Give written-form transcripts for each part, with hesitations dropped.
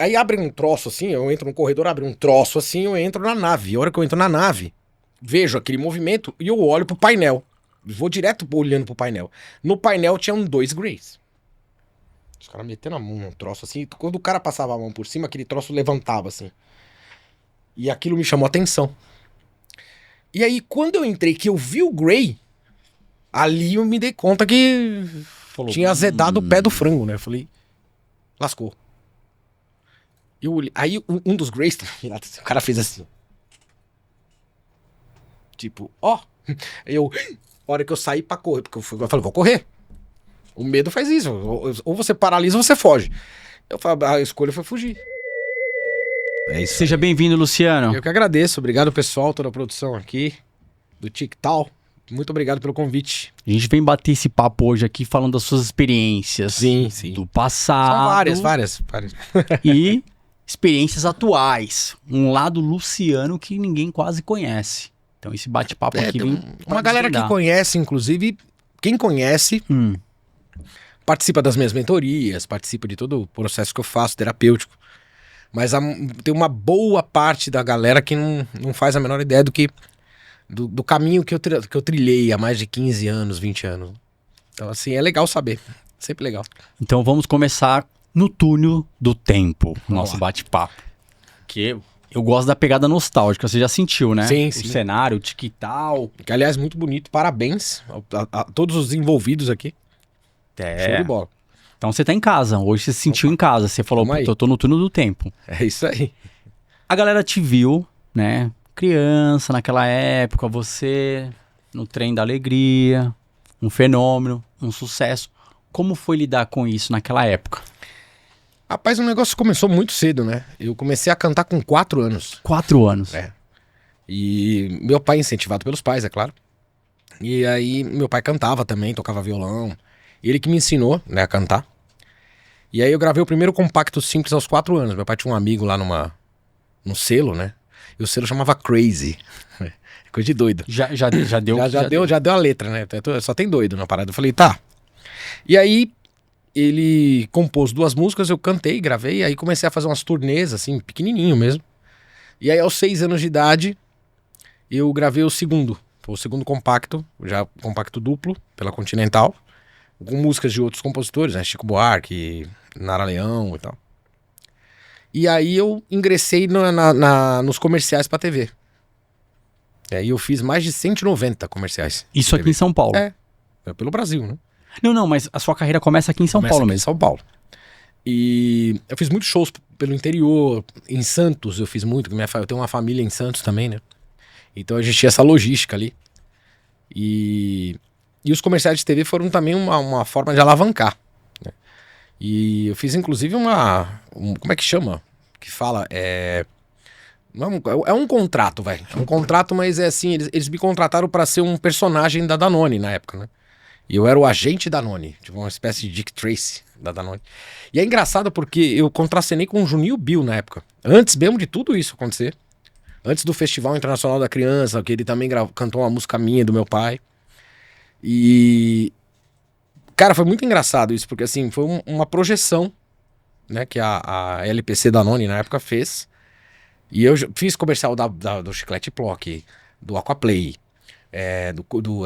Aí abre um troço assim, eu entro no corredor, abre um troço assim, eu entro na nave. A hora que eu entro na nave, vejo aquele movimento e eu olho pro painel. Vou direto olhando pro painel. No painel tinham 2 Greys. Os caras metendo a mão num troço assim. Quando o cara passava a mão por cima, aquele troço levantava assim. E aquilo me chamou a atenção. E aí, quando eu entrei, que eu vi o Grey, ali eu me dei conta que tinha azedado o pé do frango, né? Eu falei, lascou. Eu olhei, aí um dos Greys, o cara fez assim. Tipo, ó. Eu, a hora que eu saí pra correr, porque eu falei, vou correr. O medo faz isso. Ou você paralisa ou você foge. Eu falei, a escolha foi fugir. É isso. Seja bem-vindo, Luciano. Eu que agradeço. Obrigado, pessoal, toda a produção aqui do TikTok. Muito obrigado pelo convite. A gente vem bater esse papo hoje aqui falando das suas experiências. Sim. Do passado. São várias. E experiências atuais. Um lado Luciano que ninguém quase conhece. Então esse bate-papo aqui vem uma galera que conhece, inclusive, quem conhece, participa das minhas mentorias, participa de todo o processo que eu faço, terapêutico. Mas tem uma boa parte da galera que não faz a menor ideia do caminho que eu trilhei há mais de 15 anos, 20 anos. Então, assim, é legal saber. Sempre legal. Então vamos começar no túnel do tempo, nosso bate-papo. Que eu gosto da pegada nostálgica, você já sentiu, né? Sim. O cenário, o tic-tal. Que, aliás, muito bonito. Parabéns a todos os envolvidos aqui. Show de bola. Então você tá em casa, hoje você se sentiu em casa. Você falou, eu tô no túnel do tempo. É isso aí. A galera te viu, né? Criança, naquela época, você no Trem da Alegria, um fenômeno, um sucesso. Como foi lidar com isso naquela época? Rapaz, o negócio começou muito cedo, né? Eu comecei a cantar com 4 anos. 4 anos? É. E meu pai, incentivado pelos pais, é claro. E aí meu pai cantava também, tocava violão. Ele que me ensinou, né, a cantar. E aí eu gravei o primeiro compacto simples aos 4 anos. Meu pai tinha um amigo lá num selo, né? E o selo chamava Crazy. Coisa de doido. Já deu? Já deu a letra, né? Só tem doido na parada. Eu falei, tá. E aí ele compôs 2 músicas, eu cantei, gravei. Aí comecei a fazer umas turnês, assim, pequenininho mesmo. E aí aos 6 anos de idade, eu gravei o segundo. Foi o segundo compacto, já compacto duplo, pela Continental. Com músicas de outros compositores, né? Chico Buarque, Nara Leão e tal. E aí eu ingressei nos comerciais pra TV. E aí eu fiz mais de 190 comerciais. Isso aqui em São Paulo? É pelo Brasil, né? Não, mas a sua carreira começa aqui em São Paulo mesmo. Em São Paulo. E eu fiz muitos shows pelo interior, em Santos eu fiz muito, eu tenho uma família em Santos também, né? Então a gente tinha essa logística ali. E os comerciais de TV foram também uma forma de alavancar, né? E eu fiz inclusive como é que chama? Que fala, é um contrato, vai. É um contrato, mas é assim, eles me contrataram para ser um personagem da Danone na época, né? E eu era o agente Danone, tipo uma espécie de Dick Tracy da Danone. E é engraçado porque eu contracenei com o Juninho Bill na época, antes mesmo de tudo isso acontecer. Antes do Festival Internacional da Criança, que ele também cantou uma música minha do meu pai. E, cara, foi muito engraçado isso, porque assim, foi uma projeção, né, que a LPC Danone na época fez. E eu fiz comercial do Chiclete Plock, do Aquaplay,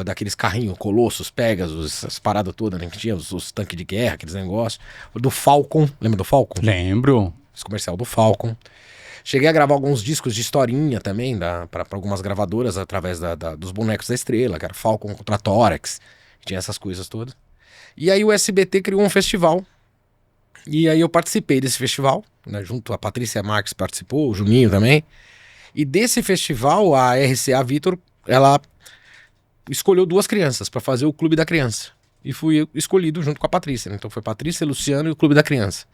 daqueles carrinhos Colossus, Pegasus, essas paradas todas, né, que tinha os tanques de guerra, aqueles negócios. Do Falcon, lembra do Falcon? Lembro. Fiz comercial do Falcon. Cheguei a gravar alguns discos de historinha também, para algumas gravadoras, através dos bonecos da estrela, que era Falcon contra Tórax, tinha essas coisas todas. E aí o SBT criou um festival, e aí eu participei desse festival, né, junto a Patrícia Marques participou, o Juninho também. E desse festival, a RCA Victor, ela escolheu 2 crianças para fazer o Clube da Criança. E fui escolhido junto com a Patrícia, né? Então foi Patrícia, Luciano e o Clube da Criança.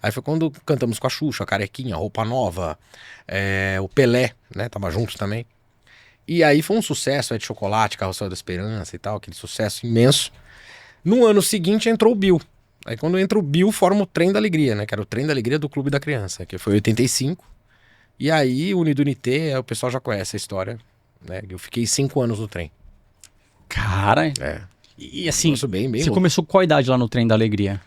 Aí foi quando cantamos com a Xuxa, a Carequinha, a Roupa Nova, o Pelé, né? Tava juntos também. E aí foi um sucesso, de Chocolate, Carrossel da Esperança e tal, aquele sucesso imenso. No ano seguinte entrou o Bill. Aí quando entra o Bill, forma o Trem da Alegria, né? Que era o Trem da Alegria do Clube da Criança, que foi em 85. E aí, Unido Unité, o pessoal já conhece a história, né? Eu fiquei 5 anos no trem. Cara, e assim, bem você começou com qual idade lá no Trem da Alegria?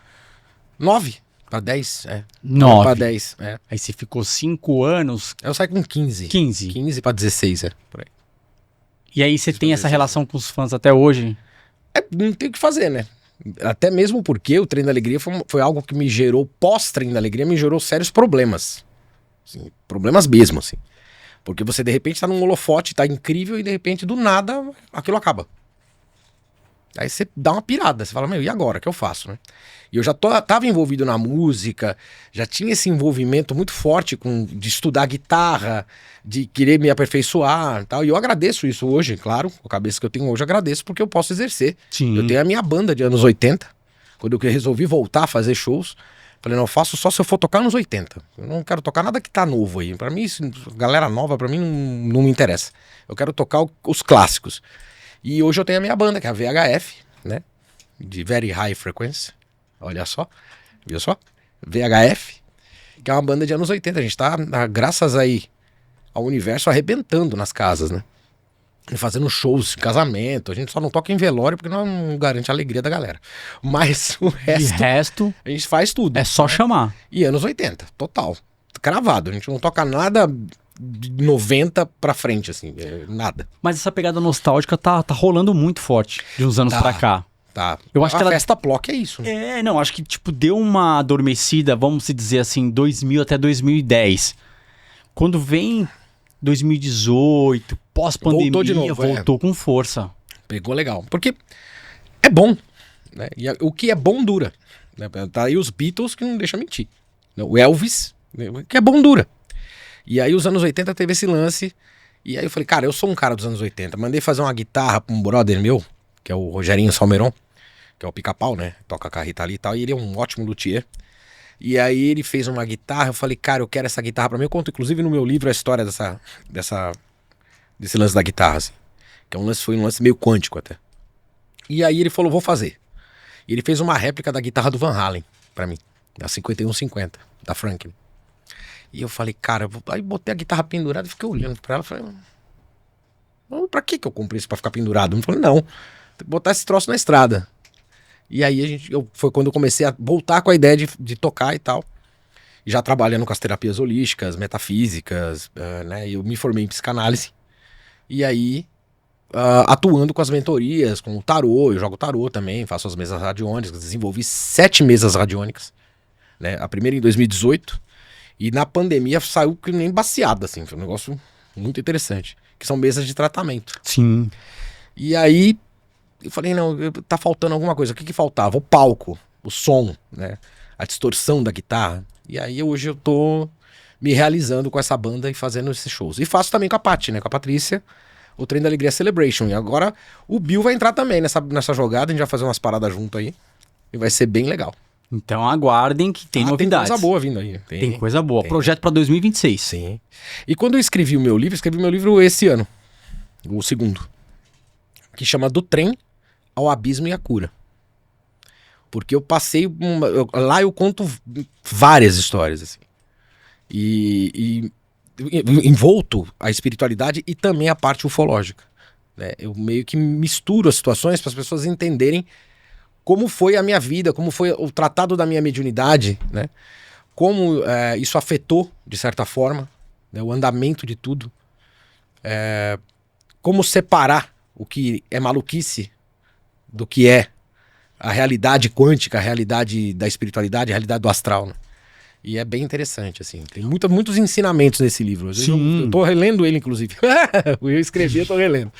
9. Pra 10, é. 9. Pra 10, é. Aí você ficou 5 anos. Eu saí com 15. 15. 15 pra 16, é. Por aí. E aí você tem essa 16. relação com os fãs até hoje? Não tem o que fazer, né? Até mesmo porque o Trem da Alegria foi algo que me gerou, pós-Trem da Alegria, me gerou sérios problemas. Assim, problemas mesmo, assim. Porque você, de repente, tá num holofote, tá incrível, e de repente, do nada, aquilo acaba. Aí você dá uma pirada, você fala, meu, e agora? O que eu faço, né? E eu já tava envolvido na música, já tinha esse envolvimento muito forte de estudar guitarra, de querer me aperfeiçoar e tal. E eu agradeço isso hoje, claro, com a cabeça que eu tenho hoje, eu agradeço porque eu posso exercer. Sim. Eu tenho a minha banda de anos 80, quando eu resolvi voltar a fazer shows, falei, não, eu faço só se eu for tocar nos 80. Eu não quero tocar nada que tá novo aí. Pra mim, galera nova, pra mim não me interessa. Eu quero tocar os clássicos. E hoje eu tenho a minha banda, que é a VHF, né? De Very High Frequency. Olha só, viu só? VHF, que é uma banda de anos 80. A gente tá, graças aí ao universo, arrebentando nas casas, né? E fazendo shows, casamento. A gente só não toca em velório porque não garante a alegria da galera. Mas o resto, a gente faz tudo. É só chamar. E anos 80, total. Cravado. A gente não toca nada de 90 pra frente, assim, nada. Mas essa pegada nostálgica tá rolando muito forte de uns anos pra cá. Tá. Eu acho que ela... festa Ploc é isso. Né? Não, acho que tipo deu uma adormecida, vamos se dizer assim, 2000 até 2010. Quando vem 2018, pós-pandemia, voltou de novo, voltou com força. Pegou legal. Porque é bom, né? E o que é bom dura. Né? Tá aí os Beatles que não deixa mentir. O Elvis, o que é bom dura. E aí os anos 80 teve esse lance. E aí eu falei, cara, eu sou um cara dos anos 80. Mandei fazer uma guitarra pra um brother meu, que é o Rogerinho Salmeron, que é o pica-pau, né? Toca a Rita ali e tal. E ele é um ótimo luthier. E aí ele fez uma guitarra. Eu falei, cara, eu quero essa guitarra pra mim. Eu conto, inclusive, no meu livro a história desse lance da guitarra, assim. Que foi um lance meio quântico até. E aí ele falou, vou fazer. E ele fez uma réplica da guitarra do Van Halen pra mim. Da 5150, da Franklin. E eu falei, cara, aí botei a guitarra pendurada e fiquei olhando pra ela. Falei, pra que eu comprei isso pra ficar pendurado? Eu falei, não, tem que botar esse troço na estrada. E aí foi quando eu comecei a voltar com a ideia de tocar e tal. Já trabalhando com as terapias holísticas, metafísicas, né? Eu me formei em psicanálise. E aí, atuando com as mentorias, com o tarô, eu jogo tarô também, faço as mesas radiônicas, desenvolvi 7 mesas radiônicas. Né? A primeira em 2018. E na pandemia saiu que nem baseada, assim. Foi um negócio muito interessante. Que são mesas de tratamento. Sim. E aí, eu falei, não, tá faltando alguma coisa. O que faltava? O palco, o som, né? A distorção da guitarra. E aí hoje eu tô me realizando com essa banda e fazendo esses shows. E faço também com a Paty, né? Com a Patrícia, o Trem da Alegria Celebration. E agora o Bill vai entrar também nessa jogada. A gente vai fazer umas paradas junto aí. E vai ser bem legal. Então aguardem que tem novidades. Tem coisa boa vindo aí. Tem coisa boa. Tem. Projeto pra 2026. Sim. E quando eu escrevi o meu livro esse ano. O segundo. Que chama Do Trem ao Abismo e a Cura. Porque eu passei... lá eu conto várias histórias, assim. E envolto a espiritualidade e também a parte ufológica. Né? Eu meio que misturo as situações para as pessoas entenderem como foi a minha vida, como foi o tratado da minha mediunidade, né? Como isso afetou, de certa forma, né? O andamento de tudo. Como separar o que é maluquice do que é a realidade quântica, a realidade da espiritualidade, a realidade do astral, né? E é bem interessante, assim. Tem muitos ensinamentos nesse livro. Eu tô relendo ele, inclusive. Eu escrevi, eu tô relendo.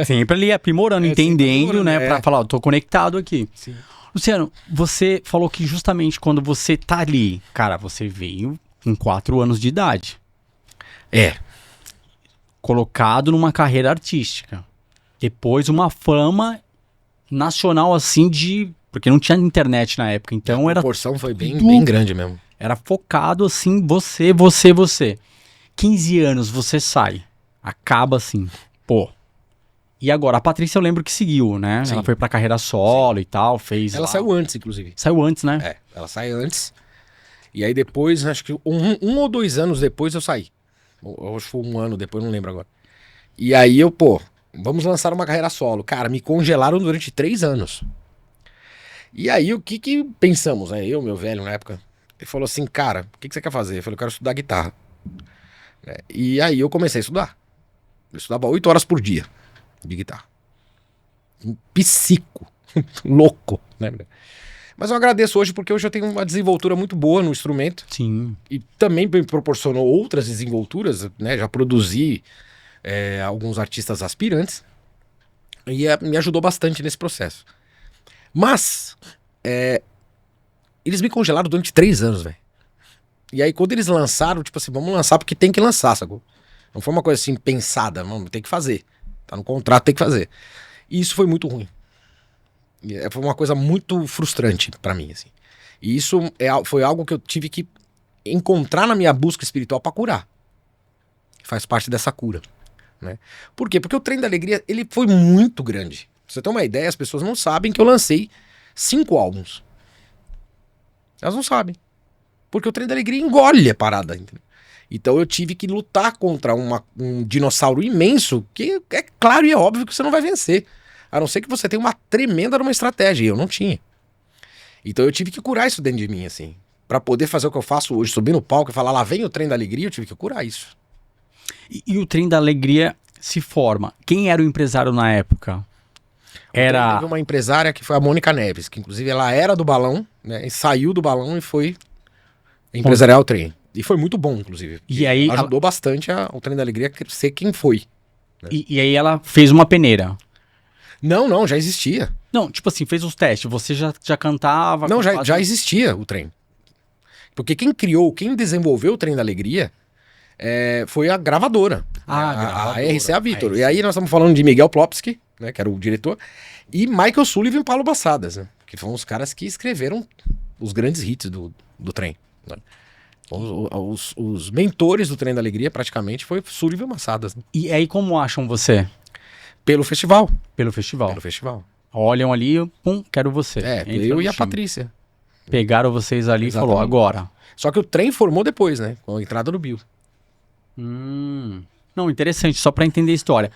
Sempre ali aprimorando, entendendo, né? Pra falar, eu tô conectado aqui. Sim. Luciano, você falou que justamente quando você tá ali, cara, você veio com 4 anos de idade. Colocado numa carreira artística. Depois uma fama nacional, assim, porque não tinha internet na época, então a era... A proporção foi bem grande mesmo. Era focado, assim, você. 15 anos, você sai. Acaba assim, pô. E agora, a Patrícia eu lembro que seguiu, né? Sim. Ela foi pra carreira solo e tal, fez... Ela saiu antes, inclusive. Saiu antes, né? Ela sai antes. E aí depois, acho que um ou 2 anos depois eu saí. Ou acho que foi 1 ano depois, não lembro agora. E aí vamos lançar uma carreira solo. Cara, me congelaram durante 3 anos. E aí o que pensamos, né? Eu, meu velho, na época, Ele falou assim, cara, o que você quer fazer? Eu falei, eu quero estudar guitarra. E aí eu comecei a estudar. Eu estudava 8 horas por dia de guitarra. Um psico, louco, né? Mas eu agradeço hoje porque hoje eu tenho uma desenvoltura muito boa no instrumento. Sim. E também me proporcionou outras desenvolturas, né? Já produzi alguns artistas aspirantes. E me ajudou bastante nesse processo. Mas eles me congelaram durante 3 anos, velho. E aí quando eles lançaram, tipo assim, vamos lançar porque tem que lançar, sacou? Não foi uma coisa assim pensada, não, tem que fazer. Tá no contrato, tem que fazer. E isso foi muito ruim. Foi uma coisa muito frustrante pra mim, assim. E isso foi algo que eu tive que encontrar na minha busca espiritual pra curar. Faz parte dessa cura, né? Por quê? Porque o Trem da Alegria, ele foi muito grande. Pra você ter uma ideia, as pessoas não sabem que eu lancei 5 álbuns. Elas não sabem. Porque o Trem da Alegria engole a parada, entendeu? Então eu tive que lutar contra um dinossauro imenso, que é claro e é óbvio que você não vai vencer. A não ser que você tenha uma tremenda numa estratégia, e eu não tinha. Então eu tive que curar isso dentro de mim, assim. Pra poder fazer o que eu faço hoje, subir no palco e falar, lá vem o Trem da Alegria, eu tive que curar isso. E o Trem da Alegria se forma. Quem era o empresário na época? Teve uma empresária que foi a Mônica Neves, que inclusive ela era do Balão, né? E saiu do Balão e foi empresariar o Trem. E foi muito bom, inclusive. E aí ajudou bastante o Trem da Alegria a ser quem foi. Né? E aí ela fez uma peneira. Não, já existia. Não, tipo assim, fez os testes. Você já cantava? Não, já existia o Trem. Porque quem desenvolveu o Trem da Alegria foi a gravadora. A RCA Victor. E aí nós estamos falando de Miguel Plopsky, né, que era o diretor, e Michael Sullivan e Paulo Bassadas, né, que foram os caras que escreveram os grandes hits do Trem. Né? Os mentores do Trem da Alegria praticamente foi Sullivan e Bassadas. Né? E aí como acham você? Pelo festival. Pelo festival. Pelo festival. Olham ali, pum, quero você. Eu e a Patrícia. Pegaram vocês ali e falou, agora. Só que o Trem formou depois, né? Com a entrada do Bill. Não, interessante, só pra entender a história.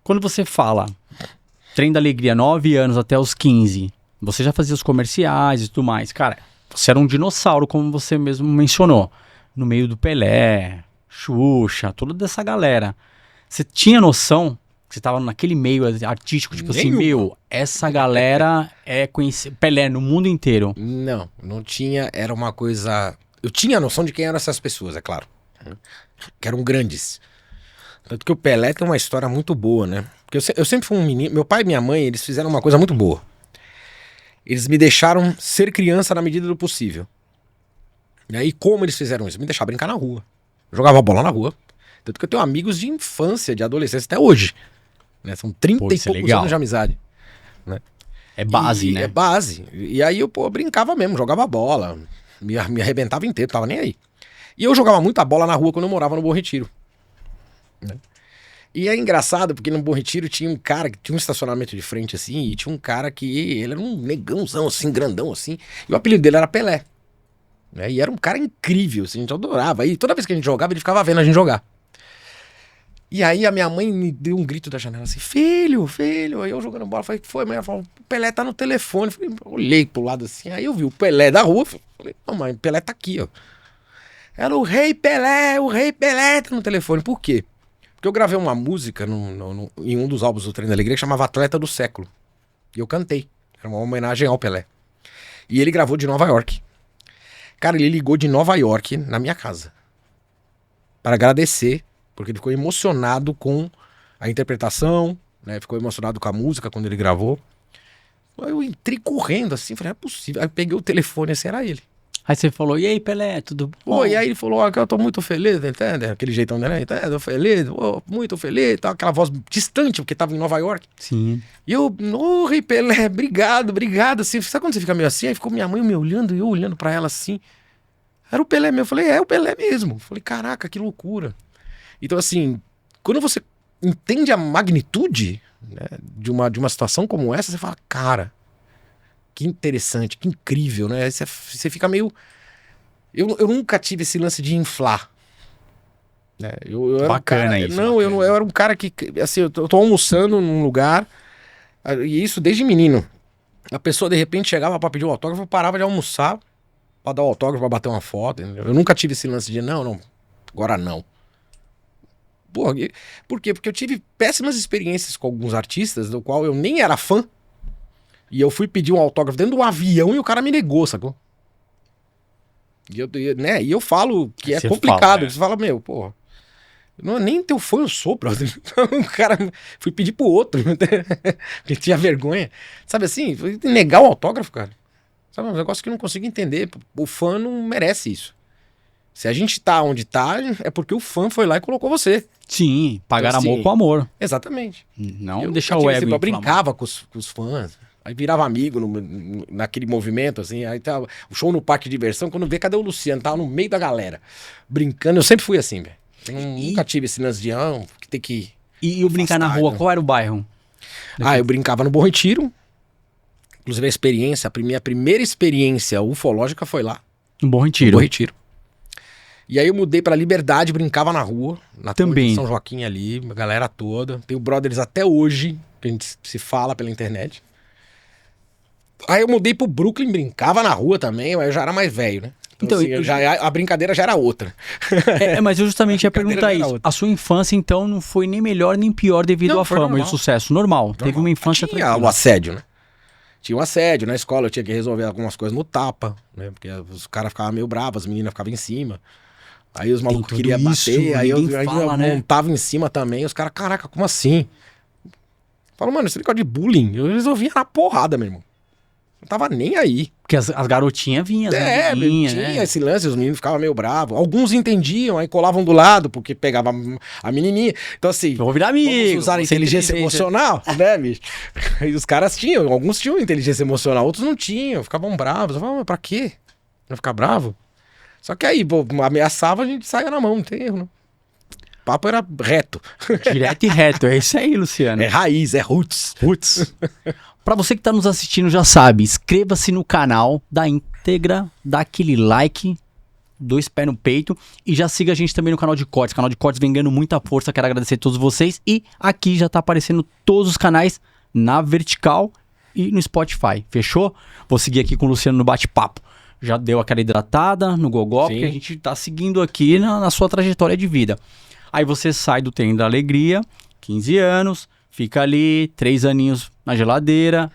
Quando você fala Trem da Alegria, 9 anos até os 15, você já fazia os comerciais e tudo mais. Cara, você era um dinossauro, como você mesmo mencionou. No meio do Pelé, Xuxa, toda dessa galera. Você tinha noção que você tava naquele meio artístico, tipo assim, essa galera é conhecida, Pelé no mundo inteiro? Não tinha, era uma coisa... Eu tinha noção de quem eram essas pessoas, é claro. Que eram grandes. Tanto que o Pelé tem uma história muito boa, né? Porque eu sempre fui um menino... Meu pai e minha mãe, eles fizeram uma coisa muito boa. Eles me deixaram ser criança na medida do possível. E aí, como eles fizeram isso? Me deixaram brincar na rua. Eu jogava bola na rua. Tanto que eu tenho amigos de infância, de adolescência, até hoje. Né? São 30 e poucos anos de amizade. Né? É base, né? É base. E aí eu brincava mesmo, jogava bola. Me arrebentava inteiro, tava nem aí. E eu jogava muita bola na rua quando eu morava no Bom Retiro. Né? E é engraçado, porque no Bom Retiro tinha um cara que tinha um estacionamento de frente assim, e tinha um cara que ele era um negãozão assim, grandão assim, e o apelido dele era Pelé. Né? E era um cara incrível, assim, a gente adorava. E toda vez que a gente jogava, ele ficava vendo a gente jogar. E aí a minha mãe me deu um grito da janela assim, filho. Aí eu jogando bola, falei, que foi? A mãe falou, o Pelé tá no telefone. Falei, olhei pro lado assim, aí eu vi o Pelé da rua, falei, não, mas o Pelé tá aqui, ó. Era o Rei Pelé tá no telefone. Por quê? Porque eu gravei uma música em um dos álbuns do Trem da Alegria que chamava Atleta do Século. E eu cantei. Era uma homenagem ao Pelé. E ele gravou de Nova York. Cara, ele ligou de Nova York na minha casa. Para agradecer, porque ele ficou emocionado com a interpretação, né? Ficou emocionado com a música quando ele gravou. Aí eu entrei correndo assim, falei, não é possível. Aí eu peguei o telefone, assim, era ele. Aí você falou, e aí, Pelé, tudo bom? E aí ele falou, ó, que eu tô muito feliz, entende? Aquele jeitão dele, entende? Eu feliz, muito feliz, tal, aquela voz distante, porque tava em Nova York. Sim. E eu, Rei Pelé, obrigado, assim. Sabe quando você fica meio assim? Aí ficou minha mãe me olhando e eu olhando pra ela assim. Era o Pelé mesmo. Eu falei, é o Pelé mesmo. Eu falei, caraca, que loucura. Então, assim, quando você entende a magnitude, né, de uma situação como essa, você fala, cara, que interessante, que incrível, né? Você fica meio... Eu nunca tive esse lance de inflar. Né? Eu era bacana isso. Não, bacana. Eu era um cara que, assim, eu tô almoçando num lugar, e isso desde menino. A pessoa, de repente, chegava pra pedir um autógrafo, eu parava de almoçar, pra dar o autógrafo, pra bater uma foto. Entendeu? Eu nunca tive esse lance de não, agora não. Porra, por quê? Porque eu tive péssimas experiências com alguns artistas, do qual eu nem era fã. E eu fui pedir um autógrafo dentro do avião e o cara me negou, sacou? E eu falo que é complicado. Você fala, meu, porra. Não, nem teu fã eu sou, brother. O cara, fui pedir pro outro, porque tinha vergonha. Sabe assim, negar o autógrafo, cara. Sabe, um negócio que eu não consigo entender. O fã não merece isso. Se a gente tá onde tá, é porque o fã foi lá e colocou você. Sim, pagar então, amor assim, com amor. Exatamente. Não deixar o ego. Eu brincava com os fãs. Aí virava amigo naquele movimento, assim. Aí tava o show no parque de diversão. Quando vê, cadê o Luciano? Tava no meio da galera, brincando. Eu sempre fui assim, velho. Nunca tive esse lance de que tem que. E o brincar na rua, qual era o bairro? Eu brincava no Bom Retiro. Inclusive a minha primeira experiência ufológica foi lá. No Bom Retiro. No Bom Retiro. E aí eu mudei pra Liberdade, brincava na rua. Na também. São Joaquim ali, a galera toda. Tenho brothers até hoje, que a gente se fala pela internet. Aí eu mudei pro Brooklyn, brincava na rua também, mas eu já era mais velho, né? Então assim, a brincadeira já era outra. Mas eu justamente ia perguntar isso. A sua infância, então, não foi nem melhor nem pior devido à fama e ao sucesso. Normal. Teve uma infância tranquila. Tinha o assédio, né? Tinha um assédio na escola, eu tinha que resolver algumas coisas no tapa, né? Porque os caras ficavam meio bravos, as meninas ficavam em cima. Aí os malucos queriam bater, aí eu montava em cima também. Os caras, caraca, como assim? Falo, mano, esse negócio de bullying, eu resolvia na porrada, meu irmão. Não tava nem aí. Porque as garotinhas vinham, tinha esse lance, os meninos ficavam meio bravos. Alguns entendiam, aí colavam do lado, porque pegava a menininha. Então assim, eu vou virar amigo, vamos usar inteligência emocional, né, bicho? E os caras tinham, alguns tinham inteligência emocional, outros não tinham, ficavam bravos. Eu falava, mas pra quê? Não ficar bravo? Só que aí, ameaçava, a gente saia na mão, não tem erro, né? O papo era reto. Direto e reto, é isso aí, Luciano. É raiz, é roots. Pra você que tá nos assistindo já sabe, inscreva-se no canal, dá íntegra, dá aquele like, 2 pés no peito e já siga a gente também no canal de cortes. O canal de cortes vem ganhando muita força, quero agradecer a todos vocês. E aqui já tá aparecendo todos os canais na vertical e no Spotify, fechou? Vou seguir aqui com o Luciano no bate-papo. Já deu aquela hidratada no gogó, porque a gente tá seguindo aqui na sua trajetória de vida. Aí você sai do Trem da Alegria, 15 anos, fica ali, 3 aninhos na geladeira,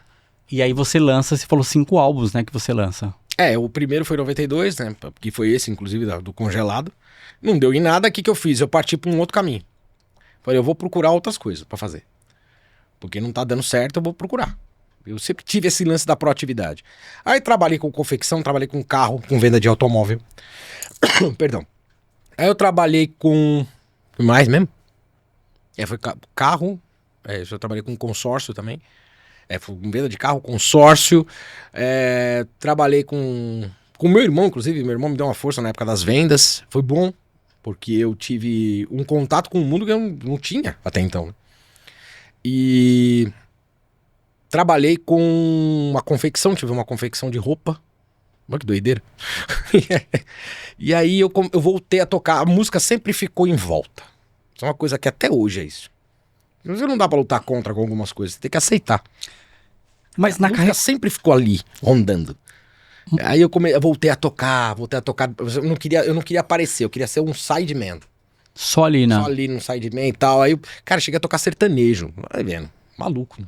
e aí você lança, você falou 5 álbuns, né, que você lança. O primeiro foi em 92, né, que foi esse, inclusive, do Congelado. Não deu em nada, o que eu fiz? Eu parti pra um outro caminho. Falei, eu vou procurar outras coisas pra fazer. Porque não tá dando certo, eu vou procurar. Eu sempre tive esse lance da proatividade. Aí trabalhei com confecção, trabalhei com carro, com venda de automóvel. Perdão. Aí eu trabalhei com... mais mesmo? Foi carro. Eu trabalhei com consórcio também. Foi venda de carro, consórcio. Trabalhei com meu irmão, inclusive. Meu irmão me deu uma força na época das vendas. Foi bom, porque eu tive um contato com um mundo que eu não tinha até então. E... trabalhei com uma confecção, tive uma confecção de roupa. Olha que doideira. E aí eu voltei a tocar. A música sempre ficou em volta. Isso é uma coisa que até hoje é isso. Você não dá pra lutar contra com algumas coisas, você tem que aceitar. Mas a música sempre ficou ali, rondando. Aí eu voltei a tocar. Eu não queria aparecer, eu queria ser um sideman. Só ali, né? Só ali no sideman e tal. Aí, cara, cheguei a tocar sertanejo. Vai vendo, maluco, né?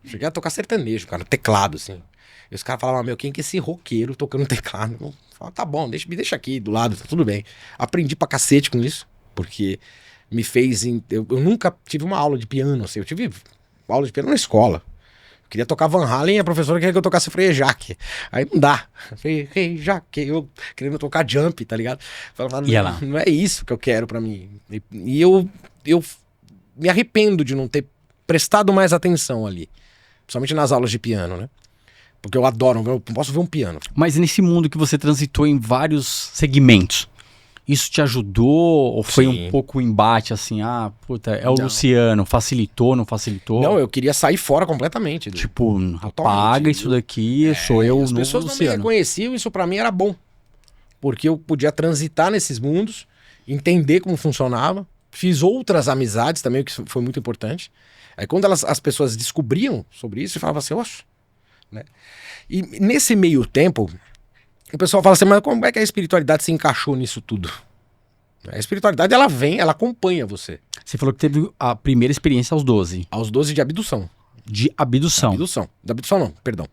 Cheguei a tocar sertanejo, cara, teclado, assim. E os caras falavam, quem que é esse roqueiro tocando teclado? Eu falava, tá bom, me deixa aqui do lado, tá tudo bem. Aprendi pra cacete com isso, porque me fez... Eu nunca tive uma aula de piano, assim. Eu tive aula de piano na escola. Eu queria tocar Van Halen e a professora queria que eu tocasse Frei Jacques. Aí não dá. Frei Jacques, eu querendo tocar Jump, tá ligado? Falava, não é isso que eu quero pra mim. E eu me arrependo de não ter prestado mais atenção ali. Principalmente nas aulas de piano, né? Porque eu adoro, eu posso ver um piano. Mas nesse mundo que você transitou em vários segmentos, isso te ajudou ou foi um pouco o embate, assim, o Luciano, facilitou, não facilitou? Não, eu queria sair fora completamente. Tipo, apaga isso daqui, sou eu, as pessoas não me reconheciam, isso pra mim era bom. Porque eu podia transitar nesses mundos, entender como funcionava, fiz outras amizades também, o que foi muito importante. Aí quando as pessoas descobriam sobre isso, eu falava assim, oxe, né? E nesse meio tempo, o pessoal fala assim, mas como é que a espiritualidade se encaixou nisso tudo? A espiritualidade, ela vem, ela acompanha você. Você falou que teve a primeira experiência aos 12. Aos 12 de abdução. De abdução. Abdução. De abdução não, perdão.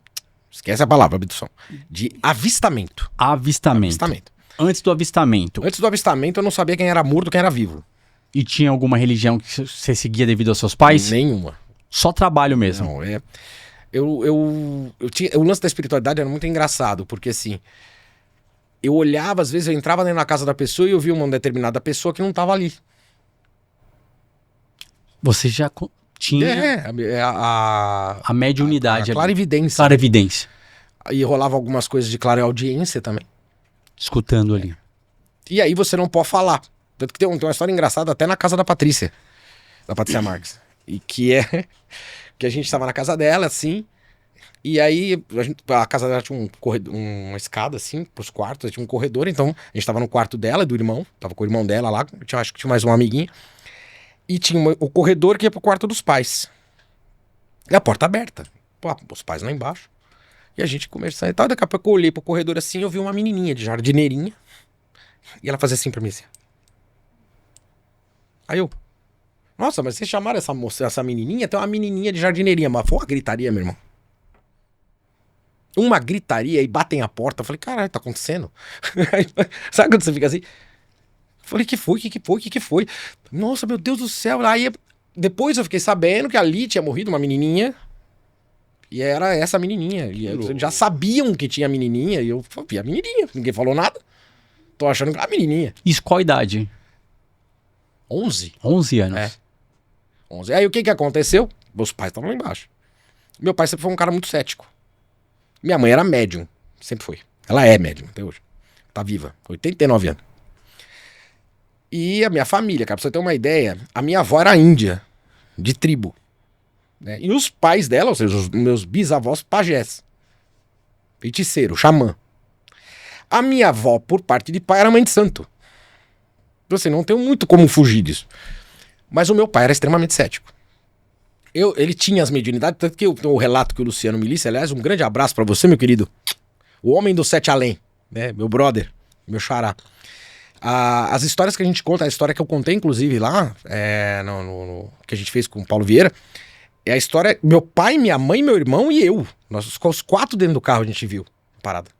Esquece a palavra, abdução. De avistamento. Avistamento. Antes do avistamento. Antes do avistamento, eu não sabia quem era morto, quem era vivo. E tinha alguma religião que você seguia devido aos seus pais? Nenhuma. Só trabalho mesmo. Não, o lance da espiritualidade era muito engraçado, porque assim, eu olhava, às vezes eu entrava dentro da casa da pessoa e eu via uma determinada pessoa que não estava ali. Você já tinha a mediunidade. A clarividência. Clarividência. E rolava algumas coisas de clareaudiência também. Escutando ali. E aí você não pode falar. Tanto que tem uma história engraçada até na casa da Patrícia Marques. E que é que a gente estava na casa dela, assim, e aí a casa dela tinha uma escada, assim, pros quartos, tinha um corredor, então a gente tava no quarto dela, do irmão, tava com o irmão dela lá, acho que tinha mais um amiguinho, e tinha o corredor que ia pro quarto dos pais. E a porta aberta. Pô, os pais lá embaixo. E a gente conversando e tal, daqui a pouco eu olhei pro corredor assim, eu vi uma menininha de jardineirinha, e ela fazia assim pra mim, assim. Aí eu... Nossa, mas vocês chamaram essa moça, essa menininha? Tem uma menininha de jardineirinha, mas foi uma gritaria, meu irmão. Uma gritaria e batem a porta. Eu falei, caralho, tá acontecendo? Sabe quando você fica assim? Eu falei, que foi? Nossa, meu Deus do céu. Aí depois eu fiquei sabendo que ali tinha morrido uma menininha. E era essa menininha. E eles já sabiam que tinha menininha. E eu vi a menininha. Ninguém falou nada. Tô achando que era a menininha. Isso qual idade? 11. 11 anos. É. 11. Aí o que aconteceu? Meus pais estavam lá embaixo. Meu pai sempre foi um cara muito cético. Minha mãe era médium. Sempre foi. Ela é médium até hoje. Tá viva. 89 anos. E a minha família, cara, pra você ter uma ideia, a minha avó era índia, de tribo. Né? E os pais dela, ou seja, os meus bisavós, pajés. Feiticeiro, xamã. A minha avó, por parte de pai, era mãe de santo. Assim, não tenho muito como fugir disso. Mas o meu pai era extremamente cético. Ele tinha as mediunidades, tanto que o relato que o Luciano me disse, aliás, um grande abraço pra você, meu querido. O homem do sete além, né? Meu brother, meu xará. As histórias que a gente conta, a história que eu contei, inclusive, lá, que a gente fez com o Paulo Vieira, é a história, meu pai, minha mãe, meu irmão e eu. Nós os 4 dentro do carro a gente viu a parada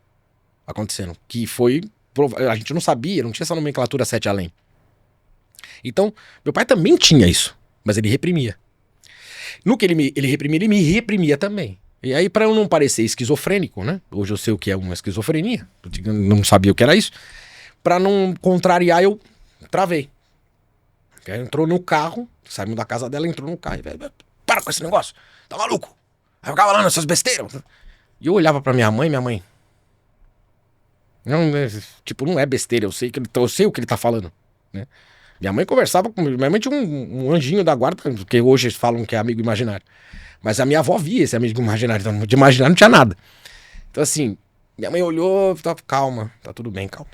acontecendo. Que foi, a gente não sabia, não tinha essa nomenclatura sete além. Então, meu pai também tinha isso, mas ele reprimia. No que ele reprimia, ele me reprimia também. E aí, pra eu não parecer esquizofrênico, né? Hoje eu sei o que é uma esquizofrenia, eu não sabia o que era isso. Pra não contrariar, eu travei. Ela entrou no carro, saímos da casa dela, entrou no carro. E, para com esse negócio, tá maluco? Aí eu ficava lá nessas besteiras. E eu olhava pra minha mãe, não, tipo, não é besteira, eu sei o que ele tá falando, né? Minha mãe conversava comigo, minha mãe tinha um anjinho da guarda, que hoje eles falam que é amigo imaginário. Mas a minha avó via esse amigo imaginário, então de imaginário não tinha nada. Então assim, minha mãe olhou, calma, tá tudo bem, calma.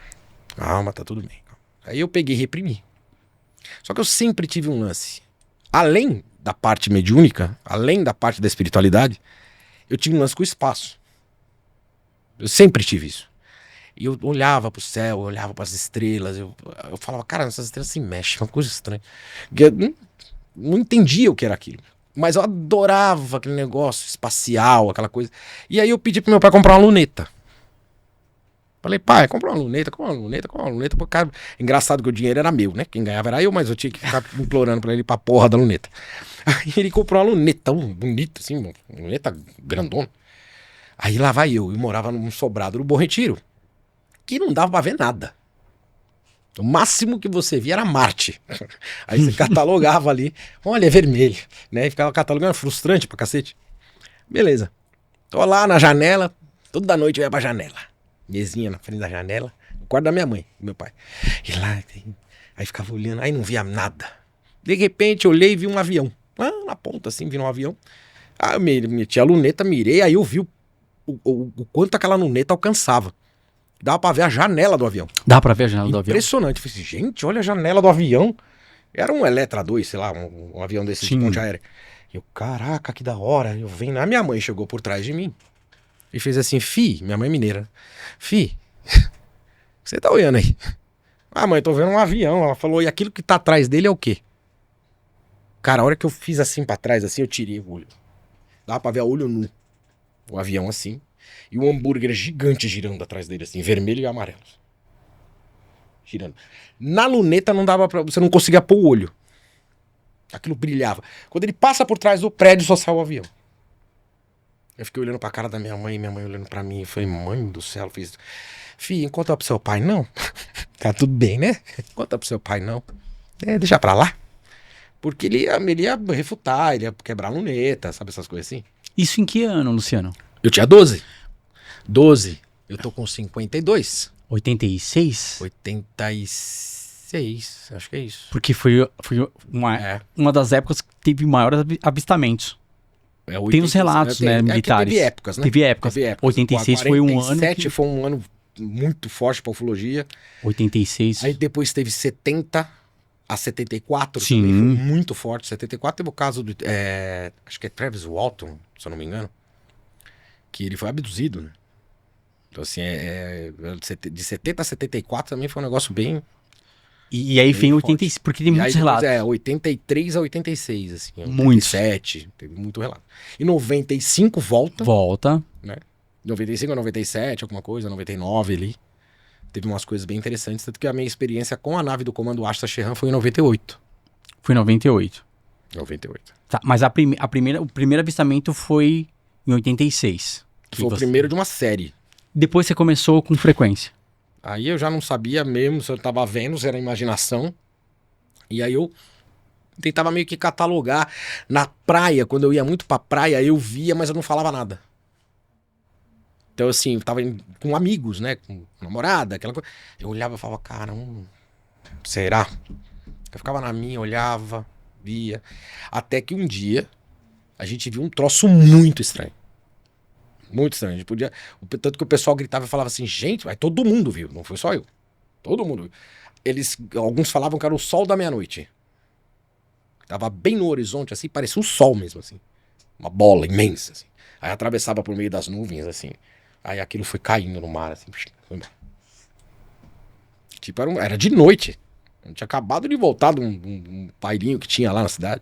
Calma, tá tudo bem. Calma. Aí eu peguei e reprimi. Só que eu sempre tive um lance. Além da parte mediúnica, além da parte da espiritualidade, eu tinha um lance com o espaço. Eu sempre tive isso. E eu olhava pro céu, eu olhava pras estrelas, eu falava, cara, essas estrelas se mexem, é uma coisa estranha. Eu não entendia o que era aquilo. Mas eu adorava aquele negócio espacial, aquela coisa. E aí eu pedi pro meu pai comprar uma luneta. Falei, pai, compra uma luneta. Pô, cara, engraçado que o dinheiro era meu, né? Quem ganhava era eu, mas eu tinha que ficar implorando pra ele ir pra porra da luneta. Aí ele comprou uma luneta, bonita, assim, uma luneta grandona. Aí lá vai eu morava num sobrado do Bom Retiro, que não dava pra ver nada. O máximo que você via era Marte. Aí você catalogava ali, olha, é vermelho, né? E ficava catalogando, frustrante pra cacete. Beleza. Tô lá na janela, toda noite eu ia pra janela. Mesinha na frente da janela, no quarto da minha mãe, do meu pai. E lá, aí ficava olhando, aí não via nada. De repente, eu olhei e vi um avião. Lá na ponta, assim, vi um avião. Aí eu meti a luneta, mirei, aí eu vi o quanto aquela luneta alcançava. Dava pra ver a janela do avião. Dá pra ver a janela do avião? Impressionante. Eu falei assim, gente, olha a janela do avião. Era um Eletra 2, sei lá, um avião desse de ponte aérea. E eu, caraca, que da hora. Eu venho, a minha mãe chegou por trás de mim e fez assim, minha mãe é mineira. Você tá olhando aí? Ah, mãe, eu tô vendo um avião. Ela falou, e aquilo que tá atrás dele é o quê? Cara, a hora que eu fiz assim pra trás, assim, eu tirei o olho. Dava pra ver a olho nu. O avião assim. E o hambúrguer gigante girando atrás dele, assim, vermelho e amarelo. Girando. Na luneta não dava pra. Você não conseguia pôr o olho. Aquilo brilhava. Quando ele passa por trás do prédio, só sai o avião. Eu fiquei olhando pra cara da minha mãe olhando pra mim. Eu falei, mãe do céu, fiz. Filho, conta pro seu pai, não. Tá tudo bem, né? Conta pro seu pai, não. Deixa pra lá. Porque ele ia refutar, ele ia quebrar a luneta, sabe essas coisas assim? Isso em que ano, Luciano? Eu tinha 12. 12. Eu tô com 52. 86? 86, acho que é isso. Porque foi uma das épocas que teve maiores avistamentos. Tem os relatos, né, militares. Teve épocas, né? Teve épocas. 86 foi um ano. 87 foi um ano muito forte pra ufologia. 86. Aí depois teve 70 a 74 Sim. também, foi muito forte. 74 teve o caso do, acho que é Travis Walton, se eu não me engano, que ele foi abduzido, né? Então assim, de 70 a 74 também foi um negócio bem... E aí vem 86, porque tem muitos relatos. 83 a 86, assim. Muitos. 87, teve muito relato. E 95 volta. Volta. Né? 95 a 97, alguma coisa, 99 ali. Teve umas coisas bem interessantes, tanto que a minha experiência com a nave do Comando Asta Sheran foi em 98. Foi em 98. 98. Tá, mas o primeiro avistamento foi em 86. Foi o primeiro de uma série. Depois você começou com frequência. Aí eu já não sabia mesmo se eu tava vendo, se era imaginação. E aí eu tentava meio que catalogar. Na praia, quando eu ia muito pra praia, eu via, mas eu não falava nada. Então assim, eu tava com amigos, né? Com namorada, aquela coisa. Eu olhava e falava, cara, será? Eu ficava na minha, olhava, via. Até que um dia, a gente viu um troço muito estranho. Muito estranho. A gente podia... Tanto que o pessoal gritava e falava assim, gente, mas todo mundo viu, não foi só eu. Todo mundo viu. Alguns falavam que era o sol da meia-noite. Tava bem no horizonte, assim, parecia um sol mesmo, assim. Uma bola imensa, assim. Aí atravessava por meio das nuvens, assim. Aí aquilo foi caindo no mar, assim. Foi embora. Tipo, era de noite. A gente tinha acabado de voltar de um bailinho que tinha lá na cidade.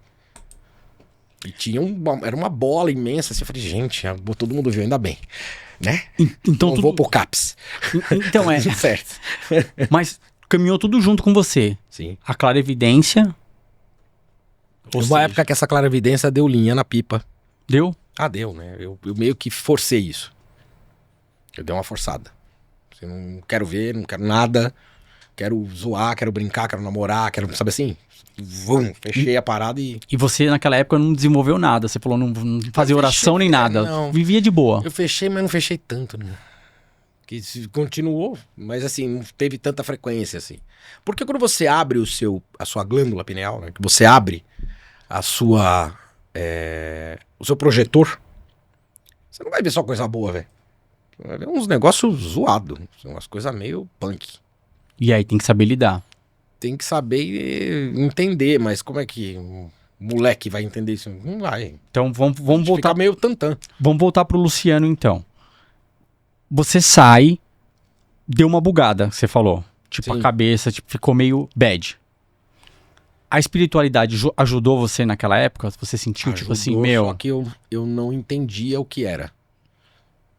E tinha era uma bola imensa, assim. Eu falei, gente, todo mundo viu, ainda bem. Né? Então não vou pro CAPS. Então certo. Mas caminhou tudo junto com você. Sim. A clarividência. Houve uma época que essa clarividência deu linha na pipa. Deu? Ah, deu, né? Eu meio que forcei isso. Eu dei uma forçada. Eu não quero ver, não quero nada. Quero zoar, quero brincar, quero namorar, quero, sabe assim? Fechei a parada e... E você naquela época não desenvolveu nada. Você falou não fazia oração nem nada. Não. Vivia de boa. Eu fechei, mas não fechei tanto, né? Que continuou, mas assim, não teve tanta frequência assim. Porque quando você abre a sua glândula pineal, né? Que você abre o seu projetor, você não vai ver só coisa boa, velho. Você vai ver uns negócios zoados, umas coisas meio punk. E aí tem que saber lidar. Tem que saber entender, mas como é que um moleque vai entender isso? Não vai. Então vamos voltar. Fica meio tantã. Vamos voltar pro Luciano então. Você sai, deu uma bugada, você falou. Tipo, Sim. a cabeça ficou meio bad. A espiritualidade ajudou você naquela época? Você sentiu, tipo assim, meu... Só que eu não entendia o que era.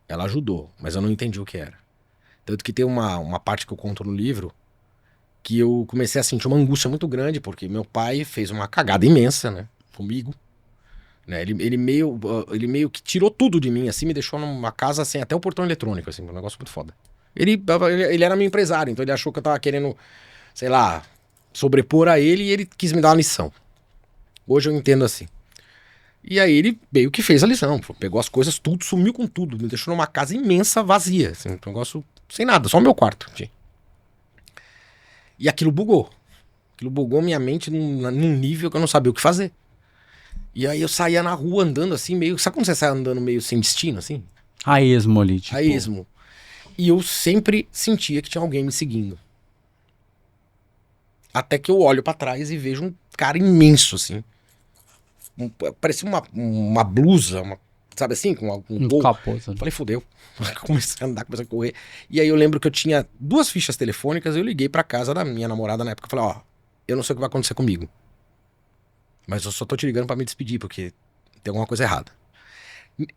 Ela ajudou, mas eu não entendi o que era. Tanto que tem uma parte que eu conto no livro que eu comecei a sentir uma angústia muito grande, porque meu pai fez uma cagada imensa, né, comigo. Né, ele meio que tirou tudo de mim, assim, me deixou numa casa sem até o portão eletrônico, assim, um negócio muito foda. Ele era meu empresário, então ele achou que eu tava querendo, sei lá, sobrepor a ele e ele quis me dar uma lição. Hoje eu entendo assim. E aí ele meio que fez a lição, pegou as coisas, tudo, sumiu com tudo, me deixou numa casa imensa, vazia, assim, um negócio sem nada, só o meu quarto. E aquilo bugou. Aquilo bugou minha mente num nível que eu não sabia o que fazer. E aí eu saía na rua andando assim, meio... Sabe quando você sai andando meio sem destino, assim? A esmo ali, tipo... A esmo. E eu sempre sentia que tinha alguém me seguindo. Até que eu olho pra trás e vejo um cara imenso, assim. Parecia uma blusa, sabe assim, com algum Um gol. capuz. né? Falei, fudeu. Comecei a andar, comecei a correr. E aí eu lembro que eu tinha 2 fichas telefônicas, eu liguei pra casa da minha namorada na época. Falei, ó, eu não sei o que vai acontecer comigo. Mas eu só tô te ligando pra me despedir, porque tem alguma coisa errada.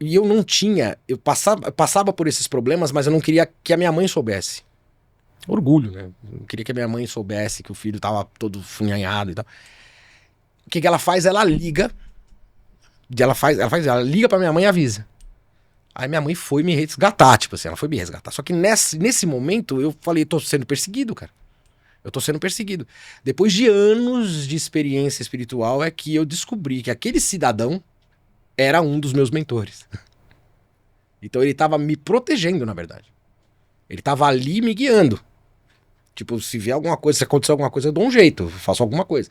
E eu não tinha, eu passava por esses problemas, mas eu não queria que a minha mãe soubesse. Orgulho, né? Eu não queria que a minha mãe soubesse que o filho tava todo funhanhado e tal. O que ela faz? Ela liga. Ela liga pra minha mãe e avisa. Aí minha mãe foi me resgatar, tipo assim, ela foi me resgatar. Só que nesse momento eu falei, tô sendo perseguido, cara. Eu tô sendo perseguido. Depois de anos de experiência espiritual é que eu descobri que aquele cidadão era um dos meus mentores. Então ele tava me protegendo, na verdade. Ele tava ali me guiando. Tipo, se vier alguma coisa, se acontecer alguma coisa, eu dou um jeito, eu faço alguma coisa.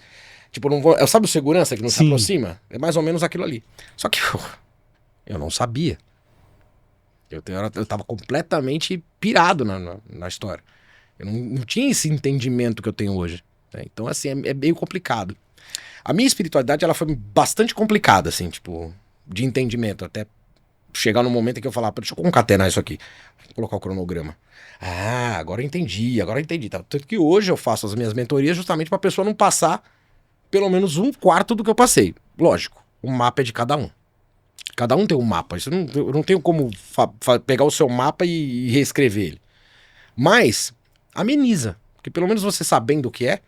Tipo, eu não vou. Sabe o segurança que não se Sim. aproxima? É mais ou menos aquilo ali. Só que eu não sabia. Eu tava completamente pirado na história. Eu não tinha esse entendimento que eu tenho hoje. Né? Então, assim, é meio complicado. A minha espiritualidade, ela foi bastante complicada, assim, tipo, de entendimento. Até chegar no momento em que eu falar, deixa eu concatenar isso aqui. Vou colocar o cronograma. Ah, agora eu entendi. Tá? Tanto que hoje eu faço as minhas mentorias justamente pra pessoa não passar pelo menos 1/4 do que eu passei. Lógico, o mapa é de cada um. Cada um tem um mapa. Eu não tenho como pegar o seu mapa e reescrever ele. Mas ameniza. Porque pelo menos você sabendo o que é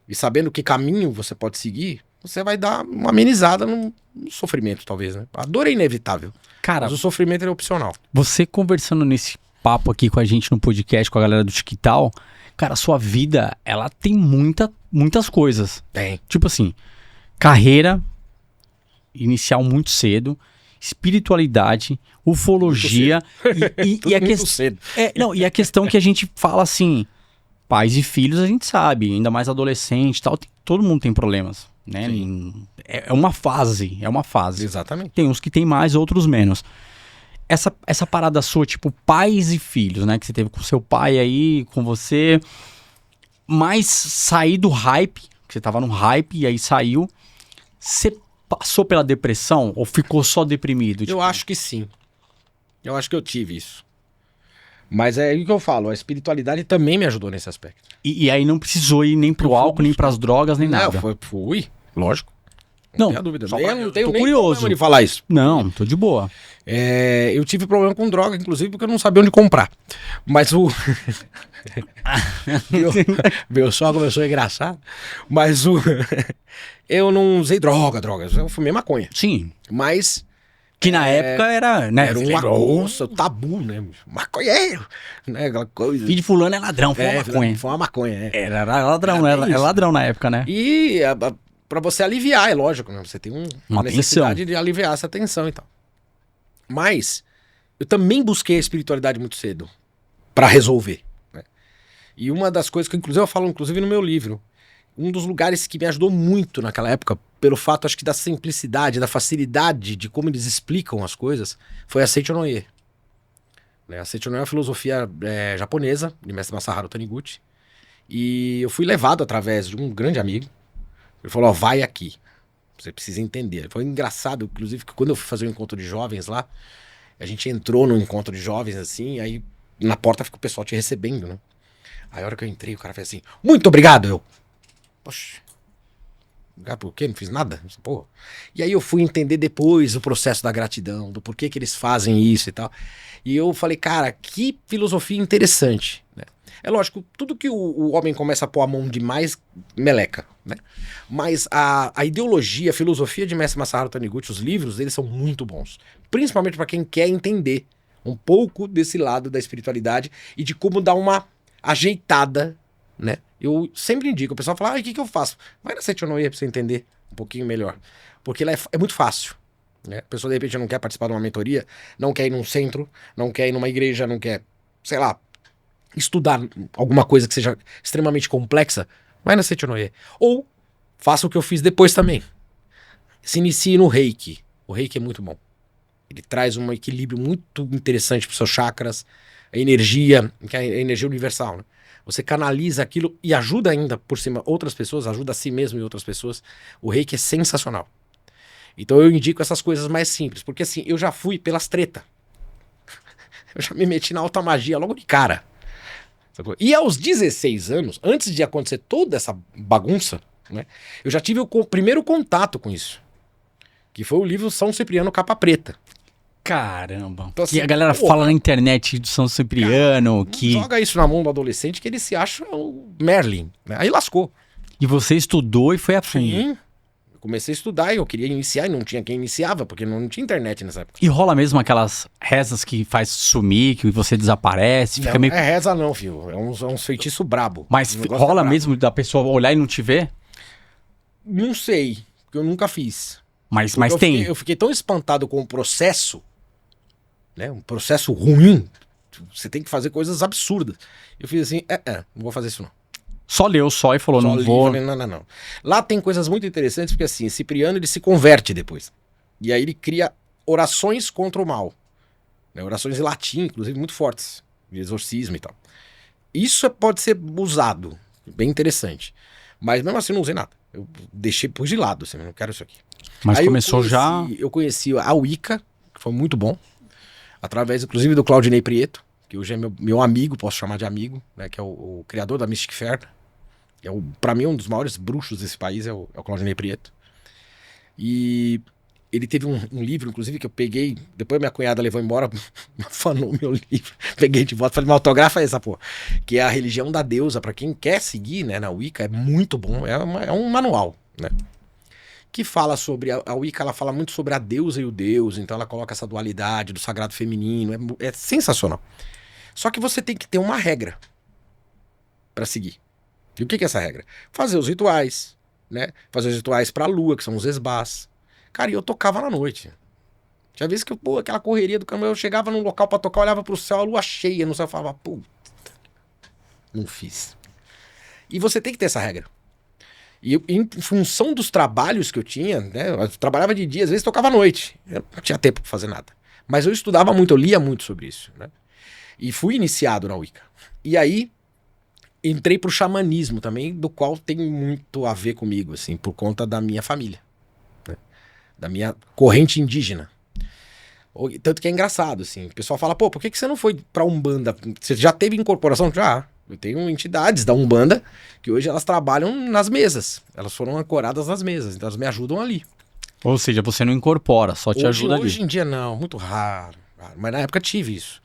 e sabendo que caminho você pode seguir, você vai dar uma amenizada no sofrimento, talvez, né? A dor é inevitável. Cara, Mas o sofrimento é opcional. você conversando nesse papo aqui com a gente no podcast, com a galera do Tiquital, cara, a sua vida, ela tem muitas coisas. Tem. Tipo assim, carreira inicial muito cedo, espiritualidade, ufologia e a Muito questão... cedo. e a questão que a gente fala assim, pais e filhos a gente sabe, ainda mais adolescente e tal, todo mundo tem problemas, né? É uma fase. Exatamente. Tem uns que tem mais, outros menos. Essa parada sua, tipo, pais e filhos, né? Que você teve com seu pai aí, com você. Mas sair do hype, que você tava no hype e aí saiu. Você passou pela depressão ou ficou só deprimido? Eu acho que sim. Eu acho que eu tive isso. Mas é o que eu falo, a espiritualidade também me ajudou nesse aspecto. E aí não precisou ir nem pro álcool, nem pras drogas, nem nada. Fui, lógico. Não, Tenho a dúvida. só Eu não tenho tô nem curioso. problema de falar isso. Não, tô de boa. Eu tive problema com droga, inclusive, porque eu não sabia onde comprar. Mas o... meu sogro começou engraçado. Mas eu não usei drogas. Eu fumei maconha. Sim. Mas... Que na época era, né? Era uma coisa, tabu, né? Maconheiro, né? Aquela coisa. Filho de fulano é ladrão, foi uma maconha. Foi uma maconha, Era ladrão, Era bem era isso. ladrão na época, né? E pra você aliviar, é lógico, né? Você tem uma necessidade de aliviar essa tensão e tal. Mas eu também busquei a espiritualidade muito cedo pra resolver, né? E uma das coisas que eu falo inclusive no meu livro, um dos lugares que me ajudou muito naquela época, pelo fato, acho que da simplicidade, da facilidade de como eles explicam as coisas, foi a Seichonoye. A Seichonoye é uma filosofia japonesa, de mestre Masaharu Taniguchi. E eu fui levado através de um grande amigo. Ele falou, vai aqui. Você precisa entender. Foi engraçado, inclusive, que quando eu fui fazer um encontro de jovens lá, a gente entrou num encontro de jovens assim, aí na porta fica o pessoal te recebendo, né? Aí a hora que eu entrei, o cara fez assim, muito obrigado, eu. Poxa, obrigado por quê? Não fiz nada? Porra. E aí eu fui entender depois o processo da gratidão, do porquê que eles fazem isso e tal. E eu falei, cara, que filosofia interessante, né? É lógico, tudo que o homem começa a pôr a mão demais, meleca, né? Mas a ideologia, a filosofia de Mestre Masaharu Taniguchi, os livros deles são muito bons. Principalmente para quem quer entender um pouco desse lado da espiritualidade e de como dar uma ajeitada, né? Eu sempre indico, o pessoal fala, o que eu faço? Vai na Seichonoye pra você entender um pouquinho melhor. Porque ela é muito fácil, né? A pessoa de repente não quer participar de uma mentoria, não quer ir num centro, não quer ir numa igreja, não quer, sei lá, estudar alguma coisa que seja extremamente complexa, vai na Seichonoye. Ou faça o que eu fiz depois também. Se inicie no Reiki. O Reiki é muito bom. Ele traz um equilíbrio muito interessante para os seus chakras, a energia, que é a energia universal, né? Você canaliza aquilo e ajuda ainda por cima outras pessoas, ajuda a si mesmo e outras pessoas. O Reiki é sensacional. Então eu indico essas coisas mais simples, porque assim, eu já fui pelas treta. Eu já me meti na alta magia logo de cara. E aos 16 anos, antes de acontecer toda essa bagunça, né, eu já tive o primeiro contato com isso. Que foi o livro São Cipriano Capa Preta. Caramba. Então, assim, que a galera fala na internet do São Cipriano, que... Joga isso na mão do adolescente que ele se acha o Merlin. Né? Aí lascou. E você estudou e foi a fundo. Sim. Eu comecei a estudar e eu queria iniciar e não tinha quem iniciava, porque não tinha internet nessa época. E rola mesmo aquelas rezas que faz sumir, que você desaparece, fica Não, meio... é reza não, filho. É uns feitiço brabo. Mas O negócio rola é brabo. mesmo da pessoa olhar e não te ver? Não sei, porque eu nunca fiz. Mas Porque tem. Eu fiquei tão espantado com o processo, né? Um processo ruim. Você tem que fazer coisas absurdas. Eu fiz assim, não vou fazer isso não. Só leu só e falou, Só não li, vou... falei, não. Lá tem coisas muito interessantes, porque assim, Cipriano ele se converte depois. E aí ele cria orações contra o mal. Né? Orações em latim, inclusive, muito fortes. De exorcismo e tal. Isso pode ser usado. Bem interessante. Mas mesmo assim eu não usei nada. Eu deixei, pus de lado, assim, não quero isso aqui. Mas aí começou já... Eu conheci a Wicca, que foi muito bom. Através, inclusive, do Claudinei Prieto, que hoje é meu amigo, posso chamar de amigo, né? Que é o criador da Mystic Fair. Pra mim, um dos maiores bruxos desse país é o Claudinei Prieto. E ele teve um livro, inclusive, que eu peguei. Depois minha cunhada levou embora, afanou meu livro. Peguei de volta, falei, mas autografa essa porra. Que é a religião da deusa. Pra quem quer seguir, né, na Wicca, é muito bom. É um manual, né? Que fala sobre. A Wicca, ela fala muito sobre a deusa e o deus. Então ela coloca essa dualidade do sagrado feminino. É sensacional. Só que você tem que ter uma regra pra seguir. E o que é essa regra? Fazer os rituais, né? Fazer os rituais pra lua, que são os esbás. Cara, e eu tocava na noite. Tinha vezes que, aquela correria do caminhão, eu chegava num local pra tocar, olhava pro céu, a lua cheia, no céu, eu falava, puta, não fiz. E você tem que ter essa regra. E em função dos trabalhos que eu tinha, né? Eu trabalhava de dia, às vezes tocava à noite. Eu não tinha tempo pra fazer nada. Mas eu estudava muito, eu lia muito sobre isso, né? E fui iniciado na Wicca. E aí, entrei pro xamanismo também, do qual tem muito a ver comigo, assim, por conta da minha família, né? Da minha corrente indígena. Tanto que é engraçado, assim, o pessoal fala, por que você não foi pra Umbanda? Você já teve incorporação? Já. Eu tenho entidades da Umbanda que hoje elas trabalham nas mesas. Elas foram ancoradas nas mesas, então elas me ajudam ali. Ou seja, você não incorpora, só te ajuda ali. Hoje em dia não, muito raro. Mas na época tive isso.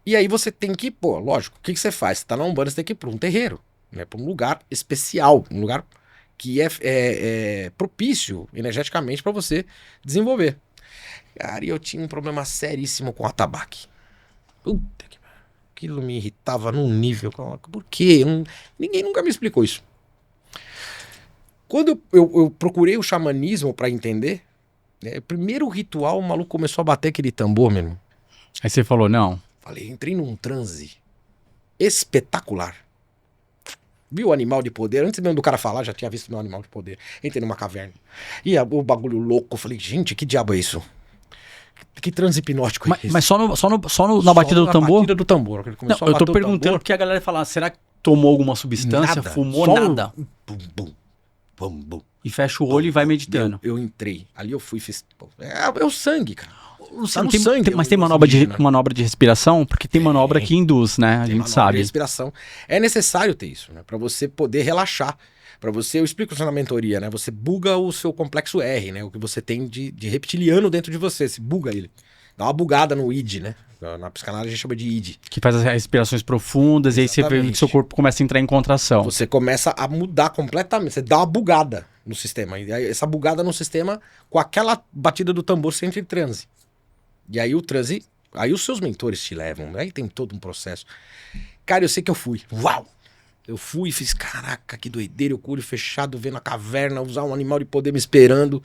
E aí você tem que, lógico, o que você faz? Você tá na Umbanda, você tem que ir pra um terreiro, né? Pra um lugar especial, um lugar que é propício energeticamente pra você desenvolver. Cara, e eu tinha um problema seríssimo com atabaque. Puta que pariu. Aquilo me irritava num nível. Por quê? Ninguém nunca me explicou isso. Quando eu procurei o xamanismo pra entender, né, o primeiro ritual, o maluco começou a bater aquele tambor, meu irmão. Aí você falou, não. Falei, entrei num transe espetacular. Vi o animal de poder, antes mesmo do cara falar, já tinha visto meu animal de poder. Entrei numa caverna. E o bagulho louco, falei, gente, que diabo é isso? Que transe hipnótico é esse? Mas só na batida do tambor? Na batida do tambor. Ele começou Não, a eu tô bater o perguntando tambor. porque a galera fala, será que tomou alguma substância, Nada, fumou só nada? Bum, bum, bum, bum. E fecha o olho e vai meditando. Eu entrei. Ali eu fui e fiz... É o sangue, cara. Tá no Tem- sangue. tem- mas tem o manobra indígena. de respiração? Porque tem manobra que induz, né? A Tem gente manobra sabe. de respiração. É necessário ter isso, né? Pra você poder relaxar. Pra você, eu explico isso na mentoria, né? Você buga o seu complexo R, né? O que você tem de reptiliano dentro de você. Se buga ele. Dá uma bugada no id, né? Na psicanálise a gente chama de id. Que faz as respirações profundas e aí você vê que Exatamente. seu corpo começa a entrar em contração. Você começa a mudar completamente. Você dá uma bugada no sistema. E aí, essa bugada no sistema, com aquela batida do tambor, você entra em transe. E aí o transe... Aí os seus mentores te levam. Aí tem todo um processo. Cara, eu sei que eu fui. Uau! Eu fui e fiz, caraca, que doideira. Eu com o olho fechado, vendo a caverna, usar um animal de poder me esperando.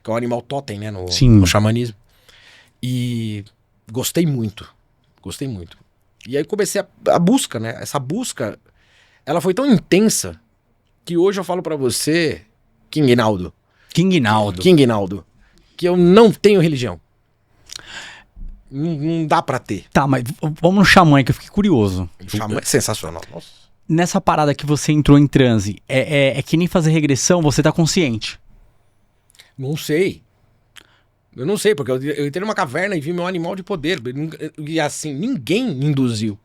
Que é um animal totem, né? No xamanismo. E gostei muito. Gostei muito. E aí comecei a busca, né? Essa busca, ela foi tão intensa que hoje eu falo pra você, King Naldo, que eu não tenho religião. Não dá pra ter. Tá, mas vamos no xamã aí que eu fiquei curioso. O xamã é sensacional. Nossa. Nessa parada que você entrou em transe, é que nem fazer regressão, você tá consciente. Não sei. Eu não sei, porque eu entrei numa caverna e vi meu animal de poder. E assim, ninguém me induziu.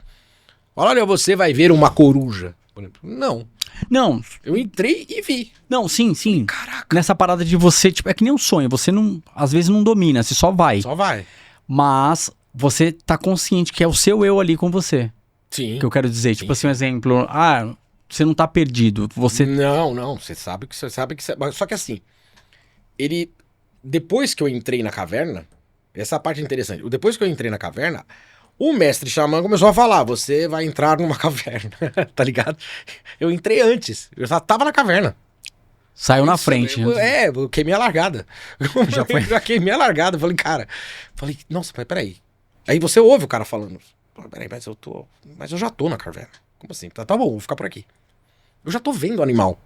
Olha, você vai ver uma coruja. Por exemplo. Não. Não. Eu entrei e vi. Não, sim, sim. Caraca. Nessa parada de você, tipo, é que nem um sonho. Você não, às vezes não domina, você só vai. Só vai. Mas você tá consciente que é o seu eu ali com você. Sim. Que eu quero dizer. Tipo assim, um exemplo. Ah, você não tá perdido. Você... Não. Você sabe que Só que assim, ele... Depois que eu entrei na caverna, essa parte é interessante. Depois que eu entrei na caverna, o mestre xamã começou a falar, você vai entrar numa caverna, tá ligado? Eu entrei antes, eu já tava na caverna. Saiu na frente. Eu queimei a largada. Já foi. Eu já queimei a largada. Falei, cara... nossa, peraí. Aí você ouve o cara falando. Peraí, mas eu já tô na caverna. Como assim? Tá bom, vou ficar por aqui. Eu já tô vendo o animal.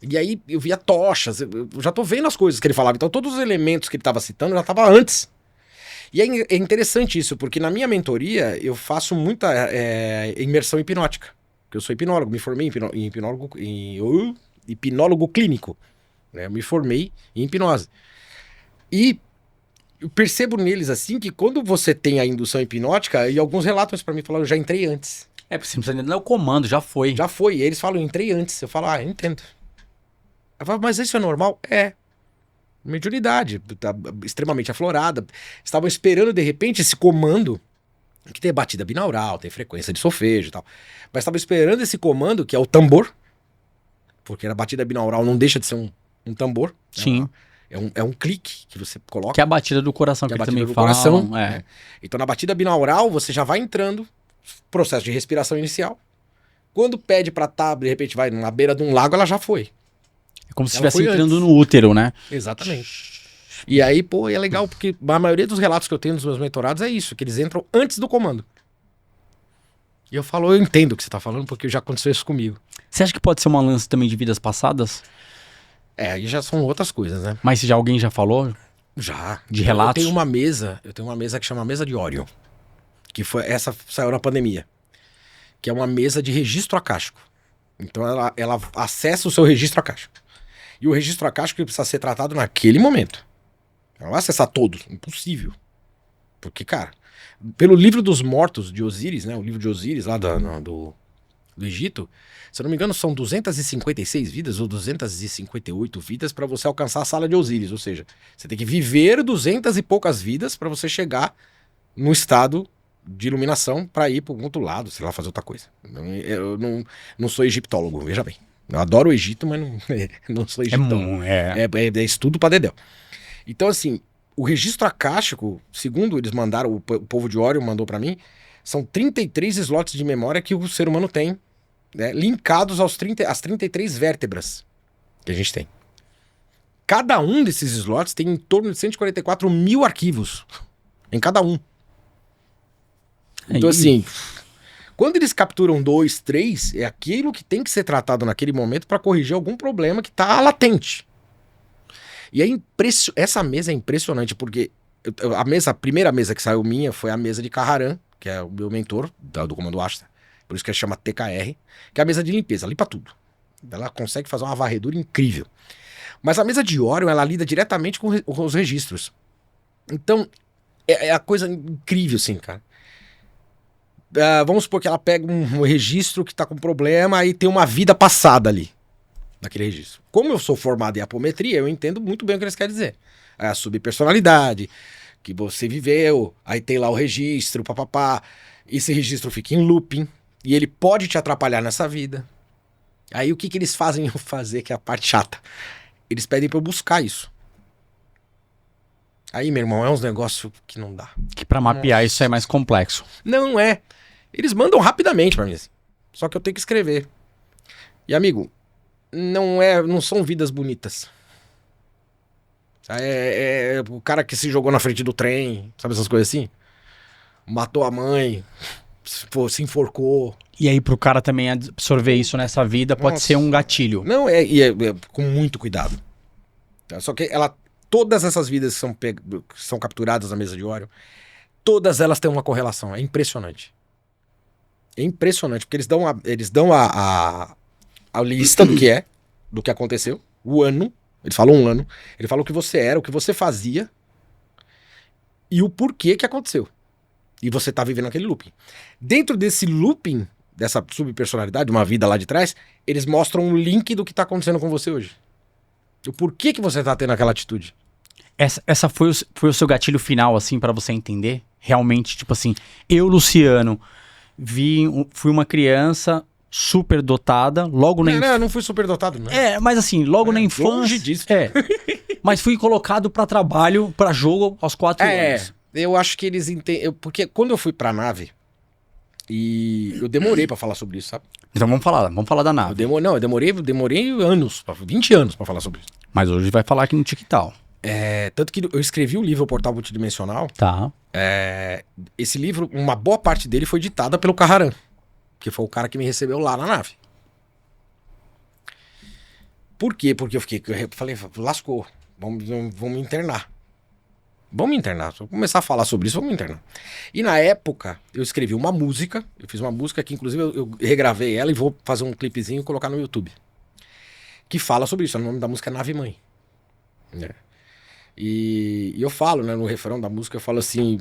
E aí eu via tochas, eu já tô vendo as coisas que ele falava. Então todos os elementos que ele tava citando já tava antes. E é interessante isso, porque na minha mentoria eu faço muita imersão hipnótica. Porque eu sou hipnólogo, me formei em hipnólogo clínico. Né? Eu me formei em hipnose. E eu percebo neles assim que quando você tem a indução hipnótica, e alguns relatam isso pra mim, falam, eu já entrei antes. É, porque você não precisa nem dar o comando, já foi. Já foi. E eles falam, eu entrei antes. Eu falo, eu entendo. Eu falo, mas isso é normal? É. Mediunidade, tá extremamente aflorada. Estavam esperando, de repente, esse comando, que tem batida binaural, tem frequência de solfejo e tal. Mas estavam esperando esse comando, que é o tambor, porque a batida binaural não deixa de ser um tambor. Sim. É um clique que você coloca. Que é a batida do coração, que é a ele batida também do fala. coração. É. Então, na batida binaural, você já vai entrando, processo de respiração inicial. Quando pede pra estar, de repente, vai na beira de um lago, ela já foi. É como se Ela estivesse foi entrando antes. no útero, né? Exatamente. E aí, pô, é legal, porque a maioria dos relatos que eu tenho dos meus mentorados é isso, que eles entram antes do comando. E eu falo, eu entendo o que você tá falando, porque já aconteceu isso comigo. Você acha que pode ser uma lance também de vidas passadas? Aí já são outras coisas, né? Mas se já alguém já falou? Já. De relatos? Eu tenho uma mesa que chama Mesa de Orion, que essa saiu na pandemia, que é uma mesa de registro acástico. Então ela acessa o seu registro acástico. E o registro acástico precisa ser tratado naquele momento. Não vai acessar todos, impossível. Porque, cara, pelo livro dos mortos de Osíris, né? O livro de Osíris lá do Egito, se eu não me engano, são 256 vidas ou 258 vidas para você alcançar a sala de Osíris. Ou seja, você tem que viver 200 e poucas vidas para você chegar no estado de iluminação para ir para um outro lado, sei lá, fazer outra coisa. Eu não sou egiptólogo, veja bem. Eu adoro o Egito, mas não sou egiptólogo. É estudo pra dedéu. Então, assim, o registro acástico, segundo eles mandaram, o povo de Orion mandou pra mim, são 33 slots de memória que o ser humano tem, né, linkados às 33 vértebras que a gente tem. Cada um desses slots tem em torno de 144 mil arquivos. Em cada um. Então, assim, quando eles capturam 2, 3, é aquilo que tem que ser tratado naquele momento para corrigir algum problema que tá latente. E essa mesa é impressionante, porque a primeira mesa que saiu minha foi a mesa de Carrarã, que é o meu mentor do Comando Ashtar, por isso que ela chama TKR, que é a mesa de limpeza, limpa tudo. Ela consegue fazer uma varredura incrível. Mas a mesa de Orion, ela lida diretamente com os registros. Então, é a coisa incrível, assim, cara. Vamos supor que ela pega um registro que tá com problema e tem uma vida passada ali, naquele registro. Como eu sou formado em apometria, eu entendo muito bem o que eles querem dizer. A subpersonalidade, que você viveu, aí tem lá o registro, papapá. Esse registro fica em looping e ele pode te atrapalhar nessa vida. Aí o que eles fazem eu fazer, que é a parte chata? Eles pedem pra eu buscar isso. Aí, meu irmão, é uns negócios que não dá. Que pra mapear isso é mais complexo. Não é. Eles mandam rapidamente pra mim, assim. Só que eu tenho que escrever. E, amigo, não são vidas bonitas. É o cara que se jogou na frente do trem, sabe essas coisas assim? Matou a mãe, se enforcou. E aí pro cara também absorver isso nessa vida pode ser um gatilho. Não, é com muito cuidado. Só que todas essas vidas que são capturadas na mesa de Orion, todas elas têm uma correlação. É impressionante. É impressionante, porque eles dão a lista do que aconteceu, o ano, Ele falou 1 ano. Ele falou o que você era, o que você fazia e o porquê que aconteceu. E você tá vivendo aquele looping. Dentro desse looping, dessa subpersonalidade, uma vida lá de trás, eles mostram um link do que tá acontecendo com você hoje. O porquê que você tá tendo aquela atitude. Essa foi o seu gatilho final, assim, pra você entender? Realmente, tipo assim, eu, Luciano, fui uma criança super dotada, logo na infância. Não fui super dotado, não. Mas assim, logo na infância. Longe disso. Mas fui colocado pra trabalho, pra jogo aos 4 anos. Eu acho que eles entendem. Porque quando eu fui pra nave, e eu demorei pra falar sobre isso, sabe? Então vamos falar da nave. Eu demorei anos, 20 anos pra falar sobre isso. Mas hoje vai falar aqui no TikTok. Tanto que eu escrevi o livro O Portal Multidimensional. Tá. Esse livro, uma boa parte dele foi ditada pelo Carraran, que foi o cara que me recebeu lá na nave. Por quê? Porque eu falei, lascou, vamos me internar. Vamos me internar. Se eu começar a falar sobre isso, vamos me internar. E na época, eu escrevi uma música. Eu fiz uma música que, inclusive, eu regravei ela e vou fazer um clipezinho e colocar no YouTube. Que fala sobre isso. O nome da música é Nave Mãe. E eu falo, né, no refrão da música, eu falo assim,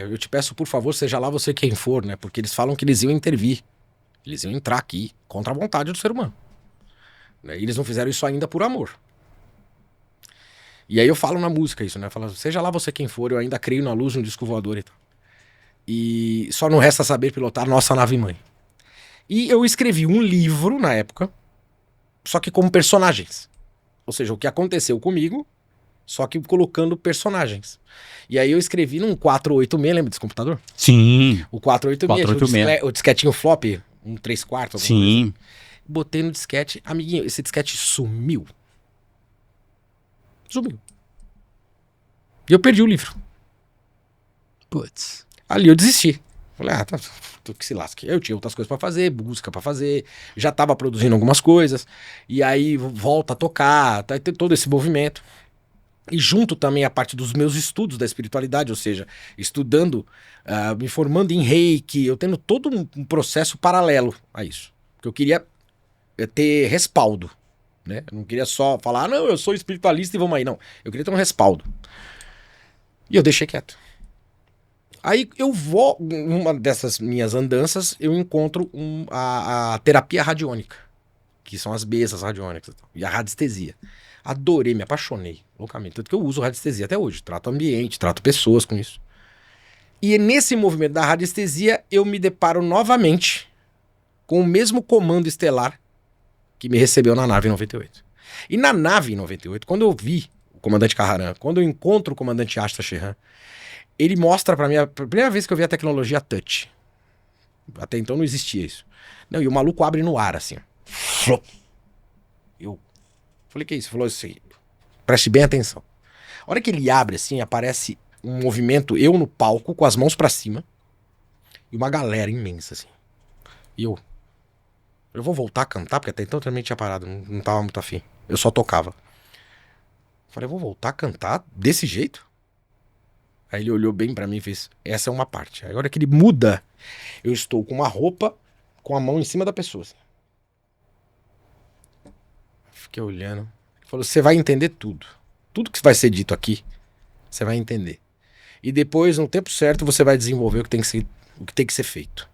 eu te peço, por favor, seja lá você quem for, né? Porque eles falam que eles iam intervir. Eles iam entrar aqui contra a vontade do ser humano. E eles não fizeram isso ainda por amor. E aí eu falo na música isso, né? Falo, seja lá você quem for, eu ainda creio na luz, no disco voador e tal. E só não resta saber pilotar nossa nave-mãe. E eu escrevi um livro na época, só que como personagens. Ou seja, o que aconteceu comigo, só que colocando personagens. E aí eu escrevi num 486, lembra desse computador? Sim. O 486, o disquetinho flop, um 3/4. Sim. Botei no disquete, amiguinho, esse disquete sumiu. Sumiu. E eu perdi o livro. Putz. Ali eu desisti. Falei, tô que se lasque. Eu tinha outras coisas pra fazer, música pra fazer, já tava produzindo algumas coisas, e aí volta a tocar, tá, tem todo esse movimento. E junto também a parte dos meus estudos da espiritualidade, ou seja, estudando, me formando em Reiki, eu tendo todo um processo paralelo a isso. Porque eu queria ter respaldo. Né? Eu não queria só falar, não, eu sou espiritualista e vamos aí. Não, eu queria ter um respaldo. E eu deixei quieto. Aí eu vou, numa dessas minhas andanças, eu encontro a terapia radiônica, que são as mesas radiônicas e a radiestesia. Adorei, me apaixonei loucamente. Tanto que eu uso radiestesia até hoje. Trato ambiente, trato pessoas com isso. E nesse movimento da radiestesia, eu me deparo novamente com o mesmo comando estelar que me recebeu na nave 98. E na nave 98, quando eu vi o comandante Carraran, quando eu encontro o comandante Asta Sheran, ele mostra pra mim, a primeira vez que eu vi a tecnologia touch. Até então não existia isso. Não, e o maluco abre no ar, assim. Flop. Eu falei, que é isso? Ele falou assim, preste bem atenção. A hora que ele abre, assim, aparece um movimento, eu no palco, com as mãos pra cima, e uma galera imensa, assim. E eu vou voltar a cantar, porque até então eu também tinha parado, não tava muito afim. Eu só tocava. Falei, eu vou voltar a cantar desse jeito? Aí ele olhou bem pra mim e fez, essa é uma parte. Aí a hora que ele muda, eu estou com uma roupa, com a mão em cima da pessoa. Assim. Fiquei olhando. Ele falou, você vai entender tudo. Tudo que vai ser dito aqui, você vai entender. E depois, no tempo certo, você vai desenvolver o que tem que ser feito.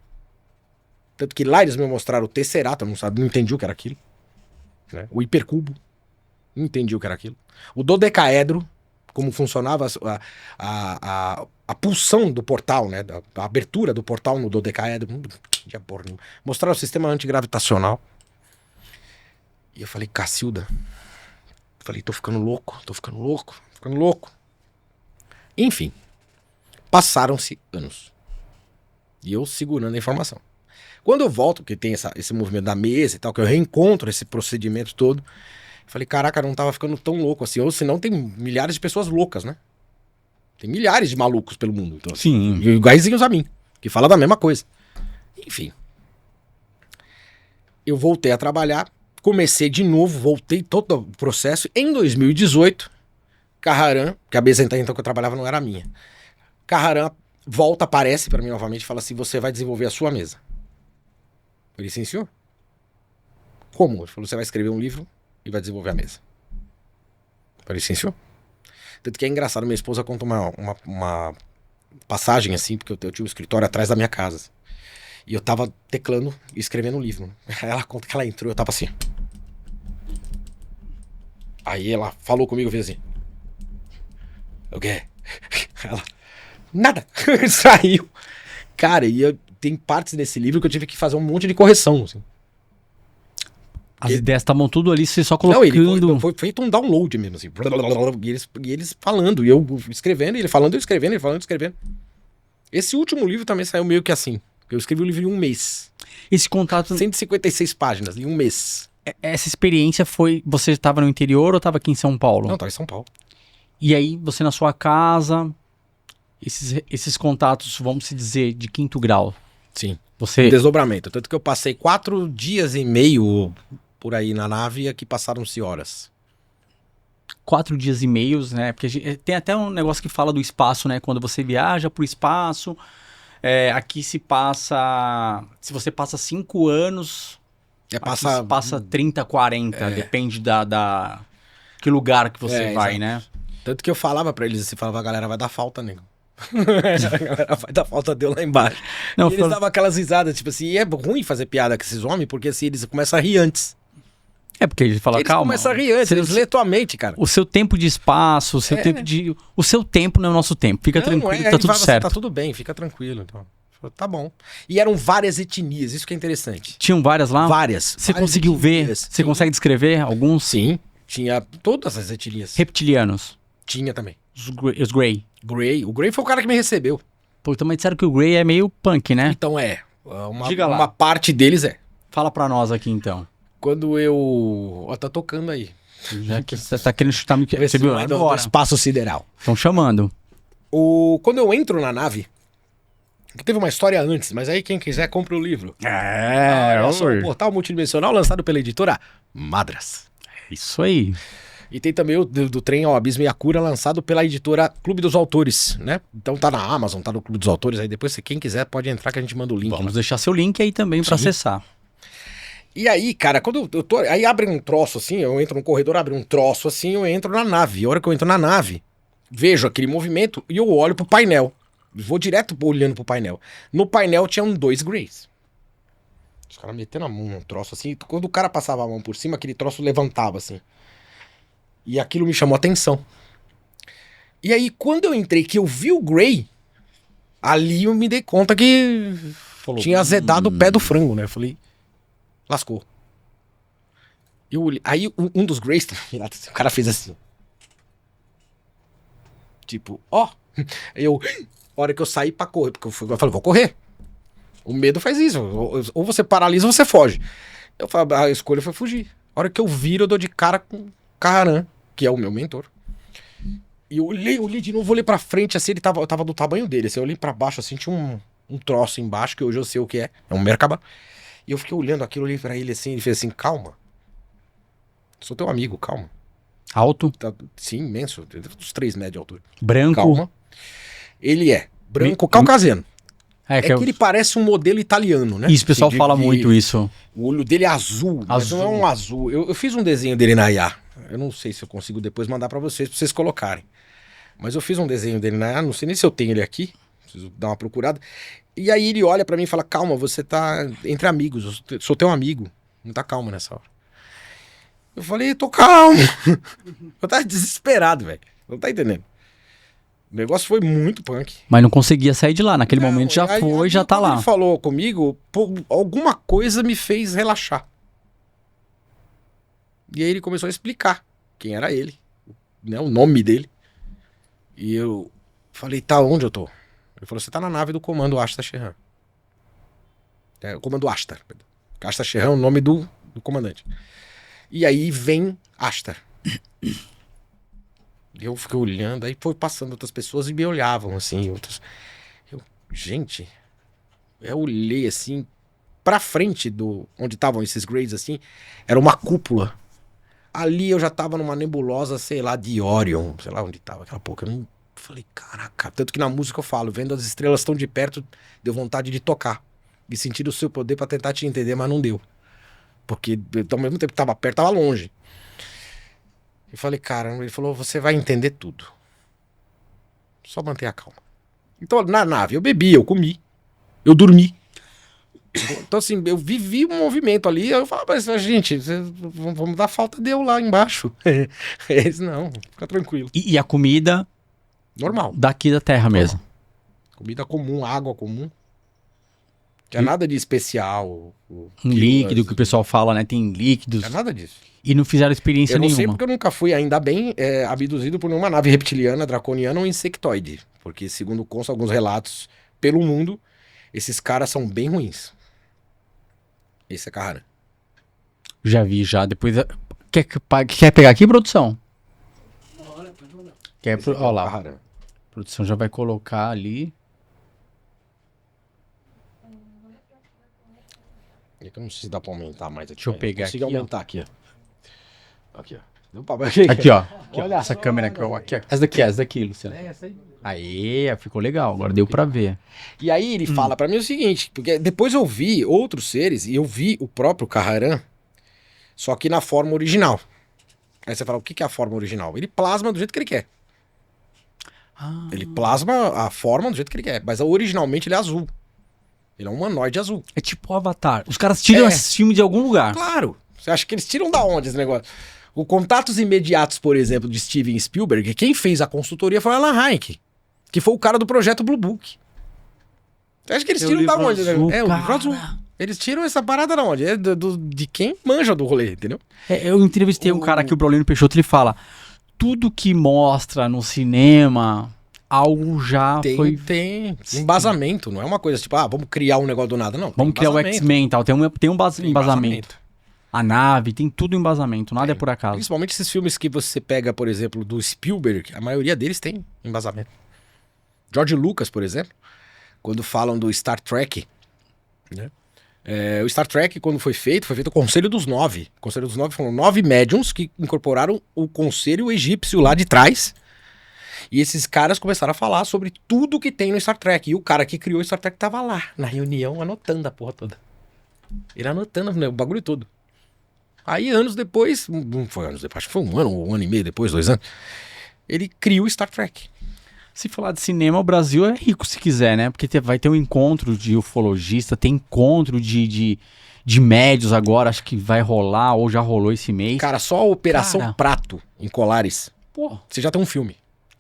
Tanto que lá eles me mostraram o Tesserato, eu não entendi o que era aquilo. Né? O hipercubo, não entendi o que era aquilo. O dodecaedro, como funcionava a pulsão do portal, né? A abertura do portal no dodecaedro. Mostraram o sistema antigravitacional. E eu falei, Cacilda. Falei, tô ficando louco. Enfim, passaram-se anos. E eu segurando a informação. Quando eu volto, que tem esse movimento da mesa e tal, que eu reencontro esse procedimento todo, eu falei, caraca, não tava ficando tão louco assim. Ou senão tem milhares de pessoas loucas, né? Tem milhares de malucos pelo mundo. Então, sim. Iguaizinhos a mim, que falam da mesma coisa. Enfim. Eu voltei a trabalhar, comecei de novo, voltei todo o processo. Em 2018, Carraran, que a mesa então que eu trabalhava não era minha. Carraran volta, aparece pra mim novamente e fala assim, você vai desenvolver a sua mesa. Eu disse, sim, senhor? Como? Ele falou, você vai escrever um livro e vai desenvolver a mesa. Falei, sim, senhor. Tanto que é engraçado, minha esposa conta uma passagem assim, porque eu tinha um escritório atrás da minha casa. Assim. E eu tava teclando e escrevendo um livro. Aí ela conta que ela entrou, eu tava assim. Aí ela falou comigo, fez assim. O quê? Ela, nada. Saiu. Cara, tem partes desse livro que eu tive que fazer um monte de correção, assim. As ideias estavam tudo ali, você só colocando... Não, foi feito um download mesmo, assim. E eles falando, e eu escrevendo, e ele falando, eu escrevendo, ele falando, eu escrevendo. Esse último livro também saiu meio que assim. Eu escrevi o livro em um mês. Esse contato... 156 páginas, em um mês. Essa experiência foi... Você estava no interior ou estava aqui em São Paulo? Não, tava em São Paulo. E aí, você na sua casa... Esses contatos, vamos se dizer, de quinto grau. Sim. Você... Desdobramento. Tanto que eu passei 4 dias e meio por aí na nave e aqui passaram-se horas. 4 dias e meios, né? Porque tem até um negócio que fala do espaço, né? Quando você viaja pro espaço, aqui se passa... Se você passa 5 anos, passa 30, 40. Depende da que lugar que você vai, exato. né? Tanto que eu falava pra eles assim, falava, a galera vai dar falta, nego. A galera vai dar falta, deu lá embaixo. Não, e eles davam aquelas risadas, tipo assim, e é ruim fazer piada com esses homens, porque assim, eles começam a rir antes. Porque ele fala, Eles calma. começam a rir antes, eles lêem tua mente, cara. O seu tempo de espaço, o seu tempo não é o nosso tempo. Fica tranquilo, tá tudo certo. Tá tudo bem, fica tranquilo. Então. Tá bom. E eram várias etnias, isso que é interessante. Tinham várias lá? Várias. Você várias conseguiu etnias. ver? Você consegue descrever alguns? Sim, tinha todas as etnias. Reptilianos. Tinha também. Os Grey. O Grey foi o cara que me recebeu. Pô, também disseram que o Grey é meio punk, né? Então Diga lá. Uma parte deles é. Fala pra nós aqui então. Quando eu... Ó, tá tocando aí. Já que você tá querendo chutar me... Você viu? Do espaço sideral. Estão chamando. Quando eu entro na nave, teve uma história antes, mas aí quem quiser compra o livro. Olha só, um portal multidimensional lançado pela editora Madras. Isso aí. E tem também o do Trem ao Abismo e a Cura, lançado pela editora Clube dos Autores, né? Então tá na Amazon, tá no Clube dos Autores, aí depois, se quem quiser, pode entrar que a gente manda o link. Vamos deixar seu link aí também pra acessar. E aí, cara, quando eu tô... Aí abre um troço assim, eu entro no corredor, abre um troço assim, eu entro na nave. E a hora que eu entro na nave, vejo aquele movimento e eu olho pro painel. Vou direto olhando pro painel. No painel tinham 2 Greys. Os caras metendo a mão num troço assim. Quando o cara passava a mão por cima, aquele troço levantava assim. E aquilo me chamou a atenção. E aí, quando eu entrei, que eu vi o Grey, ali eu me dei conta que tinha azedado o pé do frango, né? Eu falei, lascou. Aí um dos Greys, o cara fez assim. Tipo, ó. A hora que eu saí pra correr, porque eu falei, vou correr. O medo faz isso. Ou você paralisa ou você foge. Eu falei, a escolha foi fugir. A hora que eu viro, eu dou de cara com Karan, que é o meu mentor. E eu olhei de novo, olhei pra frente, assim, eu tava do tamanho dele. Assim, eu olhei pra baixo, assim, tinha um troço embaixo, que hoje eu sei o que é. É um Merkaba. E eu fiquei olhando aquilo, olhei pra ele assim, ele fez assim, calma. Sou teu amigo, calma. Alto? Sim, imenso. Uns 3 metros de altura. Branco? Calma. Ele é branco, caucasiano. É que ele parece um modelo italiano, né? Isso, o pessoal fala muito isso. O olho dele é azul, mas não é um azul. Eu fiz um desenho dele na IA. Eu não sei se eu consigo depois mandar pra vocês colocarem. Mas eu fiz um desenho dele na IA, não sei nem se eu tenho ele aqui. Preciso dar uma procurada. E aí ele olha pra mim e fala, calma, você tá entre amigos, eu sou teu amigo. Não tá calmo nessa hora. Eu falei, tô calmo. Eu tava desesperado, velho. Não tá entendendo. O negócio foi muito punk. Mas não conseguia sair de lá. Naquele momento já foi, já tá lá. Ele falou comigo, alguma coisa me fez relaxar. E aí ele começou a explicar quem era ele, né, o nome dele. E eu falei, tá, onde eu tô? Ele falou, você tá na nave do comando Ashtar Sheran. O comando Ashtar. Ashtar Sheran é o nome do comandante. E aí vem Ashtar. Eu fiquei olhando, aí foi passando outras pessoas e me olhavam assim, outros. Gente, eu olhei assim, pra frente onde estavam esses Greys assim, era uma cúpula. Ali eu já tava numa nebulosa, sei lá, de Orion, sei lá onde tava aquela porra. Eu não falei, caraca, tanto que na música eu falo, vendo as estrelas tão de perto, deu vontade de tocar. E sentir o seu poder pra tentar te entender, mas não deu. Porque ao mesmo tempo que tava perto, tava longe. E falei, caramba, ele falou, você vai entender tudo. Só manter a calma. Então, na nave, eu bebi, eu comi, eu dormi. Então, assim, eu vivi um movimento ali. Aí eu falava, mas, gente, vamos dar falta de eu lá embaixo. Eles, não, fica tranquilo. E a comida Normal. daqui da terra mesmo. Comida comum, água comum. Não tinha nada de especial. Um líquido que o pessoal fala, né? Tem líquidos. Não tinha nada disso. E não fizeram experiência Eu não sei nenhuma. porque eu nunca fui, ainda bem, abduzido por nenhuma nave reptiliana, draconiana ou insectoide. Porque, segundo constam alguns relatos pelo mundo, esses caras são bem ruins. Esse é Kaharan. Já vi, já. Depois. Quer pegar aqui, produção? Quer, ó lá. Kaharan. A produção já vai colocar ali. Eu não sei se dá pra aumentar mais aqui. Deixa eu pegar Consigo aqui, ó. aumentar aqui, ó. Aqui, ó. Deu pra... Aqui, ó. Olha essa câmera aqui, ó. Aqui, ó. Essa daqui, Luciano. Essa aí. Aê, ficou legal. Agora deu pra ver. E aí ele fala pra mim o seguinte, porque depois eu vi outros seres e eu vi o próprio Kaharan, só que na forma original. Aí você fala, o que é a forma original? Ele plasma do jeito que ele quer. Ah, Ele plasma a forma do jeito que ele quer, mas originalmente ele é azul. Ele é um humanoide azul. é tipo o Avatar. Os caras tiram esse filme de algum lugar. Claro. Você acha que eles tiram da onde esse negócio? O Contatos Imediatos, por exemplo, de Steven Spielberg, quem fez a consultoria foi o Alan Heinck, que foi o cara do projeto Blue Book. Você acha que eles Seu tiram da livro onde? azul, o livro cara. azul. Eles tiram essa parada da onde? É de quem manja do rolê, entendeu? Eu entrevistei um cara aqui, o Braulino Peixoto, ele fala: tudo que mostra no cinema, algo já foi. Tem embasamento, não é uma coisa tipo, vamos criar um negócio do nada, não. Vamos criar o X-Men e tal. Tem um embasamento. A nave, tem tudo embasamento, nada é por acaso. Principalmente esses filmes que você pega, por exemplo, do Spielberg, a maioria deles tem embasamento. George Lucas, por exemplo, quando falam do Star Trek, né? O Star Trek, quando foi feito o Conselho dos Nove. O Conselho dos Nove foram 9 médiums que incorporaram o Conselho Egípcio lá de trás. E esses caras começaram a falar sobre tudo que tem no Star Trek. E o cara que criou o Star Trek tava lá, na reunião, anotando a porra toda. Ele anotando, né, o bagulho todo. Aí, anos depois, não foi anos depois, acho que foi um ano e meio depois, 2 anos, ele cria o Star Trek. Se falar de cinema, o Brasil é rico se quiser, né? Porque vai ter um encontro de ufologista, tem encontro de médios agora, acho que vai rolar, ou já rolou esse mês. Cara, só a Operação Cara. Prato, em Colares, Pô, você já tem um filme.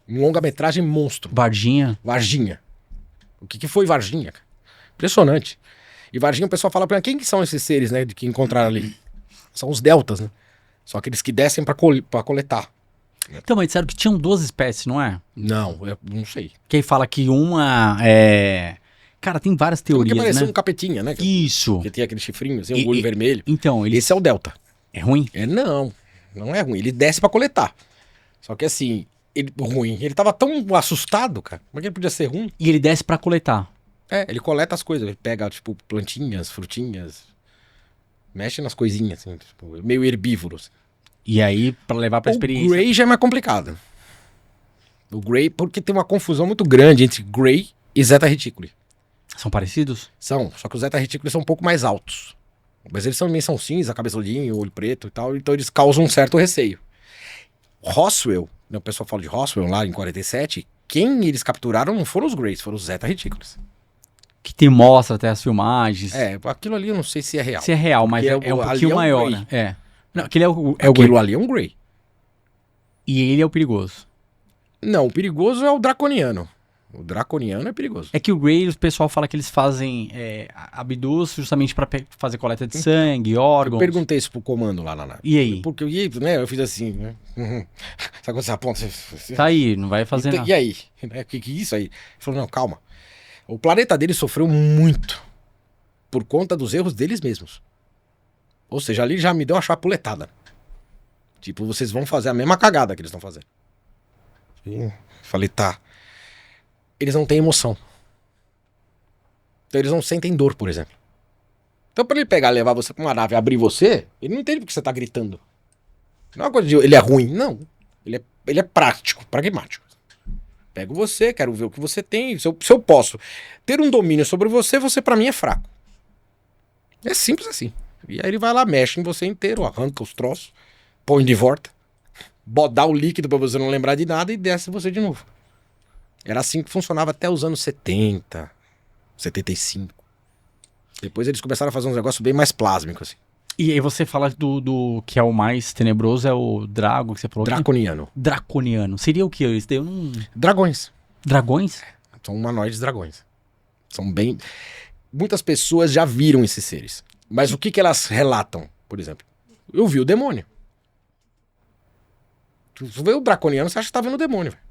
Um longa-metragem monstro. Varginha. Varginha. O que foi Varginha? Cara? Impressionante. E Varginha, o pessoal fala pra mim, quem que são esses seres, né, de que encontraram ali? São os deltas, né? São aqueles que descem pra coletar. Então, mas disseram que tinham 2 espécies, não é? Não, eu não sei. Que aí fala que uma é... Cara, tem várias Porque teorias, parecia né? um capetinha, né? Isso. Que tem aquele chifrinho, assim, um E- olho e- vermelho. Então, ele Esse é o delta. é ruim? Não é ruim. Ele desce pra coletar. Só que assim, ele tava tão assustado, cara. Como é que ele podia ser ruim? E ele desce pra coletar. Ele coleta as coisas. Ele pega, tipo, plantinhas, frutinhas. Mexe nas coisinhas, assim, tipo, meio herbívoro. Assim. E aí, pra levar pra experiência. O Grey já é mais complicado. O Grey, porque tem uma confusão muito grande entre Grey e Zeta Reticuli. São parecidos? Só que os Zeta Reticuli são um pouco mais altos. Mas eles também são cinza, cabeçudinho, olho preto e tal, então eles causam um certo receio. Roswell, né, o pessoal fala de Roswell lá em 47, quem eles capturaram não foram os Greys, foram os Zeta Reticulos. Que tem mostra até as filmagens. Aquilo ali eu não sei se é real. Se é real, mas Porque é um ali pouquinho é um maior, Grey. né? É. Não, aquele é o Aquilo Grey. ali é um Grey. E ele é o perigoso. Não, o perigoso é o draconiano. O draconiano é perigoso. É que o Grey, o pessoal fala que eles fazem abduz justamente pra fazer coleta de sangue, Eu órgãos. perguntei isso pro comando lá na nave. E aí? Porque né, eu fiz assim, né? Sabe quando você aponta? Você... Tá aí, não vai fazer nada. E aí? O que é isso aí? Ele falou, não, calma. O planeta dele sofreu muito por conta dos erros deles mesmos. Ou seja, ali já me deu uma chapuletada. Tipo, vocês vão fazer a mesma cagada que eles estão fazendo. E falei, tá. Eles não têm emoção. Então eles não sentem dor, por exemplo. Então pra ele pegar, levar você pra uma nave e abrir você, ele não entende porque você tá gritando. Não é uma coisa de ele é ruim, não. Ele é prático, pragmático. Pego você, quero ver o que você tem. Se eu posso ter um domínio sobre você, você pra mim é fraco. É simples assim. E aí ele vai lá, mexe em você inteiro, arranca os troços, põe de volta. bodar o líquido pra você não lembrar de nada e desce você de novo. Era assim que funcionava até os anos 70, 75. Depois eles começaram a fazer uns negócios bem mais plásmicos, assim. E aí você fala do que é o mais tenebroso, é o Drago que você falou. Draconiano. Draconiano. Seria o que? Isso daí eu não... Dragões. Dragões? São humanoides dragões. São bem... Muitas pessoas já viram esses seres. Mas o que que elas relatam, por exemplo? Eu vi o demônio. Tu vê o draconiano, você acha que tá vendo o demônio, velho.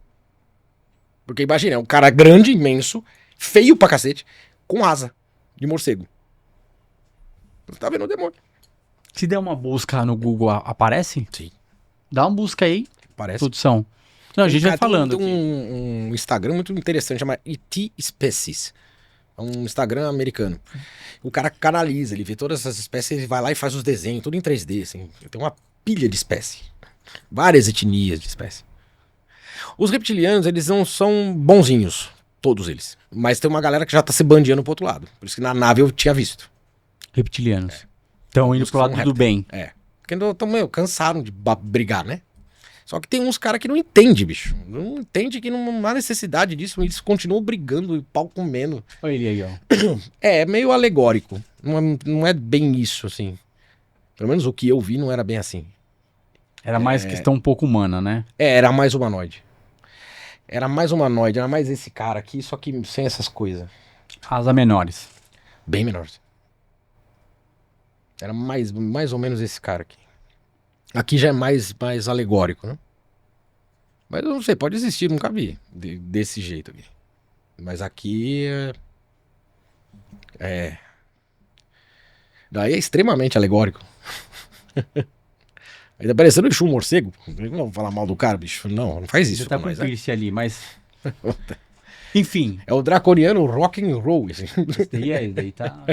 Porque imagina, é um cara grande, imenso, feio pra cacete, com asa de morcego. Você tá vendo o demônio. Se der uma busca no Google, aparece? Sim. Dá uma busca aí, Parece. produção. Não, a gente vai falando Tem aqui. um Instagram muito interessante, chama ET Species. É um Instagram americano. O cara canaliza, ele vê todas essas espécies, ele vai lá e faz os desenhos, tudo em 3D, assim. Tem uma pilha de espécies. Várias etnias de espécies. Os reptilianos, eles não são bonzinhos, todos eles. Mas tem uma galera que já tá se bandeando pro outro lado. Por isso que na nave eu tinha visto. Reptilianos. Estão indo Os pro que lado são do bem. É. Porque estão meio cansaram de brigar, né? Só que tem uns caras que não entendem, bicho. Não entende que não há necessidade disso. Eles continuam brigando e pau comendo. Olha ele aí, ó. É meio alegórico. Não é bem isso, assim. Pelo menos o que eu vi não era bem assim. Era mais questão um pouco humana, né? Era mais humanoide. Era mais esse cara aqui, só que sem essas coisas. Asa menores. Bem menores. Era mais ou menos esse cara aqui. Aqui já é mais alegórico, né? Mas eu não sei, pode existir, nunca vi desse jeito aqui. Mas aqui daí é extremamente alegórico. Aí tá parecendo um morcego. Não vamos falar mal do cara, bicho. Não faz isso. Você tá com com nós, piercing ali, mas... Enfim. É o draconiano rock and roll, assim. Isso daí tá...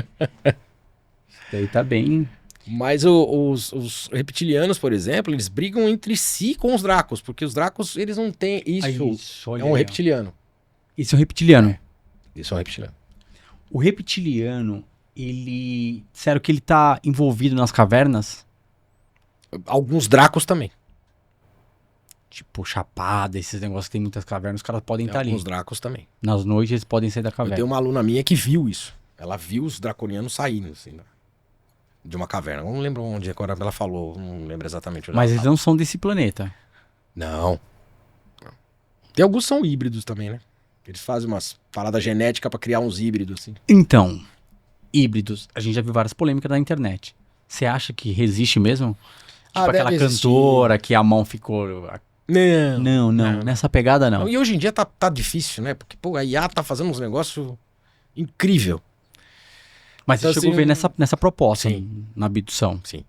Isso daí tá bem... Mas os reptilianos, por exemplo, eles brigam entre si com os dracos, porque os dracos, eles não têm isso. Olha É um aí, ó. reptiliano. Esse é um reptiliano. Isso é um reptiliano. O reptiliano, ele... Sério que ele tá envolvido nas cavernas? Alguns dracos também. Tipo, Chapada, esses negócios que tem muitas cavernas, os caras podem estar ali. Alguns dracos também. Nas noites eles podem sair da Eu caverna. tenho uma aluna minha que viu isso. Ela viu os draconianos saindo, assim, de uma caverna. Eu não lembro onde agora ela falou, não lembro exatamente onde Mas ela eles não são desse planeta. Não. Tem alguns que são híbridos também, né? Eles fazem umas paradas genéticas pra criar uns híbridos, assim. Então, híbridos. A gente já viu várias polêmicas na internet. Você acha que resiste mesmo? Tipo aquela deve existir. cantora que a mão ficou... Não. Não. Nessa pegada não. E hoje em dia tá difícil, né? Porque, pô, a IA tá fazendo uns negócios incrível. Mas Então, você chegou a assim, ver nessa proposta, sim. na abdução. Sim.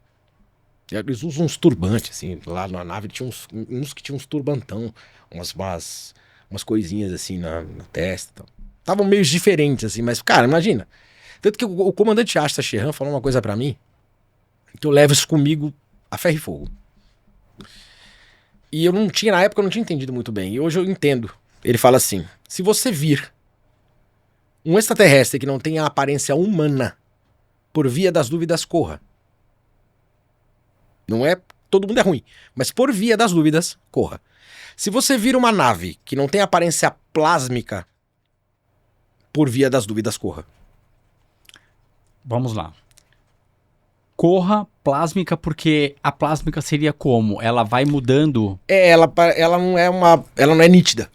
Eles usam uns turbantes, assim. Lá na nave tinha uns que tinham uns turbantão. Umas coisinhas, assim, na testa e tal. Estavam meio diferentes, assim. Mas, cara, imagina. Tanto que o comandante Asta Sheeran falou uma coisa pra mim, que eu levo isso comigo a ferro e fogo. E eu na época eu não tinha entendido muito bem. E hoje eu entendo. Ele fala assim: se você vir um extraterrestre que não tenha aparência humana, por via das dúvidas, corra. Não é todo mundo é ruim, mas por via das dúvidas, corra. Se você vir uma nave que não tem aparência plásmica, por via das dúvidas, corra. Vamos lá. Corra plásmica, porque a plásmica seria como? Ela vai mudando. Ela não é nítida.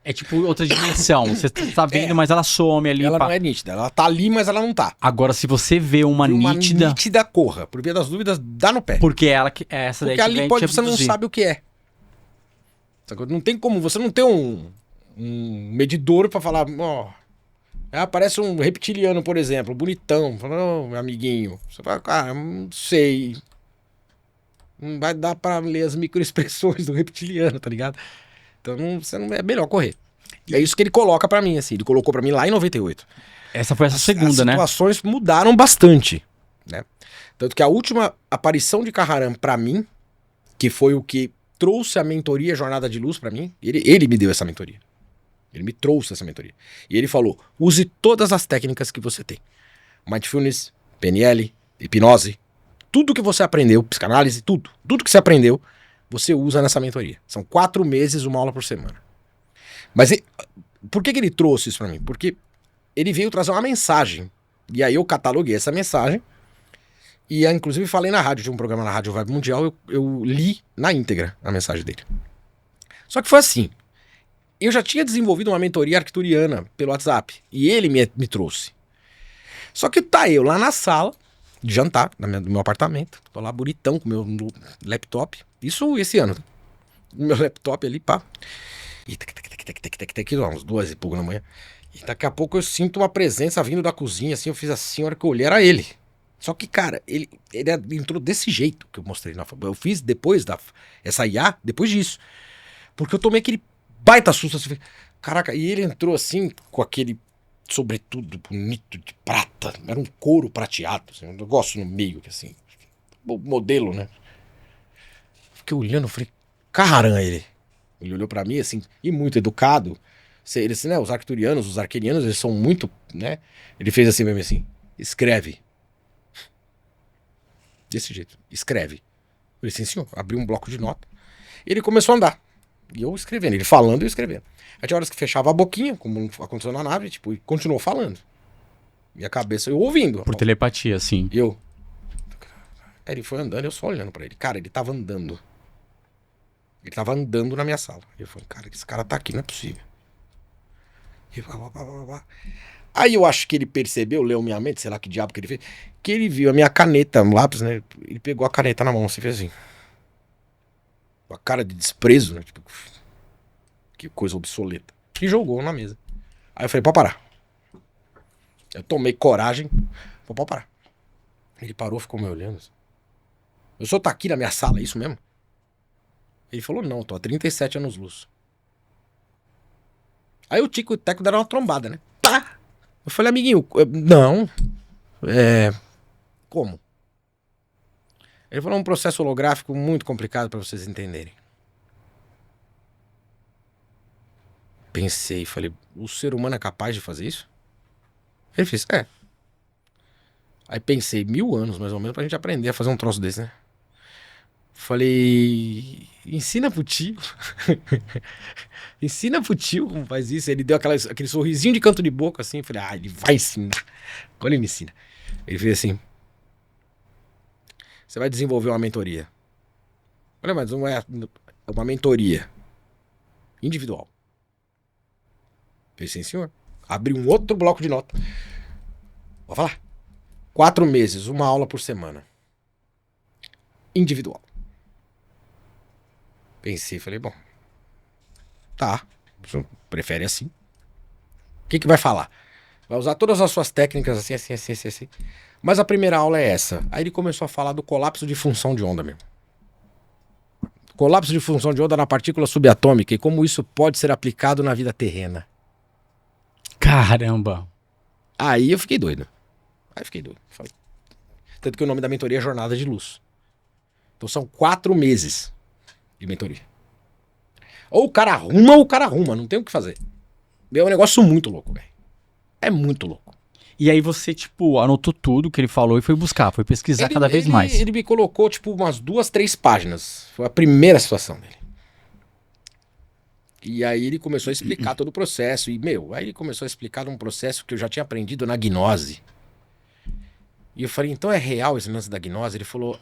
É tipo outra dimensão. Você tá vendo, mas ela some ali. Ela pá. não é nítida. Ela tá ali, mas ela não tá. Agora, se você vê uma nítida. Nítida, corra. Por via das dúvidas, dá no pé. Porque ela que é essa daí Porque que ali vem te você não abduzir. sabe o que é. Sacou? Não tem como, você não tem um medidor pra falar, ó. Aparece um reptiliano, por exemplo, bonitão. Fala, ô, meu amiguinho. Você fala, cara, não sei. Não vai dar pra ler as microexpressões do reptiliano, tá ligado? Então é melhor correr. É isso que ele coloca pra mim, assim. Ele colocou pra mim lá em 98. Essa foi essa segunda, As né? situações mudaram bastante, né? Tanto que a última aparição de Kaharam pra mim, que foi o que trouxe a mentoria Jornada de Luz pra mim, ele me deu essa mentoria. Ele me trouxe essa mentoria. E ele falou, use todas as técnicas que você tem. Mindfulness, PNL, hipnose, tudo que você aprendeu, psicanálise, tudo que você aprendeu, você usa nessa mentoria. São 4 meses, uma aula por semana. Mas por que ele trouxe isso pra mim? Porque ele veio trazer uma mensagem. E aí eu cataloguei essa mensagem. E inclusive falei na rádio, tinha um programa na Rádio Vibe Mundial, eu li na íntegra a mensagem dele. Só que foi assim, eu já tinha desenvolvido uma mentoria arcturiana pelo WhatsApp, e ele me trouxe. Só que tá eu lá na sala de jantar, do meu apartamento, tô lá bonitão com meu laptop, isso esse ano, meu laptop ali, pá, e umas 2h da manhã, e daqui a pouco eu sinto uma presença vindo da cozinha, assim, eu fiz assim, a hora que eu olhei era ele. Só que, cara, ele entrou desse jeito que eu mostrei. Eu fiz depois essa IA, depois disso. Porque eu tomei aquele baita susto. Assim, caraca, e ele entrou assim, com aquele sobretudo bonito de prata. Era um couro prateado, assim, um negócio no meio, assim. Modelo, né? Fiquei olhando, falei, caramba, ele. Ele olhou pra mim, assim, e muito educado. Eles, né, os arcturianos, os arquenianos, eles são muito, né? Ele fez assim mesmo, assim, escreve. Desse jeito, escreve. Eu falei, sim, senhor. Abri um bloco de nota. Ele começou a andar. E eu escrevendo, ele falando e eu escrevendo. Aí tinha horas que fechava a boquinha, como aconteceu na nave, tipo, e continuou falando. E a cabeça, eu ouvindo. Por telepatia, sim. E eu. Aí ele foi andando, eu só olhando pra ele. Cara, ele tava andando. Ele tava andando na minha sala. Eu falei, cara, esse cara tá aqui, não é possível. E aí eu acho que ele percebeu, leu minha mente, sei lá que diabo que ele fez, que ele viu a minha caneta, um lápis, né? Ele pegou a caneta na mão, assim, fez assim. Com a cara de desprezo, né? Tipo, que coisa obsoleta. E jogou na mesa. Aí eu falei, pode parar. Eu tomei coragem, pode parar. Ele parou, ficou me olhando. Assim. O senhor tá aqui na minha sala, é isso mesmo? Ele falou, não, tô há 37 anos luz. Aí o Tico e o Teco deram uma trombada, né? Tá! Eu falei, amiguinho, não. Como? Ele falou um processo holográfico muito complicado pra vocês entenderem. Pensei, falei, o ser humano é capaz de fazer isso? Ele fez, é. Aí pensei, 1000 anos mais ou menos pra gente aprender a fazer um troço desse, né? Falei, ensina pro tio. Ensina pro tio como faz isso. Ele deu aquele sorrisinho de canto de boca assim. Falei, ele vai ensinar. Agora ele me ensina. Ele fez assim: você vai desenvolver uma mentoria. Olha, mas não é uma mentoria individual. Falei, sim, senhor. Abri um outro bloco de nota. Vou falar. 4 meses, uma aula por semana. Individual. Pensei, falei, bom, tá, você prefere assim. O que vai falar? Vai usar todas as suas técnicas assim, assim, assim, assim, assim. Mas a primeira aula é essa. Aí ele começou a falar do colapso de função de onda mesmo. Colapso de função de onda na partícula subatômica e como isso pode ser aplicado na vida terrena. Caramba! Aí eu fiquei doido. Falei. Tanto que o nome da mentoria é Jornada de Luz. Então são 4 meses de mentoria. Ou o cara arruma, não tem o que fazer. É um negócio muito louco, velho. É muito louco. E aí você, tipo, anotou tudo que ele falou e foi buscar, foi pesquisar cada vez mais. Ele me colocou, tipo, umas 2, 3 páginas. Foi a primeira situação dele. E aí ele começou a explicar todo o processo. E, aí ele começou a explicar um processo que eu já tinha aprendido na gnose. E eu falei, então é real esse lance da gnose? Ele falou,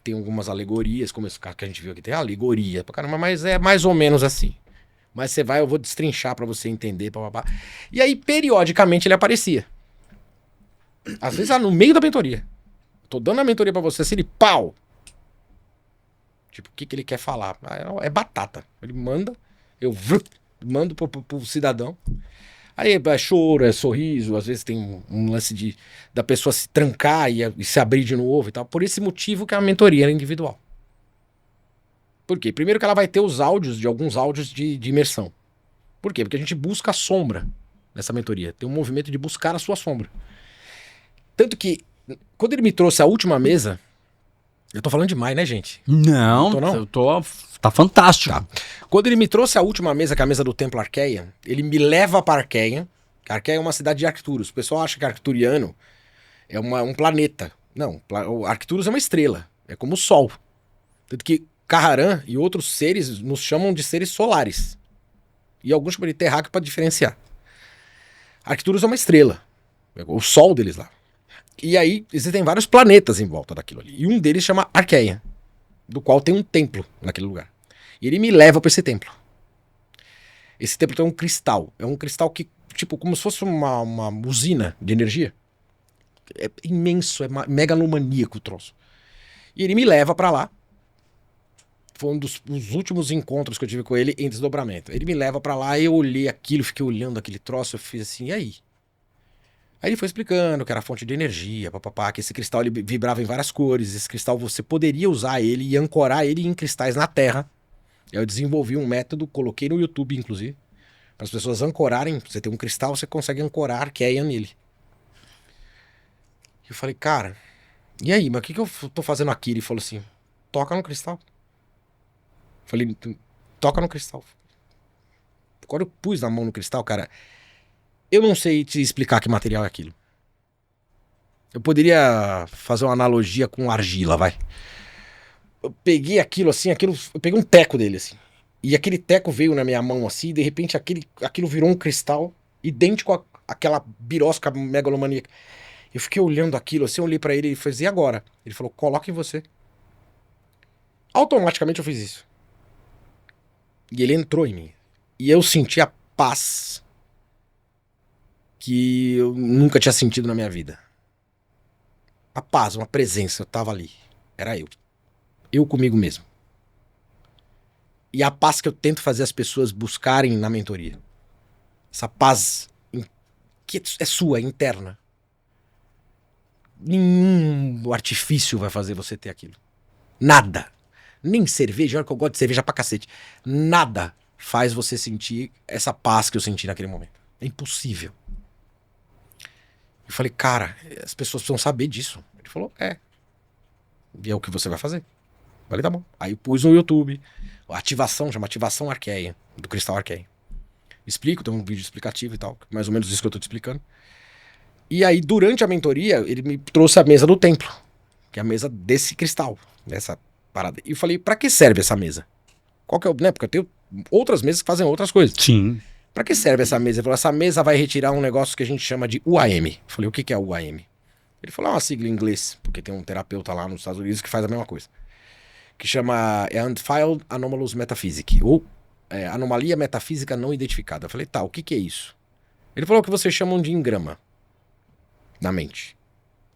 tem algumas alegorias, como esse cara que a gente viu aqui, tem alegoria pra caramba, mas é mais ou menos assim. Mas você vai, eu vou destrinchar pra você entender, papapá. E aí, periodicamente, ele aparecia. Às vezes, no meio da mentoria. Tô dando a mentoria pra você, assim, ele, pau! Tipo, o que ele quer falar? É batata. Ele manda, eu mando pro cidadão. Aí é choro, é sorriso, às vezes tem um lance da pessoa se trancar e se abrir de novo e tal. Por esse motivo que a mentoria era individual. Por quê? Primeiro que ela vai ter alguns áudios de imersão. Por quê? Porque a gente busca a sombra nessa mentoria. Tem um movimento de buscar a sua sombra. Tanto que, quando ele me trouxe a última mesa, eu tô falando demais, né, gente? Não. Tá fantástico. Tá. Quando ele me trouxe a última mesa, que é a mesa do Templo Arqueia, ele me leva pra Arqueia. Arqueia é uma cidade de Arcturus. O pessoal acha que Arcturiano é um planeta. Não, o Arcturus é uma estrela. É como o Sol. Tanto que Kaharan e outros seres nos chamam de seres solares. E alguns chamam de terráqueo para diferenciar. Arcturus é uma estrela. É o Sol deles lá. E aí existem vários planetas em volta daquilo ali. E um deles chama Arqueia, do qual tem um templo naquele lugar. E ele me leva para esse templo. Esse templo tem um cristal. É um cristal que, tipo, como se fosse uma usina de energia. É imenso, é megalomaníaco o troço. E ele me leva pra lá. Foi um dos últimos encontros que eu tive com ele em desdobramento. Ele me leva pra lá, eu olhei aquilo, fiquei olhando aquele troço, eu fiz assim, e aí? Aí ele foi explicando que era fonte de energia, papapá, que esse cristal ele vibrava em várias cores, esse cristal você poderia usar ele e ancorar ele em cristais na Terra. Eu desenvolvi um método, coloquei no YouTube, inclusive, para as pessoas ancorarem. Você tem um cristal, você consegue ancorar Arqueia nele. Eu falei, cara, e aí, mas o que eu tô fazendo aqui? Ele falou assim, toca no cristal. Eu falei, toca no cristal. Quando eu pus na mão no cristal, cara, eu não sei te explicar que material é aquilo. Eu poderia fazer uma analogia com argila, vai. Eu peguei aquilo assim, eu peguei um teco dele assim. E aquele teco veio na minha mão assim, e de repente aquilo virou um cristal idêntico àquela birosca megalomaníaca. Eu fiquei olhando aquilo assim, eu olhei pra ele e falei, e agora? Ele falou, coloca em você. Automaticamente eu fiz isso. E ele entrou em mim. E eu senti a paz que eu nunca tinha sentido na minha vida. A paz, uma presença, eu tava ali. Era eu. Eu comigo mesmo. E a paz que eu tento fazer as pessoas buscarem na mentoria. Essa paz que é sua, interna. Nenhum artifício vai fazer você ter aquilo. Nada. Nem cerveja, olha que eu gosto de cerveja pra cacete. Nada faz você sentir essa paz que eu senti naquele momento. É impossível. Eu falei, cara, as pessoas precisam saber disso. Ele falou, é. E é o que você vai fazer. Eu falei, tá bom. Aí eu pus no YouTube, ativação, chama Ativação Arqueia, do Cristal Arqueia. Explico, tem um vídeo explicativo e tal, mais ou menos isso que eu tô te explicando. E aí, durante a mentoria, ele me trouxe a mesa do templo, que é a mesa desse cristal, dessa parada. E eu falei, pra que serve essa mesa? Qual que é o... Né? Porque eu tenho outras mesas que fazem outras coisas. Sim. Pra que serve essa mesa? Ele falou, essa mesa vai retirar um negócio que a gente chama de UAM. Eu falei, o que é UAM? Ele falou, é uma sigla em inglês, porque tem um terapeuta lá nos Estados Unidos que faz a mesma coisa. Que chama Unfiled Anomalous Metaphysics, ou Anomalia Metafísica Não Identificada. Eu falei, tá, o que é isso? Ele falou que vocês chamam de engrama na mente.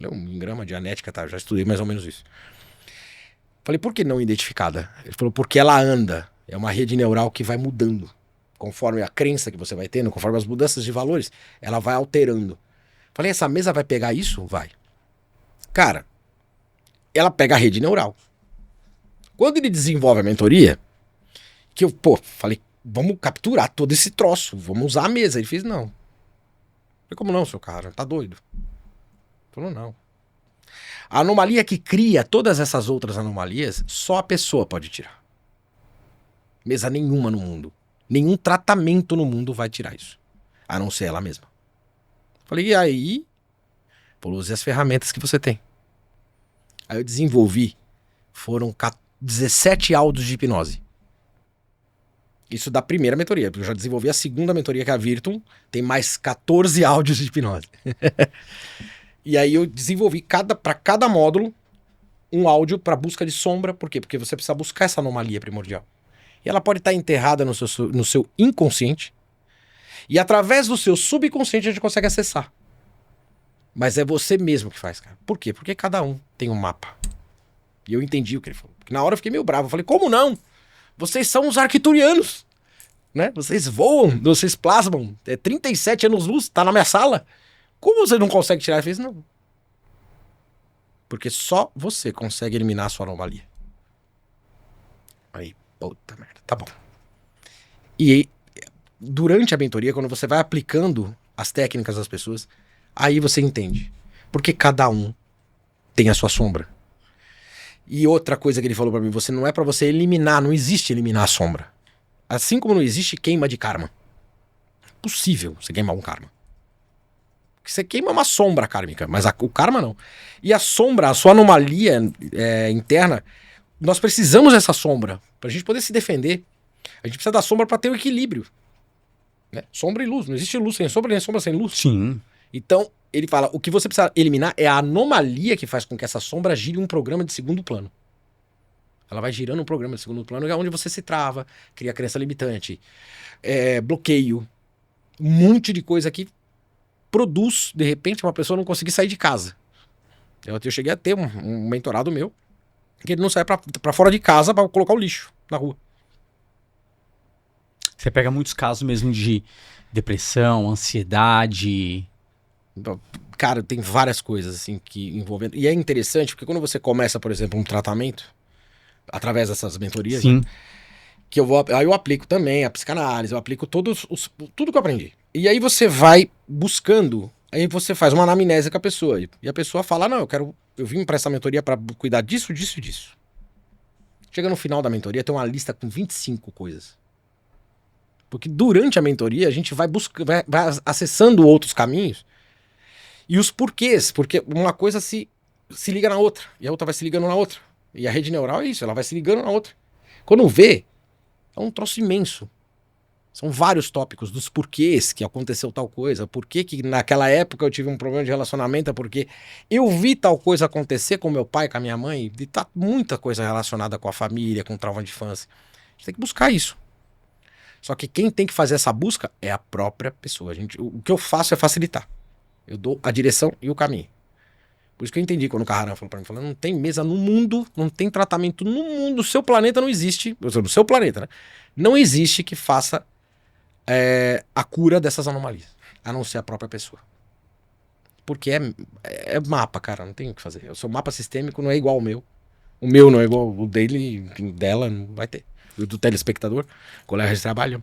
Eu falei, um engrama, dianética, tá, já estudei mais ou menos isso. Falei, por que não identificada? Ele falou, porque ela anda, é uma rede neural que vai mudando. Conforme a crença que você vai tendo, conforme as mudanças de valores, ela vai alterando. Falei, essa mesa vai pegar isso? Vai. Cara, ela pega a rede neural. Quando ele desenvolve a mentoria, que eu, falei, vamos capturar todo esse troço, vamos usar a mesa. Ele fez, não. Falei, como não, seu cara? Tá doido? Ele falou, não. A anomalia que cria todas essas outras anomalias, só a pessoa pode tirar. Mesa nenhuma no mundo. Nenhum tratamento no mundo vai tirar isso. A não ser ela mesma. Falei, e aí? Falou, use as ferramentas que você tem. Aí eu desenvolvi, foram 17 áudios de hipnose. Isso da primeira mentoria, porque eu já desenvolvi a segunda mentoria, que é a Virtum, tem mais 14 áudios de hipnose. E aí eu desenvolvi para cada módulo um áudio para busca de sombra. Por quê? Porque você precisa buscar essa anomalia primordial. E ela pode estar enterrada no seu inconsciente. E através do seu subconsciente a gente consegue acessar. Mas é você mesmo que faz, cara. Por quê? Porque cada um tem um mapa. E eu entendi o que ele falou. Porque na hora eu fiquei meio bravo. Eu falei, como não? Vocês são os arcturianos. Né? Vocês voam, vocês plasmam. 37 anos-luz, tá na minha sala. Como você não consegue tirar? Ele fez, não. Porque só você consegue eliminar a sua anomalia. Aí, puta merda, tá bom. E aí, durante a mentoria, quando você vai aplicando as técnicas das pessoas, aí você entende. Porque cada um tem a sua sombra. E outra coisa que ele falou pra mim, você não é pra você eliminar, não existe eliminar a sombra. Assim como não existe queima de karma. É impossível você queimar um karma. Você queima uma sombra kármica, mas o karma não. E a sombra, a sua anomalia interna, nós precisamos dessa sombra pra gente poder se defender. A gente precisa da sombra pra ter o equilíbrio. Né? Sombra e luz. Não existe luz sem sombra, nem sombra sem luz. Sim. Então, ele fala, o que você precisa eliminar é a anomalia que faz com que essa sombra gire um programa de segundo plano. Ela vai girando um programa de segundo plano, é onde você se trava, cria crença limitante, bloqueio, um monte de coisa que produz, de repente, uma pessoa não conseguir sair de casa. Eu cheguei a ter um mentorado meu, que ele não sai pra fora de casa pra colocar o lixo na rua. Você pega muitos casos mesmo de depressão, ansiedade. Cara, tem várias coisas assim que envolvendo. E é interessante porque quando você começa, por exemplo, um tratamento, através dessas mentorias, Sim. né, que aí eu aplico também a psicanálise, eu aplico tudo que eu aprendi. E aí você vai buscando, aí você faz uma anamnese com a pessoa. E a pessoa fala, não, eu vim pra essa mentoria pra cuidar disso, disso e disso. Chega no final da mentoria, tem uma lista com 25 coisas. Porque durante a mentoria a gente vai acessando outros caminhos e os porquês, porque uma coisa se liga na outra, e a outra vai se ligando na outra. E a rede neural é isso, ela vai se ligando na outra. Quando vê, é um troço imenso. São vários tópicos dos porquês que aconteceu tal coisa, por que naquela época eu tive um problema de relacionamento, porque eu vi tal coisa acontecer com meu pai, com a minha mãe, e tá muita coisa relacionada com a família, com trauma de infância. A gente tem que buscar isso. Só que quem tem que fazer essa busca é a própria pessoa. O que eu faço é facilitar. Eu dou a direção e o caminho. Por isso que eu entendi quando o Carrara falou pra mim, não tem mesa no mundo, não tem tratamento no mundo, o seu planeta não existe, no seu planeta, né? Não existe que faça a cura dessas anomalias, a não ser a própria pessoa. Porque é mapa, cara, não tem o que fazer. O seu mapa sistêmico não é igual ao meu. O meu não é igual o dele, dela, não vai ter. O do telespectador, colega de trabalho.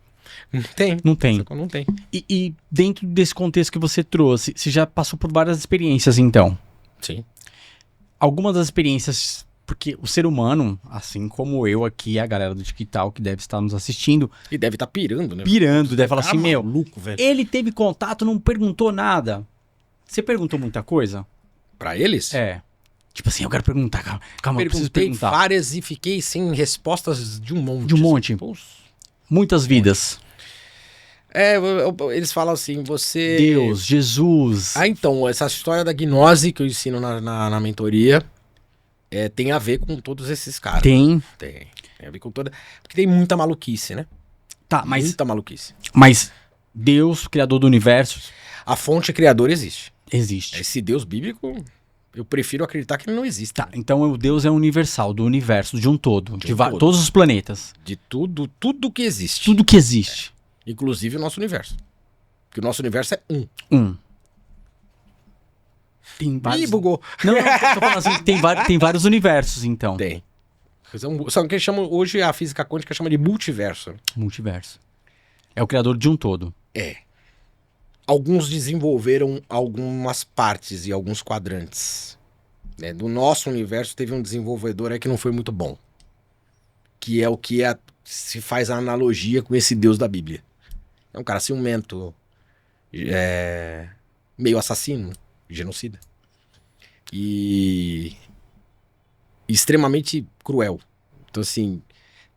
Não tem. Não tem. Não tem. E dentro desse contexto que você trouxe, você já passou por várias experiências, então? Sim. Algumas das experiências, porque o ser humano, assim como eu aqui, a galera do TikTok que deve estar nos assistindo... E deve estar pirando, né? Pirando, deve falar assim, meu, maluco, velho. ele teve contato, não perguntou nada. Você perguntou muita coisa? Pra eles? É. Tipo assim, eu quero perguntar, calma, eu preciso Perguntei perguntar. várias e fiquei sem respostas de um monte. De um monte. Assim. Muitas vidas. Eles falam assim, você... Deus, Jesus. Então, essa história da gnose que eu ensino na mentoria tem a ver com todos esses caras. Tem. Tem a ver com toda... Porque tem muita maluquice, né? Tá, mas... Muita maluquice. Mas Deus, criador do universo... A fonte criadora existe. Existe. Esse Deus bíblico, eu prefiro acreditar que ele não existe. Tá, então o Deus é universal, do universo, de um todo. De todo. todos os planetas. De tudo que existe. Tudo que existe. Inclusive o nosso universo. Porque o nosso universo é um. Tem vários... Ih, bugou. Não, tô falando assim, tem vários universos, então. Tem. Só que hoje a física quântica chama de multiverso. Multiverso. É o criador de um todo. Alguns desenvolveram algumas partes e alguns quadrantes. Né? Do nosso universo teve um desenvolvedor aí que não foi muito bom. Que é o que se faz a analogia com esse Deus da Bíblia. É um cara ciumento, meio assassino, genocida. E extremamente cruel. Então, assim,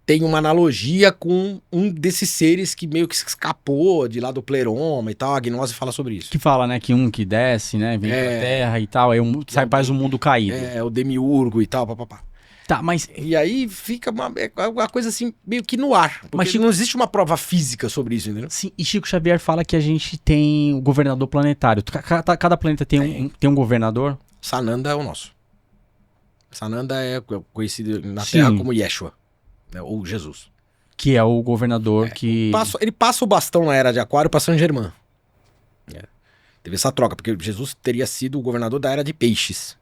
tem uma analogia com um desses seres que meio que se escapou de lá do pleroma e tal. A gnose fala sobre isso. Que fala, né, que um que desce, né, vem pra terra e tal, aí faz o mundo caído. O demiurgo e tal, papapá. Tá, mas... E aí fica uma coisa assim, meio que no ar. Porque Mas, não existe uma prova física sobre isso, entendeu? Sim, e Chico Xavier fala que a gente tem o governador planetário. Cada planeta tem um governador? Sananda é o nosso. Sananda é conhecido na Sim. Terra como Yeshua, né, ou Jesus. Que é o governador que... Ele passa o bastão na Era de Aquário para Saint Germain. Teve essa troca, porque Jesus teria sido o governador da Era de Peixes.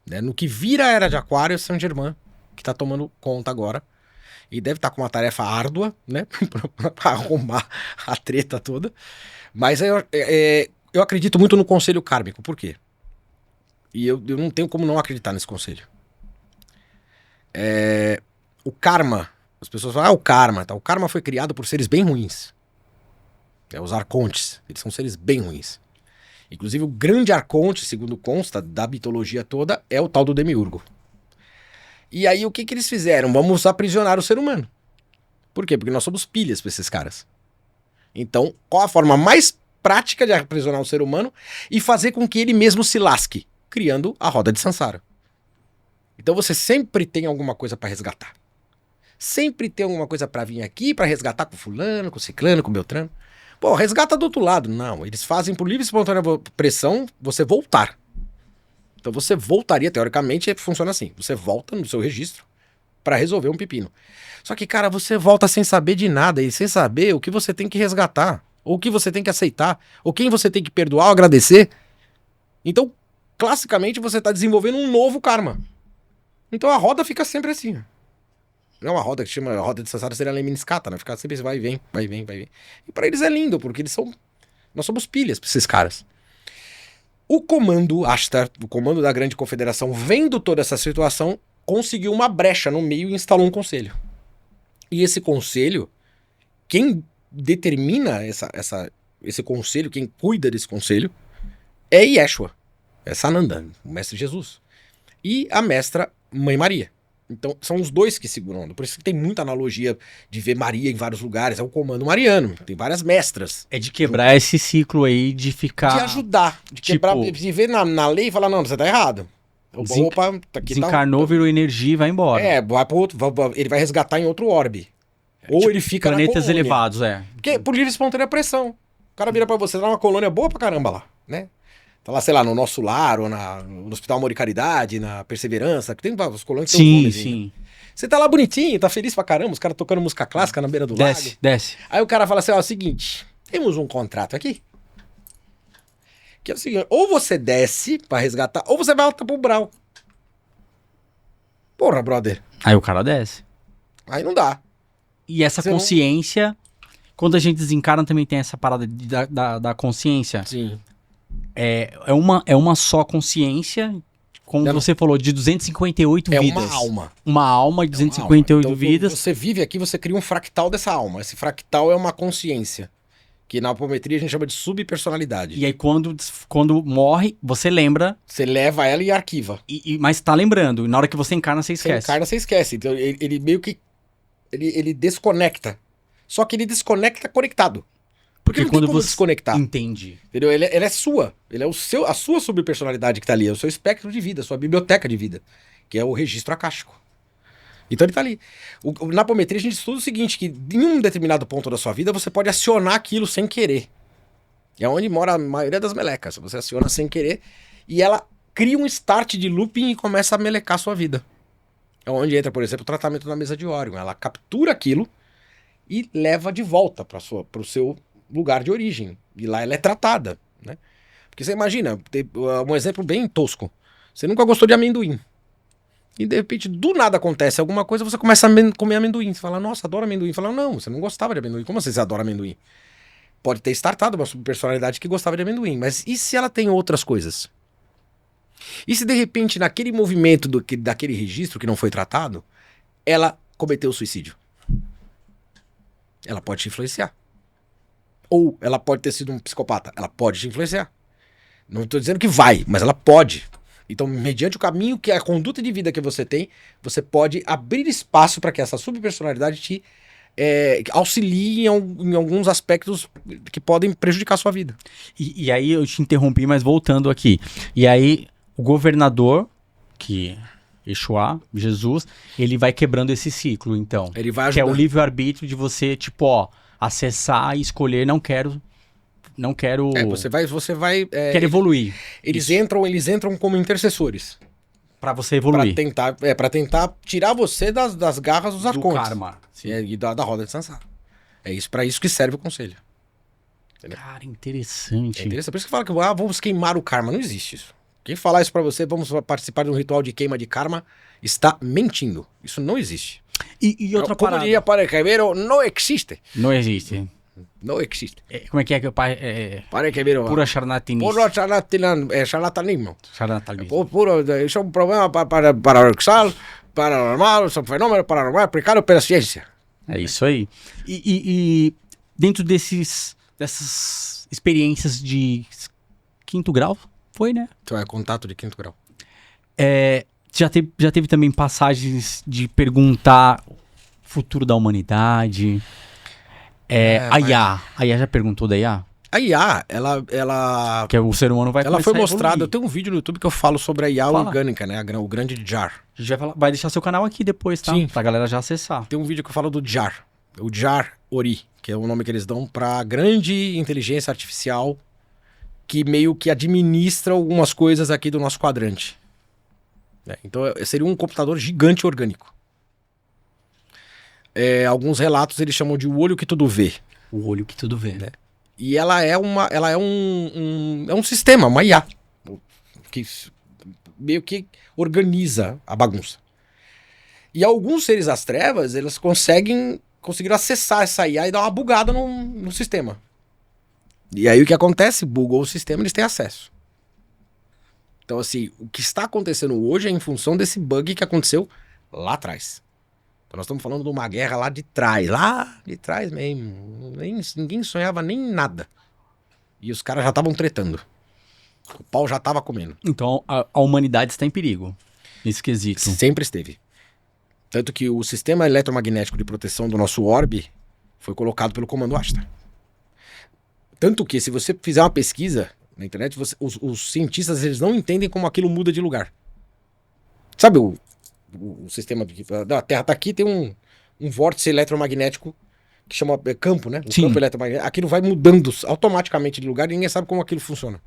Né? No que vira a Era de Aquário é Saint Germain, que tá tomando conta agora. E deve estar com uma tarefa árdua, né? Pra arrumar a treta toda. Mas eu acredito muito no conselho kármico. Por quê? E eu não tenho como não acreditar nesse conselho. O karma, as pessoas falam, o karma. Tá? O karma foi criado por seres bem ruins. Os arcontes, eles são seres bem ruins. Inclusive, o grande arconte, segundo consta, da mitologia toda, é o tal do Demiurgo. E aí, o que eles fizeram? Vamos aprisionar o ser humano. Por quê? Porque nós somos pilhas para esses caras. Então, qual a forma mais prática de aprisionar o ser humano e fazer com que ele mesmo se lasque? Criando a roda de Sansara. Então, você sempre tem alguma coisa para resgatar. Sempre tem alguma coisa para vir aqui, para resgatar com fulano, com ciclano, com beltrano. Pô, resgata do outro lado. Não, eles fazem por livre e espontânea pressão você voltar. Então você voltaria, teoricamente, funciona assim. Você volta no seu registro para resolver um pepino. Só que, cara, você volta sem saber de nada e sem saber o que você tem que resgatar, ou o que você tem que aceitar, ou quem você tem que perdoar ou agradecer. Então, classicamente, você está desenvolvendo um novo karma. Então a roda fica sempre assim. Não é uma roda que chama roda de Sansara, seria lemniscata, né? Fica sempre vai e vem, vai e vem, vai e vem. E pra eles é lindo, porque eles são... Nós somos pilhas pra esses caras. O comando Ashtar, o comando da Grande Confederação, vendo toda essa situação, conseguiu uma brecha no meio e instalou um conselho. E esse conselho, quem determina esse conselho, quem cuida desse conselho, é Yeshua, é Sananda, o mestre Jesus. E a mestra Mãe Maria. Então, são os dois que seguram. Por isso que tem muita analogia de ver Maria em vários lugares. É o comando mariano. Tem várias mestras. É de quebrar esse ciclo aí de ficar... De ajudar. De quebrar, de ver na lei e falar, não, você tá errado. Opa, aqui desencarnou, virou energia e vai embora. Vai pro outro, ele vai resgatar em outro orbe. Ou tipo, ele fica planetas elevados, Porque por livre e espontânea pressão. O cara vira pra você, tá numa colônia boa pra caramba lá, né? Tá lá, sei lá, no Nosso Lar, ou no Hospital Amor e Caridade, na Perseverança, que tem os colônias que tem sim, sim. Você tá lá bonitinho, tá feliz pra caramba, os caras tocando música clássica na beira do lago. Desce. Aí o cara fala assim, ó, é o seguinte, temos um contrato aqui, que é o seguinte, ou você desce pra resgatar, ou você volta pro Brau. Porra, brother. Aí o cara desce. Aí não dá. E essa consciência, quando a gente desencarna também tem essa parada da consciência. Sim. É uma só consciência, como você falou, de 258 vidas. É uma alma. Uma alma de 258 então, vidas. Você vive aqui, você cria um fractal dessa alma. Esse fractal é uma consciência, que na apometria a gente chama de subpersonalidade. E aí quando morre, você lembra. Você leva ela e arquiva. Mas tá lembrando. Na hora que você encarna, você esquece. Você encarna, você esquece. Então ele meio que... Ele desconecta. Só que ele desconecta conectado. Porque quando você desconectar. Entende. Entendeu? Ele é sua. Ele é a sua subpersonalidade que tá ali. É o seu espectro de vida, a sua biblioteca de vida. Que é o registro acástico. Então ele tá ali. Na apometria a gente estuda o seguinte, que em um determinado ponto da sua vida você pode acionar aquilo sem querer. É onde mora a maioria das melecas. Você aciona sem querer e ela cria um start de looping e começa a melecar a sua vida. É onde entra, por exemplo, o tratamento da mesa de Órion. Ela captura aquilo e leva de volta para o seu lugar de origem. E lá ela é tratada, né? Porque você imagina, um exemplo bem tosco. Você nunca gostou de amendoim. E de repente, do nada acontece alguma coisa, você começa a comer amendoim. Você fala, nossa, adoro amendoim. Você fala, não, você não gostava de amendoim. Como assim você adora amendoim? Pode ter startado uma subpersonalidade que gostava de amendoim. Mas e se ela tem outras coisas? E se de repente, naquele movimento daquele registro que não foi tratado, ela cometeu suicídio? Ela pode te influenciar. Ou ela pode ter sido um psicopata. Ela pode te influenciar. Não estou dizendo que vai, mas ela pode. Então, mediante o caminho, que a conduta de vida que você tem, você pode abrir espaço para que essa subpersonalidade te auxilie em alguns aspectos que podem prejudicar a sua vida. E aí eu te interrompi, mas voltando aqui. E aí o governador, que Yeshua, Jesus, ele vai quebrando esse ciclo, então. Ele vai ajudar. Que é o livre-arbítrio de você, tipo, ó, acessar e escolher, não quero... Você vai quer evoluir. Eles entram como intercessores. Pra você evoluir. Pra tentar tirar você das garras dos arcontes. Do karma. E da roda de Sansara. É isso, pra isso que serve o conselho. Entendeu? Cara, interessante. É interessante. Por isso que fala que vamos queimar o karma. Não existe isso. Quem falar isso pra você, vamos participar de um ritual de queima de karma, está mentindo. Isso não existe. E outra como parada. Diria Padre Quevedo, não existe. Não existe. Não existe. Como é que o pai... Padre Quevedo. Pura charlatanismo. Puro charlatanismo. Charlatanismo. Isso é um problema paradoxal, paranormal, são fenômenos paranormais aplicados pela ciência. É isso aí. E dentro dessas experiências quinto grau? Foi, né? Então é contato de quinto grau. Já teve também passagens de perguntar o futuro da humanidade. A IA já perguntou da IA? A IA, ela Que o ser humano vai ela foi começar a mostrada. evoluir. Eu tenho um vídeo no YouTube que eu falo sobre a IA Fala. orgânica, né? O grande jar. A gente vai deixar seu canal aqui depois, tá? Sim. Pra galera já acessar. Tem um vídeo que eu falo do jar. O Jar Ori, que é o nome que eles dão pra grande inteligência artificial que meio que administra algumas coisas aqui do nosso quadrante. Então seria um computador gigante orgânico. Alguns relatos eles chamam de o olho que tudo vê. O olho que tudo vê. E ela é um sistema, uma IA, que meio que organiza a bagunça. E alguns seres das trevas, eles conseguiram acessar essa IA e dar uma bugada no sistema. E aí o que acontece? Bugou o sistema, eles têm acesso. Então assim, o que está acontecendo hoje é em função desse bug que aconteceu lá atrás. Então nós estamos falando de uma guerra lá de trás mesmo. Ninguém sonhava nem nada. E os caras já estavam tretando. O pau já estava comendo. Então a humanidade está em perigo nesse quesito. Sempre esteve. Tanto que o sistema eletromagnético de proteção do nosso orbe foi colocado pelo Comando Ashtar. Tanto que se você fizer uma pesquisa na internet, os cientistas eles não entendem como aquilo muda de lugar. Sabe o sistema da Terra tá aqui, tem um vórtice eletromagnético que chama campo, né? O campo eletromagnético. Aquilo vai mudando automaticamente de lugar e ninguém sabe como aquilo funciona.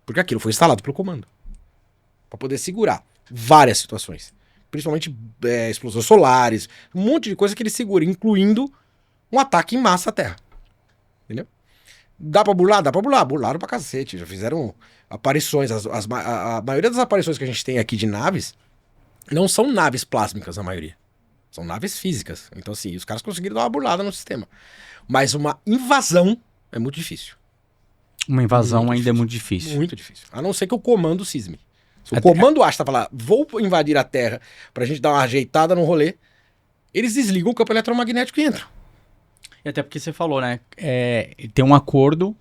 Porque aquilo foi instalado pelo comando. Para poder segurar várias situações. Principalmente explosões solares, um monte de coisa que ele segura, incluindo um ataque em massa à Terra. Entendeu? Dá pra burlar? Dá pra burlar. Burlaram pra cacete. Já fizeram aparições. A maioria das aparições que a gente tem aqui de naves não são naves plásmicas, a maioria. São naves físicas. Então, assim, os caras conseguiram dar uma burlada no sistema. Mas uma invasão é muito difícil. Uma invasão ainda é muito difícil. Muito difícil. A não ser que o comando cisme. Se o comando Ashtar falar, vou invadir a Terra pra gente dar uma ajeitada no rolê, eles desligam o campo eletromagnético e entram. E até porque você falou, né? Tem um acordo,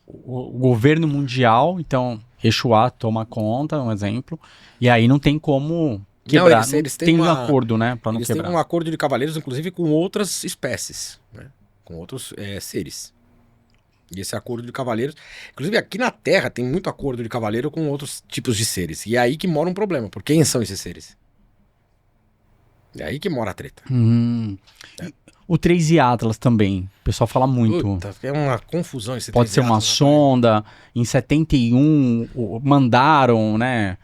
o governo mundial, então Exuá toma conta, um exemplo, e aí não tem como quebrar. Não, eles tem um acordo, né? Pra não eles quebrar. têm um acordo de cavaleiros, inclusive, com outras espécies, né? Com outros seres. E esse acordo de cavaleiros... Inclusive, aqui na Terra tem muito acordo de cavaleiro com outros tipos de seres. E é aí que mora um problema. Por quem são esses seres? É aí que mora a treta. O 3 e Atlas também. O pessoal fala muito. Puta, é uma confusão esse Pode ser uma sonda. Em 71, mandaram, né?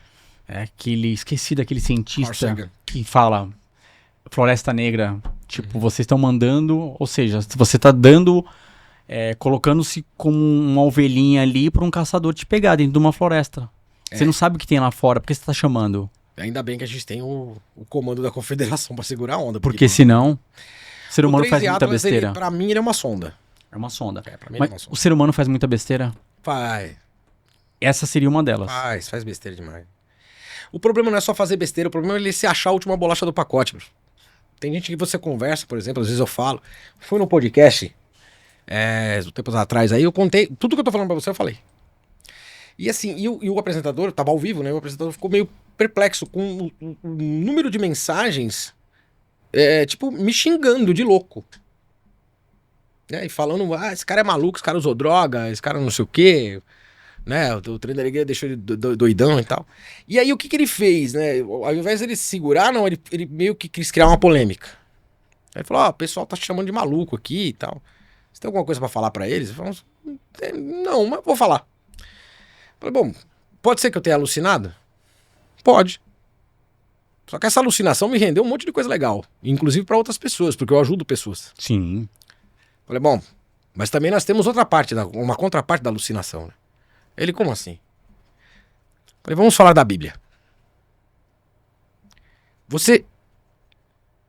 Esqueci daquele cientista que fala Floresta Negra. Tipo, vocês estão mandando... Ou seja, você está dando... colocando-se como uma ovelhinha ali para um caçador te pegar dentro de uma floresta. Você não sabe o que tem lá fora, por que você tá chamando? Ainda bem que a gente tem o comando da confederação para segurar a onda. Porque senão, o ser humano faz muita besteira. Para mim, ele é uma sonda. É uma sonda. Pra mim, Mas é uma sonda. o ser humano faz muita besteira? Faz. Essa seria uma delas. Faz besteira demais. O problema não é só fazer besteira, o problema é ele se achar a última bolacha do pacote. Bro. Tem gente que você conversa, por exemplo, às vezes eu falo. Fui no podcast... tempos atrás aí, eu contei, tudo que eu tô falando pra você, eu falei. E assim, e o apresentador, tava ao vivo, né? O apresentador ficou meio perplexo com o número de mensagens, tipo, me xingando de louco. E falando, esse cara é maluco, esse cara usou droga, esse cara não sei o quê, né? O treino da alegria deixou ele doidão e tal. E aí, o que ele fez, né? Ao invés de ele se segurar, não, ele meio que quis criar uma polêmica. Aí ele falou, o pessoal tá te chamando de maluco aqui e tal. Você tem alguma coisa pra falar pra eles? Eu falo, não, mas vou falar. Eu falei, bom, pode ser que eu tenha alucinado? Pode. Só que essa alucinação me rendeu um monte de coisa legal. Inclusive pra outras pessoas, porque eu ajudo pessoas. Sim. Eu falei, bom, mas também nós temos outra parte, uma contraparte da alucinação. Né? Ele, como assim? Eu falei, vamos falar da Bíblia. Você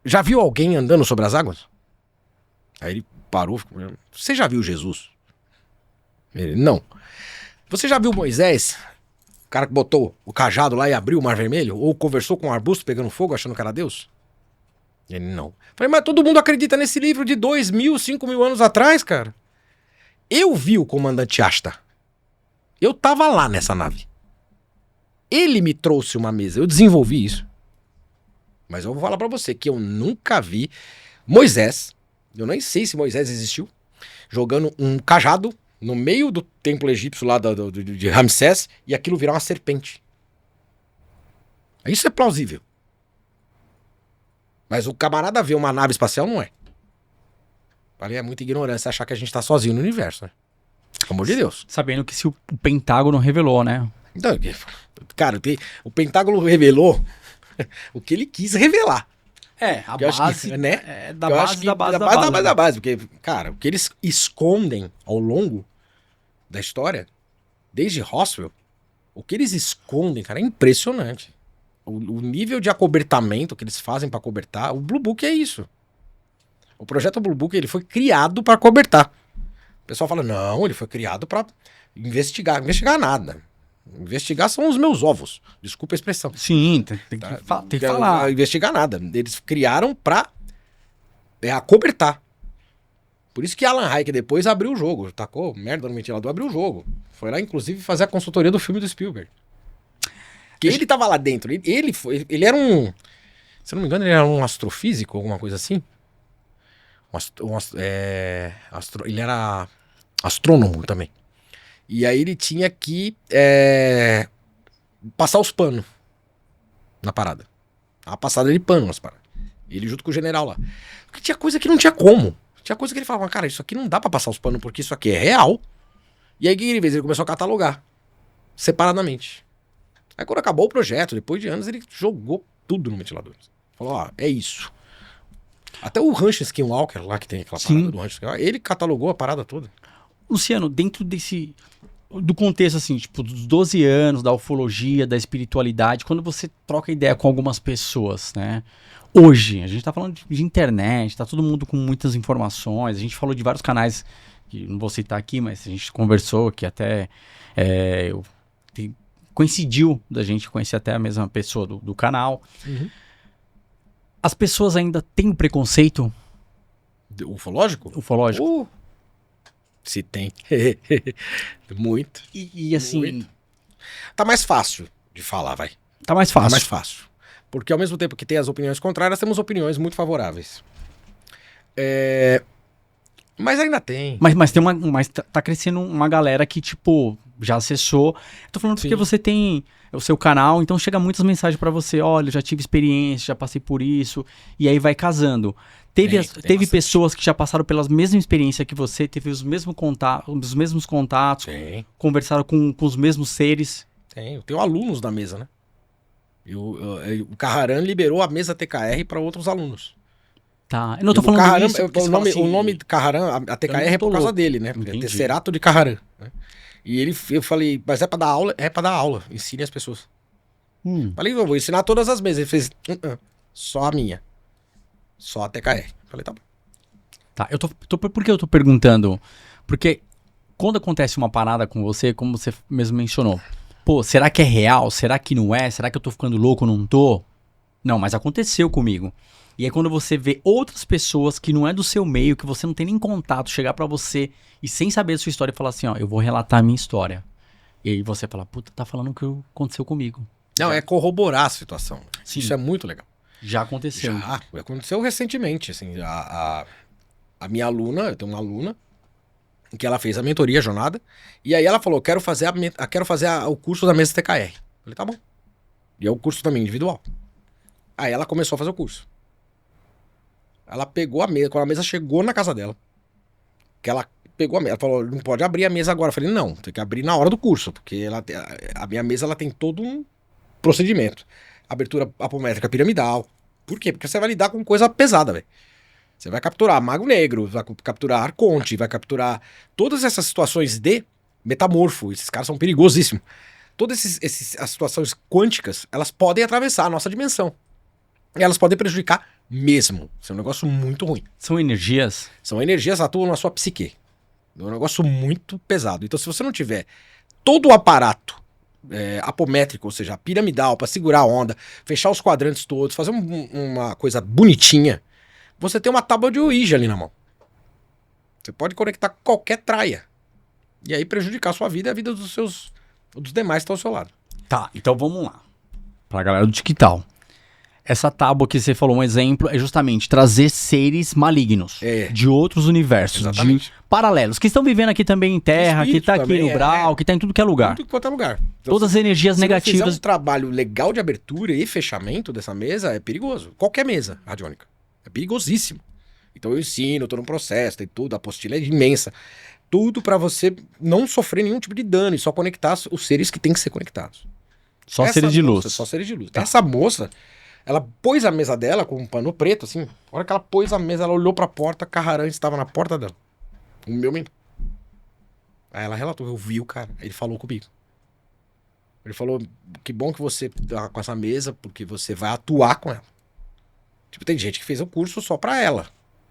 já viu alguém andando sobre as águas? Aí ele parou, ficou... Você já viu Jesus? Ele, não. Você já viu Moisés? O cara que botou o cajado lá e abriu o Mar Vermelho? Ou conversou com um arbusto pegando fogo achando que era Deus? Ele, não. Falei, mas todo mundo acredita nesse livro de 2.000, 5.000 anos atrás, cara. Eu vi o comandante Ashtar. Eu tava lá nessa nave. Ele me trouxe uma mesa, eu desenvolvi isso. Mas eu vou falar pra você que eu nunca vi Moisés, eu nem sei se Moisés existiu, jogando um cajado no meio do templo egípcio lá de Ramsés e aquilo virar uma serpente. Isso é plausível. Mas o camarada ver uma nave espacial não é. É muita ignorância achar que a gente tá sozinho no universo, né? Pelo amor de Deus. Sabendo que se o Pentágono revelou, né? Então, cara, o Pentágono revelou o que ele quis revelar. A base, né? É da base, da base. Porque, cara, o que eles escondem ao longo da história, desde Roswell, o que eles escondem, cara, é impressionante. O nível de acobertamento que eles fazem pra cobertar, o Blue Book é isso. O projeto Blue Book, ele foi criado pra cobertar. O pessoal fala, não, ele foi criado pra investigar. Investigar nada. Investigar são os meus ovos. Desculpa a expressão. Sim, tem que falar. Investigar nada. Eles criaram pra acobertar. Por isso que Alan Hynek depois abriu o jogo. Tacou merda no ventilador, abriu o jogo. Foi lá, inclusive, fazer a consultoria do filme do Spielberg. Porque ele tava lá dentro. Ele era um... Se eu não me engano, ele era um astrofísico, alguma coisa assim. Ele era astrônomo também. E aí ele tinha que passar os panos na parada. A passada de pano nas paradas. Ele junto com o general lá. Porque tinha coisa que não tinha como. Tinha coisa que ele falava, cara, isso aqui não dá pra passar os panos porque isso aqui é real. E aí o que ele fez? Ele começou a catalogar. Separadamente. Aí quando acabou o projeto, depois de anos, ele jogou tudo no ventilador. Falou, ó, é isso. Até o Rancho Skinwalker lá, que tem aquela parada do Rancho Skinwalker, ele catalogou a parada toda. Luciano, dentro do contexto, assim, tipo, dos 12 anos, da ufologia, da espiritualidade, quando você troca ideia com algumas pessoas, né? Hoje, a gente tá falando de internet, tá todo mundo com muitas informações, a gente falou de vários canais, que não vou citar aqui, mas a gente conversou, que até coincidiu da gente conhecer até a mesma pessoa do canal. Uhum. As pessoas ainda têm preconceito? Ufológico? Ufológico. Se tem. Muito. E assim... Muito. Tá mais fácil de falar, vai. Tá mais fácil. Tá mais fácil. Porque ao mesmo tempo que tem as opiniões contrárias, temos opiniões muito favoráveis. Mas ainda tem. Mas tem mas tá crescendo uma galera que, tipo, já acessou. Eu tô falando porque você tem o seu canal, então chega muitas mensagens pra você. Olha, já tive experiência, já passei por isso. E aí vai casando. Teve pessoas que já passaram pelas mesmas experiências que você, teve os mesmos contatos, conversaram com os mesmos seres. Eu tenho alunos da mesa, né? O Carraran liberou a mesa TKR para outros alunos. Tá, eu não tô falando Carraran, isso. O nome de Carraran, a TKR é por causa dele, né? É Tesserato de Carraran. Né? E eu falei, mas é pra dar aula? É pra dar aula, ensine as pessoas. Falei, eu vou ensinar todas as mesas. Ele fez, só a minha. Só a TKR. Falei, tá bom. Tá, por que eu tô perguntando? Porque quando acontece uma parada com você, como você mesmo mencionou, pô, será que é real? Será que não é? Será que eu tô ficando louco ou não tô? Não, mas aconteceu comigo. E aí quando você vê outras pessoas que não é do seu meio, que você não tem nem contato, chegar pra você e sem saber a sua história falar assim, ó, eu vou relatar a minha história. E aí você fala, puta, tá falando o que aconteceu comigo. Não, é corroborar a situação. Sim. Isso é muito legal. Já aconteceu. Já, aconteceu recentemente, assim, a minha aluna, eu tenho uma aluna, que ela fez a mentoria, a jornada, e aí ela falou, quero fazer o curso da mesa TKR. Falei, tá bom. E é o curso também individual. Aí ela começou a fazer o curso. Ela pegou a mesa, quando a mesa chegou na casa dela, que ela pegou a mesa, ela falou, não pode abrir a mesa agora. Eu falei, não, tem que abrir na hora do curso, porque a minha mesa ela tem todo um procedimento. Abertura apométrica piramidal. Por quê? Porque você vai lidar com coisa pesada, velho. Você vai capturar Mago Negro, vai capturar Arconte, vai capturar todas essas situações de metamorfo. Esses caras são perigosíssimos. Todas as situações quânticas, elas podem atravessar a nossa dimensão. E elas podem prejudicar mesmo. Isso é um negócio muito ruim. São energias? São energias que atuam na sua psique. É um negócio muito pesado. Então, se você não tiver todo o aparato apométrico, ou seja, piramidal, para segurar a onda, fechar os quadrantes todos, fazer uma coisa bonitinha, você tem uma tábua de Ouija ali na mão. Você pode conectar qualquer traia. E aí prejudicar a sua vida e a vida dos demais que estão ao seu lado. Tá, então vamos lá. Pra galera do TikTok. Essa tábua que você falou, um exemplo, é justamente trazer seres malignos de outros universos, Exatamente. de paralelos, que estão vivendo aqui também em Terra, que tá aqui também, no Brau, que tá em tudo que é lugar. Tudo quanto é lugar. Então, Todas as energias se não negativas. fizer um trabalho legal de abertura e fechamento dessa mesa, é perigoso. Qualquer mesa radiônica. É perigosíssimo. Então eu ensino, tô no processo, tem tudo, a apostila é imensa. Tudo pra você não sofrer nenhum tipo de dano e só conectar os seres que tem que ser conectados. Só seres de luz. Só seres de luz. Tá. Essa moça, ela pôs a mesa dela com um pano preto, assim. A hora que ela pôs a mesa, ela olhou pra porta, Carrarã estava na porta dela. O meu menino. Aí ela relatou, eu vi o cara. Aí ele falou comigo. Ele falou, que bom que você tá com essa mesa, porque você vai atuar com ela. Tipo, tem gente que fez o curso só pra ela.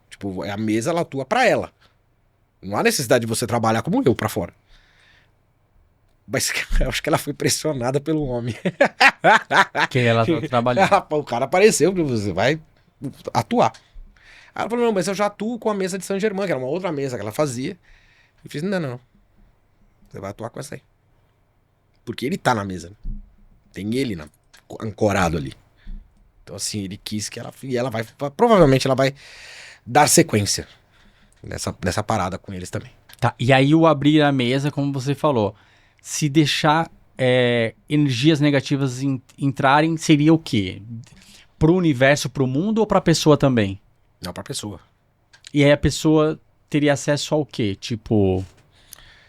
Tipo, a mesa, ela atua pra ela. Não há necessidade de você trabalhar como eu pra fora. Mas eu acho que ela foi pressionada pelo homem. Que ela tá trabalhando. O cara apareceu, você vai atuar. Aí ela falou, não, mas eu já atuo com a mesa de Saint-Germain, que era uma outra mesa que ela fazia. Eu fiz, não. Você vai atuar com essa aí. Porque ele tá na mesa. Né? Tem ele ancorado ali. Então assim, ele quis que ela... E ela vai... Provavelmente ela vai dar sequência nessa parada com eles também. Tá, e aí o abrir a mesa, como você falou, se deixar energias negativas entrarem, seria o quê? Pro universo, pro mundo ou pra pessoa também? Não, pra pessoa. E aí a pessoa teria acesso ao quê? Tipo,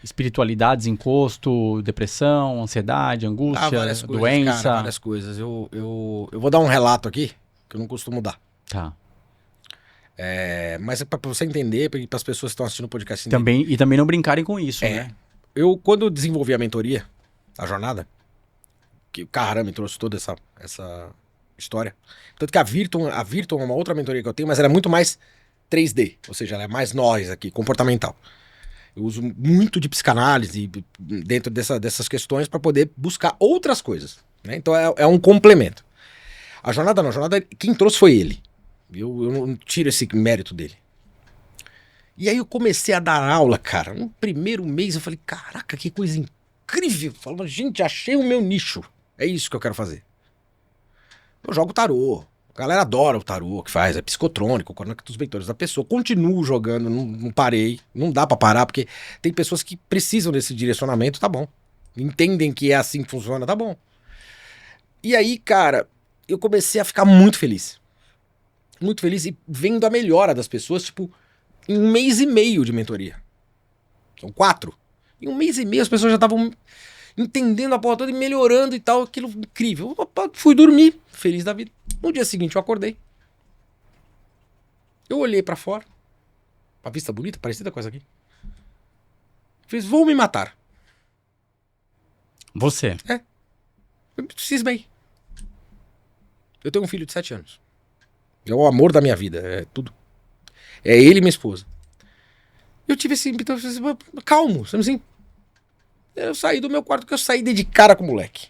espiritualidade, desencosto, depressão, ansiedade, angústia, várias coisas, doença? Cara, várias coisas. Eu vou dar um relato aqui, que eu não costumo dar. Tá. Mas é pra você entender, para as pessoas que estão assistindo o podcast entenderem. Também, e também não brincarem com isso, né? Quando eu desenvolvi a mentoria, a jornada, que o Carrarã me trouxe toda essa história. Tanto que a Virton é uma outra mentoria que eu tenho, mas ela é muito mais 3D, ou seja, ela é mais nós aqui, comportamental. Eu uso muito de psicanálise dentro dessas questões para poder buscar outras coisas. Né? Então é um complemento. A jornada, quem trouxe foi ele. Eu não tiro esse mérito dele. E aí eu comecei a dar aula, cara. No primeiro mês eu falei, caraca, que coisa incrível. Falando, gente, achei o meu nicho. É isso que eu quero fazer. Eu jogo tarô. A galera adora o tarô que faz, é psicotrônico, conecta os mentores da pessoa. Continuo jogando, não parei. Não dá pra parar, porque tem pessoas que precisam desse direcionamento, tá bom. Entendem que é assim que funciona, tá bom. E aí, cara, eu comecei a ficar muito feliz. Muito feliz e vendo a melhora das pessoas, tipo, em 1 mês e meio de mentoria. São 4. Em 1 mês e meio as pessoas já estavam entendendo a porra toda e melhorando e tal, aquilo incrível. Eu fui dormir, feliz da vida. No dia seguinte eu acordei. Eu olhei pra fora. Uma vista bonita, parecida com essa aqui. Fiz, vou me matar. Você. Eu cismei. Eu tenho um filho de 7 anos. É o amor da minha vida, é tudo. É ele e minha esposa. Eu tive esse ímpeto, calmo, assim. Eu saí do meu quarto, porque eu saí de cara com o moleque.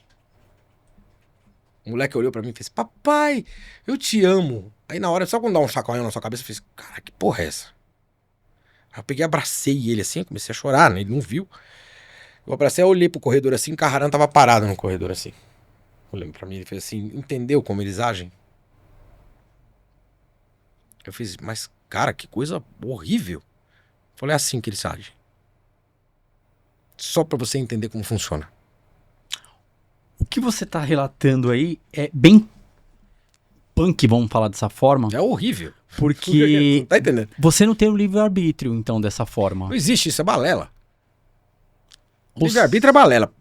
O moleque olhou pra mim e fez, papai, eu te amo. Aí na hora, só quando dá um chacoalhão na sua cabeça, eu fiz, cara, que porra é essa? Aí eu peguei, abracei ele assim, comecei a chorar, né? Ele não viu. Eu abracei, eu olhei pro corredor assim, o Carrarã tava parado no corredor assim. Olhando pra mim, ele fez assim, entendeu como eles agem? Eu fiz, mas cara, que coisa horrível. Falei, é assim que eles agem. Só pra você entender como funciona. O que você tá relatando aí bem punk, vamos falar dessa forma. É horrível. Porque tá entendendo? Você não tem o livre-arbítrio, então, dessa forma. Não existe, isso é balela. O livre-arbítrio é balela.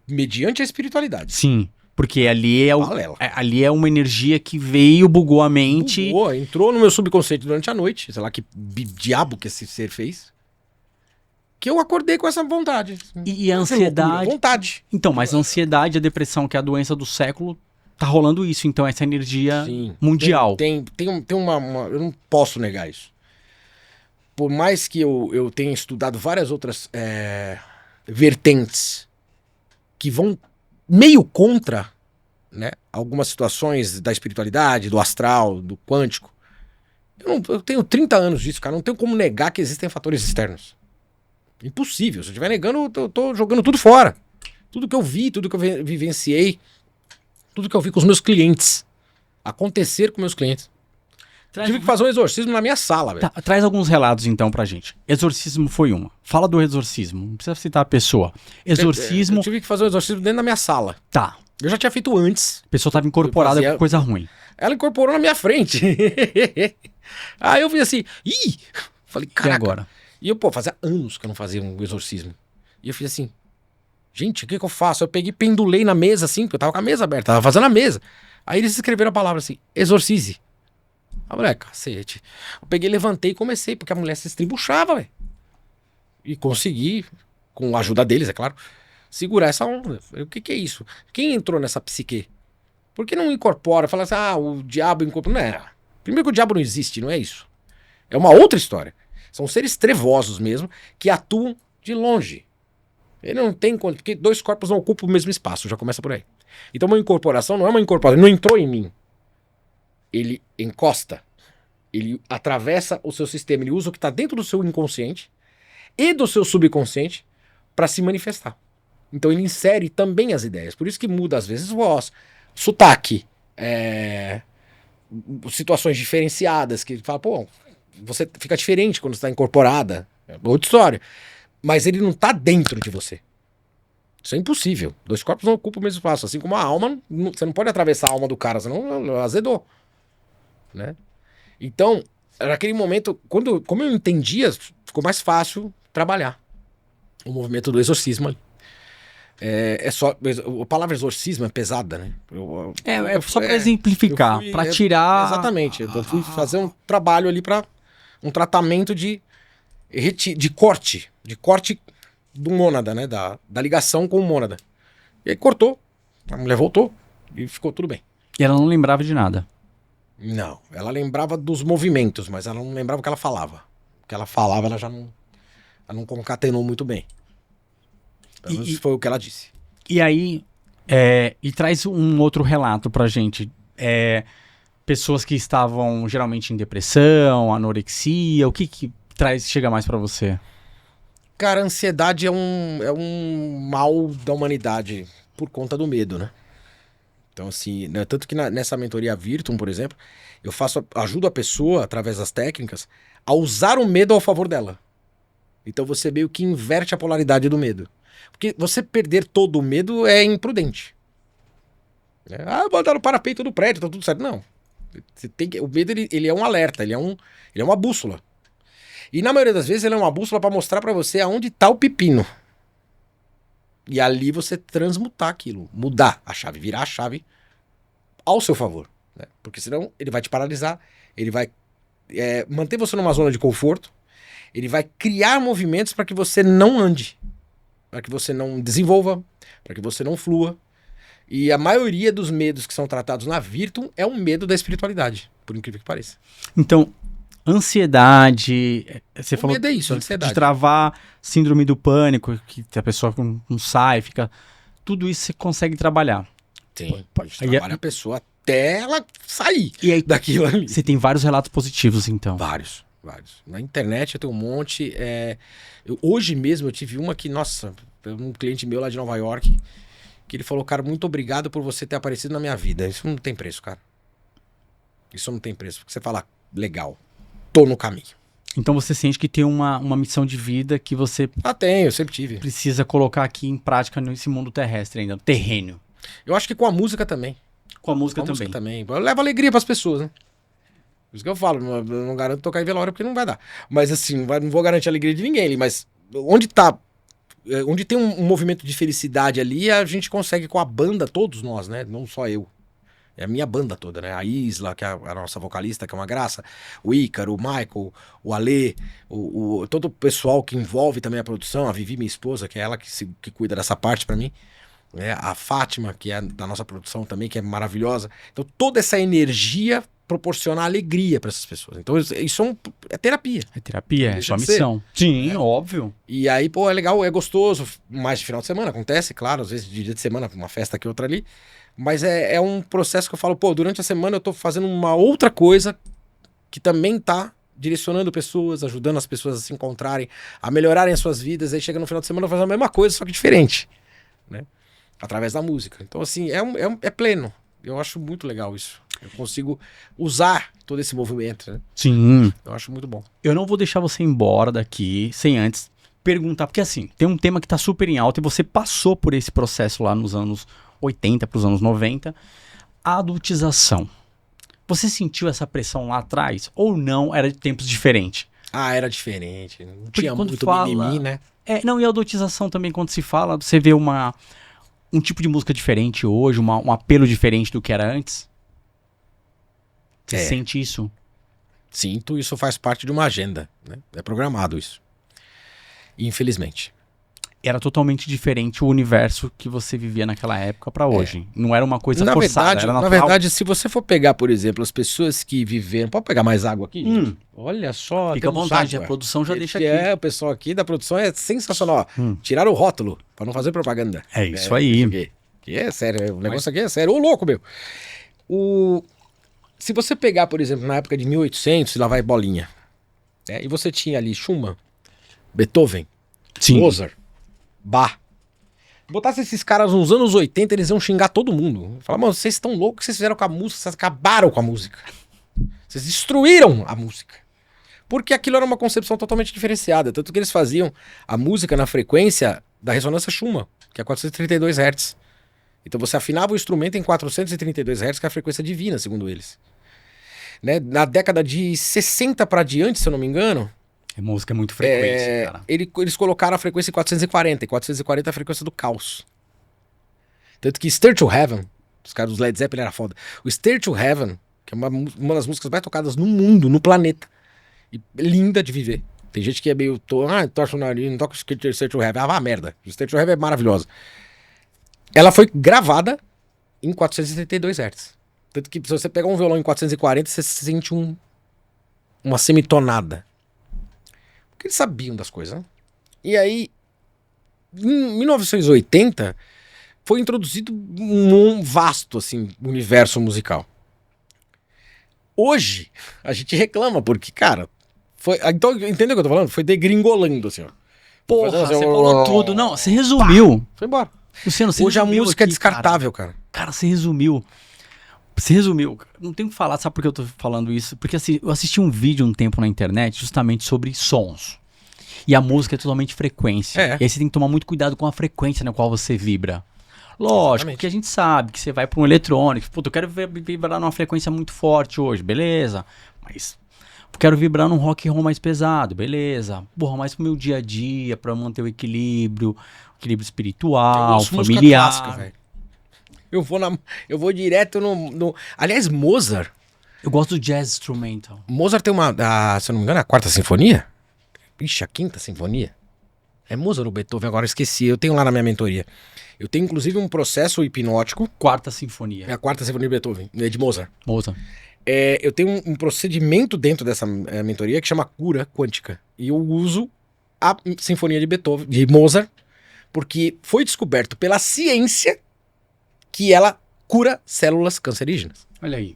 Mediante a espiritualidade. Sim, porque ali é, balela. Ali é uma energia que veio, bugou a mente. Bugou, entrou no meu subconsciente durante a noite. Sei lá que diabo que esse ser fez. Que eu acordei com essa vontade. E a ansiedade. Vontade. Então, mas a ansiedade, a depressão, que é a doença do século, tá rolando isso. Então, essa energia mundial. Tem uma. Eu não posso negar isso. Por mais que eu tenha estudado várias outras vertentes que vão meio contra, né, algumas situações da espiritualidade, do astral, do quântico. Eu tenho 30 anos disso, cara. Não tenho como negar que existem fatores externos. Impossível. Se eu estiver negando, eu tô jogando tudo fora. Tudo que eu vi, tudo que eu vivenciei, tudo que eu vi com os meus clientes. Acontecer com meus clientes. Tive que fazer um exorcismo na minha sala, velho. Tá, traz alguns relatos então pra gente. Exorcismo foi uma. Fala do exorcismo. Não precisa citar a pessoa. Exorcismo. Eu tive que fazer um exorcismo dentro da minha sala. Tá. Eu já tinha feito antes. A pessoa tava incorporada com coisa ruim. Ela incorporou na minha frente. Aí eu fiz assim, ih! Falei, caraca. E agora? E eu, fazia anos que eu não fazia um exorcismo. E eu fiz assim, gente, o que eu faço? Eu peguei, pendulei na mesa assim, porque eu tava com a mesa aberta, tava fazendo a mesa. Aí eles escreveram a palavra assim, exorcize. A mulher, cacete. Eu peguei, levantei e comecei, porque a mulher se estribuchava, velho. E consegui, com a ajuda deles, é claro, segurar essa onda. Falei, o que é isso? Quem entrou nessa psique? Por que não incorpora? Fala assim, o diabo incorpora. Não é. Primeiro que o diabo não existe, não é isso. É uma outra história. São seres trevosos mesmo, que atuam de longe. Ele não tem... Porque 2 corpos não ocupam o mesmo espaço, já começa por aí. Então uma incorporação não é uma incorporação, ele não entrou em mim. Ele encosta, ele atravessa o seu sistema, ele usa o que está dentro do seu inconsciente e do seu subconsciente para se manifestar. Então ele insere também as ideias. Por isso que muda às vezes voz, sotaque, situações diferenciadas, que fala, pô, você fica diferente quando está incorporada. É outra história. Mas ele não está dentro de você. Isso é impossível. 2 corpos não ocupam o mesmo espaço. Assim como a alma, você não pode atravessar a alma do cara, senão azedou. Né? Então, naquele momento, como eu entendia, ficou mais fácil trabalhar o movimento do exorcismo ali. A palavra exorcismo é pesada, né? Só para exemplificar, para tirar... Exatamente, eu fui fazer um trabalho ali para um tratamento de corte do mônada, né? Da ligação com o mônada. E aí cortou, a mulher voltou e ficou tudo bem. E ela não lembrava de nada. Não, ela lembrava dos movimentos, mas ela não lembrava o que ela falava. O que ela falava, ela não concatenou muito bem. Então, isso foi o que ela disse. E aí, e traz um outro relato pra gente. Pessoas que estavam geralmente em depressão, anorexia, o que chega mais pra você? Cara, a ansiedade é um mal da humanidade por conta do medo, né? Então, assim, né, tanto que nessa mentoria Virtum, por exemplo, eu ajudo a pessoa, através das técnicas, a usar o medo ao favor dela. Então você meio que inverte a polaridade do medo. Porque você perder todo o medo é imprudente. Vou dar no parapeito do prédio, tá tudo certo. Não. O medo, ele é um alerta, ele é uma bússola. E na maioria das vezes ele é uma bússola para mostrar para você aonde tá o pepino. E ali você transmutar aquilo, mudar a chave, virar a chave ao seu favor. Né? Porque senão ele vai te paralisar, ele vai manter você numa zona de conforto, ele vai criar movimentos para que você não ande, para que você não desenvolva, para que você não flua. E a maioria dos medos que são tratados na Virtum é um medo da espiritualidade, por incrível que pareça. Então, ansiedade, você falou medo é isso, ansiedade. De travar síndrome do pânico, que a pessoa não sai, fica... Tudo isso você consegue trabalhar. Sim, pode trabalhar a pessoa até ela sair daquilo ali. Você tem vários relatos positivos, então. Vários. Na internet eu tenho um monte. Hoje mesmo eu tive uma que, nossa, um cliente meu lá de Nova York, que ele falou, cara, muito obrigado por você ter aparecido na minha vida. Isso não tem preço, cara. Isso não tem preço. Porque você fala, legal, tô no caminho. Então você sente que tem uma missão de vida que você... Tenho, eu sempre tive. Precisa colocar aqui em prática nesse mundo terrestre ainda, terreno. Eu acho que com a música também. Com a música também. Eu levo alegria pras pessoas, né? Por isso que eu falo, eu não garanto tocar em velório porque não vai dar. Mas assim, não vou garantir a alegria de ninguém ali, mas onde tem um movimento de felicidade ali, a gente consegue com a banda, todos nós, né? Não só eu. É a minha banda toda, né? A Isla, que é a nossa vocalista, que é uma graça. O Ícaro, o Michael, o Alê, todo o pessoal que envolve também a produção. A Vivi, minha esposa, que é ela que cuida dessa parte pra mim. A Fátima, que é da nossa produção também, que é maravilhosa. Então toda essa energia proporciona alegria para essas pessoas. Então isso é terapia. É terapia, é sua missão. Sim, óbvio. E aí, é legal, é gostoso. Mais de final de semana, acontece, claro. Às vezes de dia de semana, uma festa aqui, outra ali. Mas é um processo que eu falo, durante a semana eu tô fazendo uma outra coisa que também tá direcionando pessoas, ajudando as pessoas a se encontrarem, a melhorarem as suas vidas, aí chega no final de semana faz a mesma coisa, só que diferente, né? Através da música. Então, assim, é pleno. Eu acho muito legal isso. Eu consigo usar todo esse movimento, né? Sim. Eu acho muito bom. Eu não vou deixar você embora daqui sem antes perguntar, porque assim, tem um tema que tá super em alta e você passou por esse processo lá nos anos 80 para os anos 90, a adultização. Você sentiu essa pressão lá atrás ou não? Era de tempos diferentes? Ah, era diferente. Não Porque tinha quando muito fala- mimimi, né? Não, e a adultização também, quando se fala, você vê um tipo de música diferente hoje, um apelo diferente do que era antes? Você sente isso? Sinto, isso faz parte de uma agenda, né? É programado isso. Infelizmente. Era totalmente diferente o universo que você vivia naquela época pra hoje. Não era uma coisa forçada, era na natural. verdade, se você for pegar, por exemplo, as pessoas que viveram... Pode pegar mais água aqui? Olha só, Fica à temos vontade, água. a produção já deixa aqui. O pessoal aqui da produção é sensacional. Ó. Tiraram o rótulo pra não fazer propaganda. É isso aí. Isso aqui. Que é sério, o negócio aqui é sério. Ô, louco, meu. Se você pegar, por exemplo, na época de 1800, lá vai bolinha. E você tinha ali Schumann, Beethoven, Sim. Mozart, Bach. Botasse esses caras nos anos 80, eles iam xingar todo mundo. Falar, mano, vocês estão loucos, o que vocês fizeram com a música? Vocês acabaram com a música. Vocês destruíram a música. Porque aquilo era uma concepção totalmente diferenciada. Tanto que eles faziam a música na frequência da ressonância Schumann, que é 432 Hz. Então você afinava o instrumento em 432 Hz, que é a frequência divina, segundo eles. Né? Na década de 60 para diante, se eu não me engano, A música é muito frequente, cara. eles colocaram a frequência em 440, e 440 é a frequência do caos. Tanto que Stair to Heaven, os caras dos Led Zeppelin era foda. O Stair to Heaven, que é uma das músicas mais tocadas no mundo, no planeta. E linda de viver. Tem gente que é meio... torce o nariz, não toca o Stair to Heaven. Ah, vá merda. O Stair to Heaven é maravilhosa. Ela foi gravada em 432 Hz. Tanto que se você pegar um violão em 440, você sente uma semitonada. Porque eles sabiam das coisas, né? E aí, em 1980, foi introduzido um vasto, assim, universo musical. Hoje, a gente reclama, porque, cara, então, entendeu o que eu tô falando? Foi degringolando, assim, ó. Porra, Fazendo assim, você falou tudo. Não, você resumiu. Foi embora. Luciano, você Hoje a resumiu música é aqui, descartável, cara. Cara, você resumiu. Você resumiu. Não tenho o que falar, sabe por que eu tô falando isso? Porque assim, eu assisti um vídeo um tempo na internet justamente sobre sons. E a música é totalmente frequência. É. E aí você tem que tomar muito cuidado com a frequência na qual você vibra. Lógico, Exatamente. que a gente sabe que você vai para um eletrônico. Puta, eu quero vibrar numa frequência muito forte hoje, beleza. Mas eu quero vibrar num rock and roll mais pesado, beleza. Porra, mais pro meu dia a dia, pra manter o equilíbrio espiritual, familiar. Música clássica, velho. Eu vou direto no... Aliás, Mozart. Eu gosto do jazz instrumental. Mozart tem se eu não me engano, a quarta sinfonia? Ixi, a quinta sinfonia? É Mozart ou Beethoven? Agora eu esqueci. Eu tenho lá na minha mentoria. Eu tenho inclusive um processo hipnótico. Quarta sinfonia. É a quarta sinfonia de Beethoven, de Mozart. Mozart. Eu tenho um procedimento dentro dessa mentoria que chama cura quântica. E eu uso a sinfonia de Beethoven, de Mozart, porque foi descoberto pela ciência que ela cura células cancerígenas. Olha aí.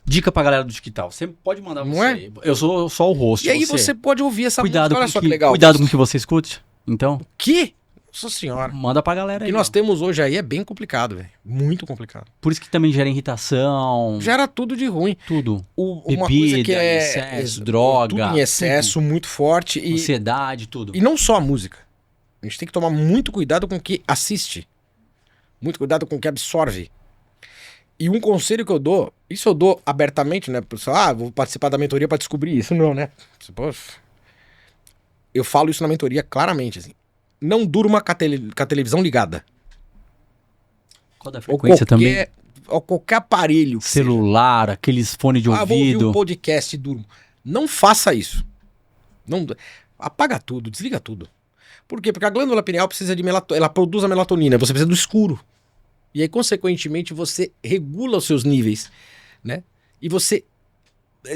Dica pra galera do digital. Você pode mandar Não você. Eu sou só o host. E aí você pode ouvir essa Cuidado música. Olha com só que, que legal. Cuidado com o que você escute. Então, Que? Nossa senhora. manda pra galera O aí. que nós ó. temos hoje aí é bem complicado, velho. Muito complicado. Por isso que também gera irritação. Gera tudo de ruim. Tudo. Uma coisa que é excesso, droga, tudo em excesso, muito forte e Ansiedade, tudo. não só a música. A gente tem que tomar muito cuidado com o que assiste. Muito cuidado com o que absorve. E um conselho que eu dou, isso eu dou abertamente, né? Pessoal, vou participar da mentoria pra descobrir isso. Não, né? Eu falo isso na mentoria claramente, assim. Não durma com a televisão ligada. Qual da frequência também? Ou qualquer aparelho. que Celular, aqueles fones de seja. Vou ouvir ouvido. um podcast e durmo. Não faça isso. Não, apaga tudo, desliga tudo. Por quê? Porque a glândula pineal precisa de ela produz a melatonina, você precisa do escuro. E aí, consequentemente, você regula os seus níveis, né? E você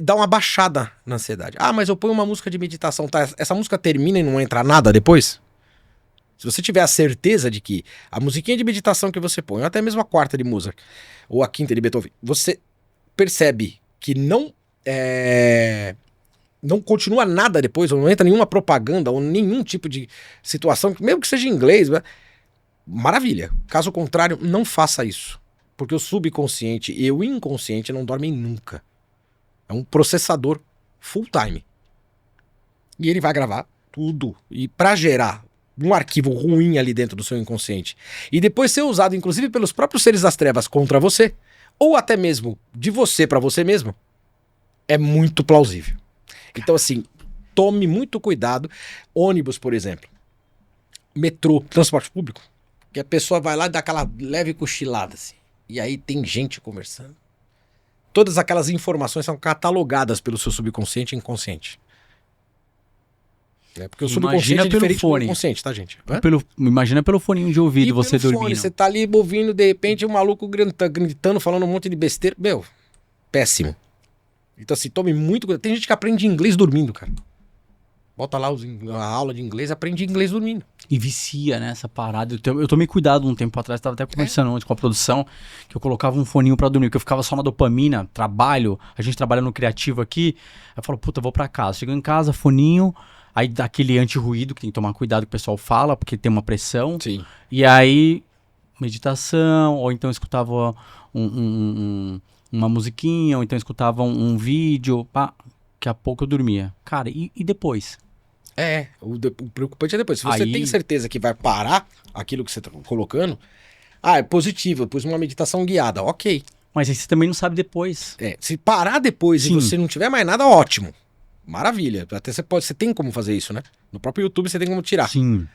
dá uma baixada na ansiedade. Ah, mas eu ponho uma música de meditação, tá? Essa música termina e não entra nada depois? Se você tiver a certeza de que a musiquinha de meditação que você põe, ou até mesmo a quarta de Mozart, ou a quinta de Beethoven, você percebe que não não continua nada depois, ou não entra nenhuma propaganda, ou nenhum tipo de situação, mesmo que seja em inglês, maravilha. Caso contrário, não faça isso. Porque o subconsciente e o inconsciente não dormem nunca. É um processador full time. E ele vai gravar tudo. E para gerar um arquivo ruim ali dentro do seu inconsciente, e depois ser usado, inclusive, pelos próprios seres das trevas contra você, ou até mesmo de você para você mesmo, é muito plausível. Então, assim, tome muito cuidado. Ônibus, por exemplo. Metrô, transporte público. Que a pessoa vai lá e dá aquela leve cochilada, assim. E aí tem gente conversando. Todas aquelas informações são catalogadas pelo seu subconsciente e inconsciente. Porque o subconsciente é diferente do inconsciente, tá, gente? Imagina pelo foninho de ouvido e você dormindo. Fone, você tá ali ouvindo, de repente, um maluco gritando, falando um monte de besteira. Meu, péssimo. Então, assim, tome muito cuidado. Tem gente que aprende inglês dormindo, cara. Bota lá a aula de inglês, aprende inglês dormindo. E vicia, né, essa parada. Eu tomei cuidado um tempo atrás, tava até conversando ontem com a produção, que eu colocava um foninho pra dormir, que eu ficava só na dopamina, trabalho, a gente trabalha no criativo aqui. Aí eu falo, puta, vou pra casa. Chego em casa, foninho, aí dá aquele anti-ruído, que tem que tomar cuidado que o pessoal fala, porque tem uma pressão. Sim. E aí, meditação, ou então escutava uma musiquinha, ou então escutava um vídeo, pá, daqui a pouco eu dormia. Cara, e depois? O preocupante é depois. Se você tem certeza que vai parar aquilo que você tá colocando, é positivo, eu pus uma meditação guiada, ok. Mas aí você também não sabe depois. Se parar depois Sim. E você não tiver mais nada, ótimo. Maravilha. Até você tem como fazer isso, né? No próprio YouTube você tem como tirar. Sim.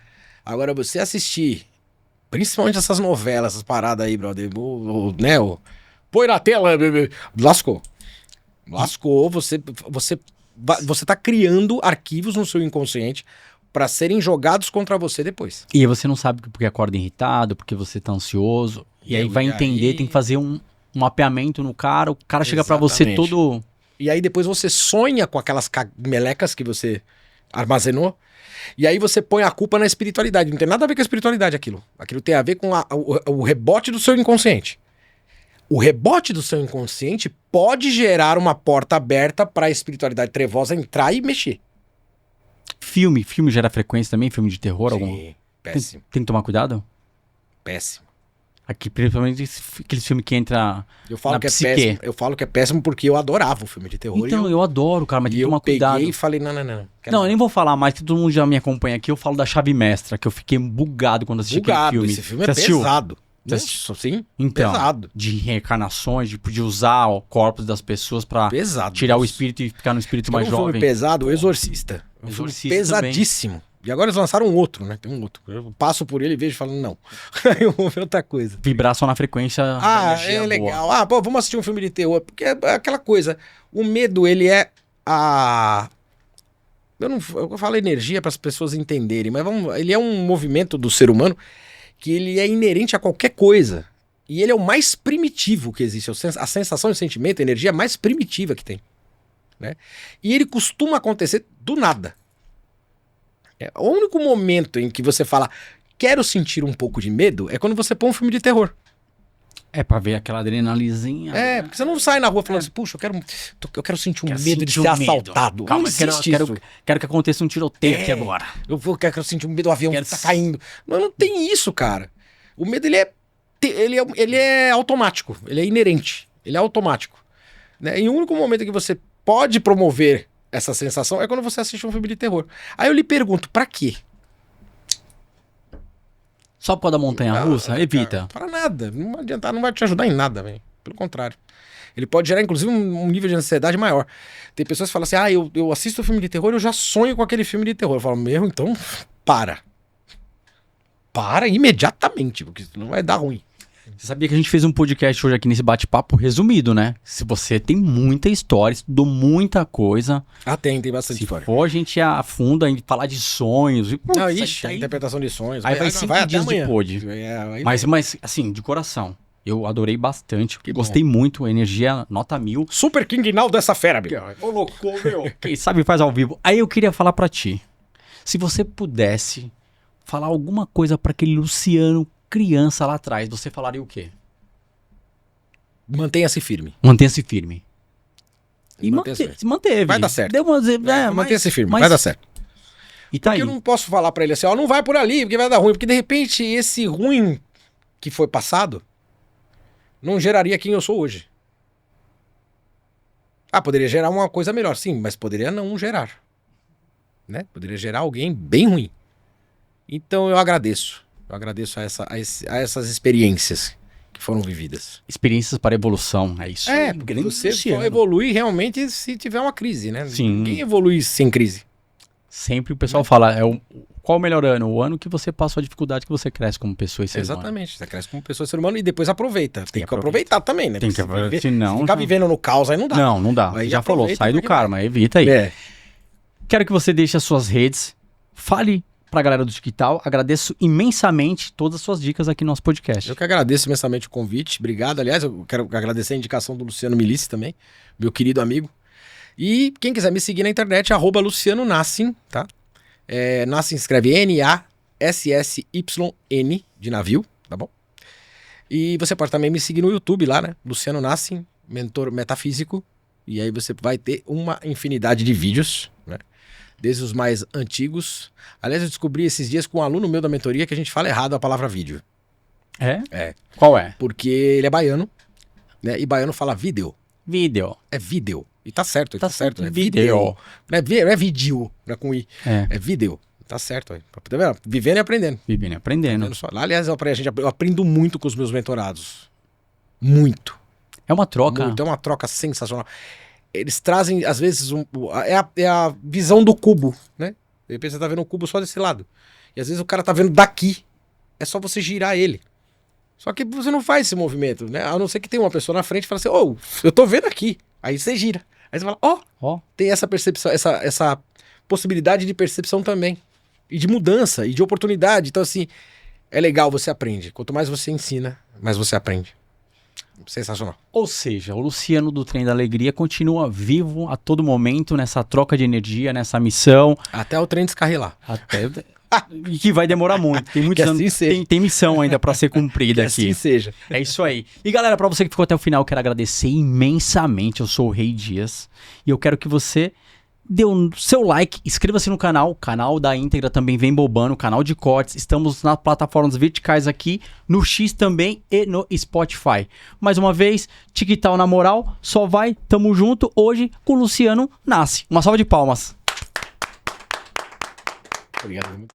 Agora, você assistir, principalmente essas novelas, essas paradas aí, brother, né? Põe na tela, bebê. Lascou. Você tá criando arquivos no seu inconsciente para serem jogados contra você depois. E aí você não sabe porque acorda irritado, porque você tá ansioso. E aí vai entender, tem que fazer um mapeamento no cara, o cara chega para você todo... E aí depois você sonha com aquelas melecas que você armazenou, e aí você põe a culpa na espiritualidade. Não tem nada a ver com a espiritualidade aquilo. Aquilo tem a ver com o rebote do seu inconsciente. O rebote do seu inconsciente pode gerar uma porta aberta para a espiritualidade trevosa entrar e mexer. Filme gera frequência também? Filme de terror? Sim, péssimo. Tem que tomar cuidado? Péssimo. Aqui, principalmente aqueles filmes que entra na psique. Péssimo. Eu falo que é péssimo porque eu adorava o filme de terror. Então, eu adoro, cara, mas tem que tomar cuidado. Eu peguei e falei, não. Não, eu nem vou falar mais, que todo mundo já me acompanha aqui. Eu falo da Chave Mestra, que eu fiquei bugado quando assisti aquele filme. Esse filme é pesado. Sim, então, pesado. De reencarnações, de usar o corpo das pessoas pra tirar o espírito e ficar no espírito mais jovem. Filme pesado, O Exorcista. Pesadíssimo. Também. E agora eles lançaram um outro, né? Tem um outro. Eu passo por ele e vejo e falo, não. Aí eu vou ver outra coisa. Vibrar só na frequência. É legal. Vamos assistir um filme de terror. Porque é aquela coisa. O medo, ele é a... Eu falo energia para as pessoas entenderem, mas ele é um movimento do ser humano que ele é inerente a qualquer coisa. E ele é o mais primitivo que existe. A sensação e o sentimento, a energia mais primitiva que tem. Né? E ele costuma acontecer do nada. O único momento em que você fala, quero sentir um pouco de medo, é quando você põe um filme de terror. É pra ver aquela adrenalizinha. Porque você não sai na rua falando assim, puxa, eu quero sentir um medo de ser assaltado. Calma, quero que aconteça um tiroteio aqui agora. Eu quero sentir um medo do avião que tá caindo. Não tem isso, cara. O medo, ele é automático, ele é inerente, ele é automático. Né? E o único momento que você pode promover essa sensação é quando você assiste um filme de terror. Aí eu lhe pergunto, pra quê? Só por causa da montanha-russa? Evita. Para nada. Não vai adiantar, não vai te ajudar em nada, velho. Pelo contrário. Ele pode gerar, inclusive, um nível de ansiedade maior. Tem pessoas que falam assim, eu assisto filme de terror e eu já sonho com aquele filme de terror. Eu falo, então, para. Para imediatamente, porque senão vai dar ruim. Você sabia que a gente fez um podcast hoje aqui nesse bate-papo resumido, né? Se você tem muita história, estudou muita coisa. Tem bastante história. Se for, a gente afunda em falar de sonhos. A interpretação de sonhos. Aí vai 5 dias de pod. Mas, assim, de coração. Eu adorei bastante. Gostei muito. Energia nota 1000. Super King Now dessa fera, meu. Ô, louco, meu. Quem sabe faz ao vivo. Aí eu queria falar pra ti. Se você pudesse falar alguma coisa pra aquele Luciano criança lá atrás, você falaria o quê? Mantenha-se firme. Mantenha-se firme. E manteve. Vai dar certo. Deu manter-se firme, vai dar certo. E tá porque aí. eu não posso falar pra ele assim, ó, não vai por ali, porque vai dar ruim. Porque de repente esse ruim que foi passado não geraria quem eu sou hoje. Poderia gerar uma coisa melhor, sim, mas poderia não gerar. Né? Poderia gerar alguém bem ruim. Então eu agradeço. Eu agradeço a essas experiências que foram vividas. Experiências para evolução, é isso. Você só evolui realmente se tiver uma crise, né? Sim. Ninguém evolui sem crise. Sempre o pessoal fala, qual o melhor ano? O ano que você passa a dificuldade que você cresce como pessoa e ser humano. Exatamente, você cresce como pessoa e ser humano e depois aproveita. Tem que aproveitar também, né? Tem que aproveitar, senão... Ficar vivendo no caos aí não dá. Não dá. Aí já falou, sai do karma, evita aí. Quero que você deixe as suas redes, fale pra galera do TikTok, agradeço imensamente todas as suas dicas aqui no nosso podcast. Eu que agradeço imensamente o convite, obrigado. Aliás, eu quero agradecer a indicação do Luciano Milici também, meu querido amigo. E quem quiser me seguir na internet, @Luciano Nassim, tá? Nassim escreve Nassyn, de navio, tá bom? E você pode também me seguir no YouTube lá, né? Luciano Nassim, mentor metafísico. E aí você vai ter uma infinidade de vídeos, né? Desde os mais antigos. Aliás, eu descobri esses dias com um aluno meu da mentoria que a gente fala errado a palavra vídeo. É? Qual é? Porque ele é baiano, né? E baiano fala vídeo. Vídeo. É vídeo. E tá certo, tá certo. É vídeo. Não é vídeo, não é com I. É vídeo. Tá certo. Tá vendo? Vivendo e aprendendo. Vivendo e aprendendo. Lá, aliás, eu aprendo muito com os meus mentorados. Muito. É uma troca. Muito. É uma troca sensacional. Eles trazem, às vezes, é a visão do cubo, né? De repente você tá vendo um cubo só desse lado. E às vezes o cara tá vendo daqui. É só você girar ele. Só que você não faz esse movimento, né? A não ser que tem uma pessoa na frente e fala assim, eu tô vendo aqui. Aí você gira. Aí você fala, tem essa percepção, essa possibilidade de percepção também. E de mudança, e de oportunidade. Então, assim, é legal, você aprende. Quanto mais você ensina, mais você aprende. Sensacional. Ou seja, o Luciano do Trem da Alegria continua vivo a todo momento nessa troca de energia, nessa missão. Até o trem descarrilar. E que vai demorar muito. Tem muitos anos. Tem missão ainda para ser cumprida aqui. Assim seja. É isso aí. E galera, para você que ficou até o final, eu quero agradecer imensamente. Eu sou o Rei Dias. E eu quero que você dê o seu like, inscreva-se no canal. O canal da íntegra também vem bombando, canal de cortes. Estamos nas plataformas verticais aqui, no X também e no Spotify. Mais uma vez, TikTok na moral, só vai, tamo junto, hoje com o Luciano Nassim. Uma salva de palmas. Obrigado.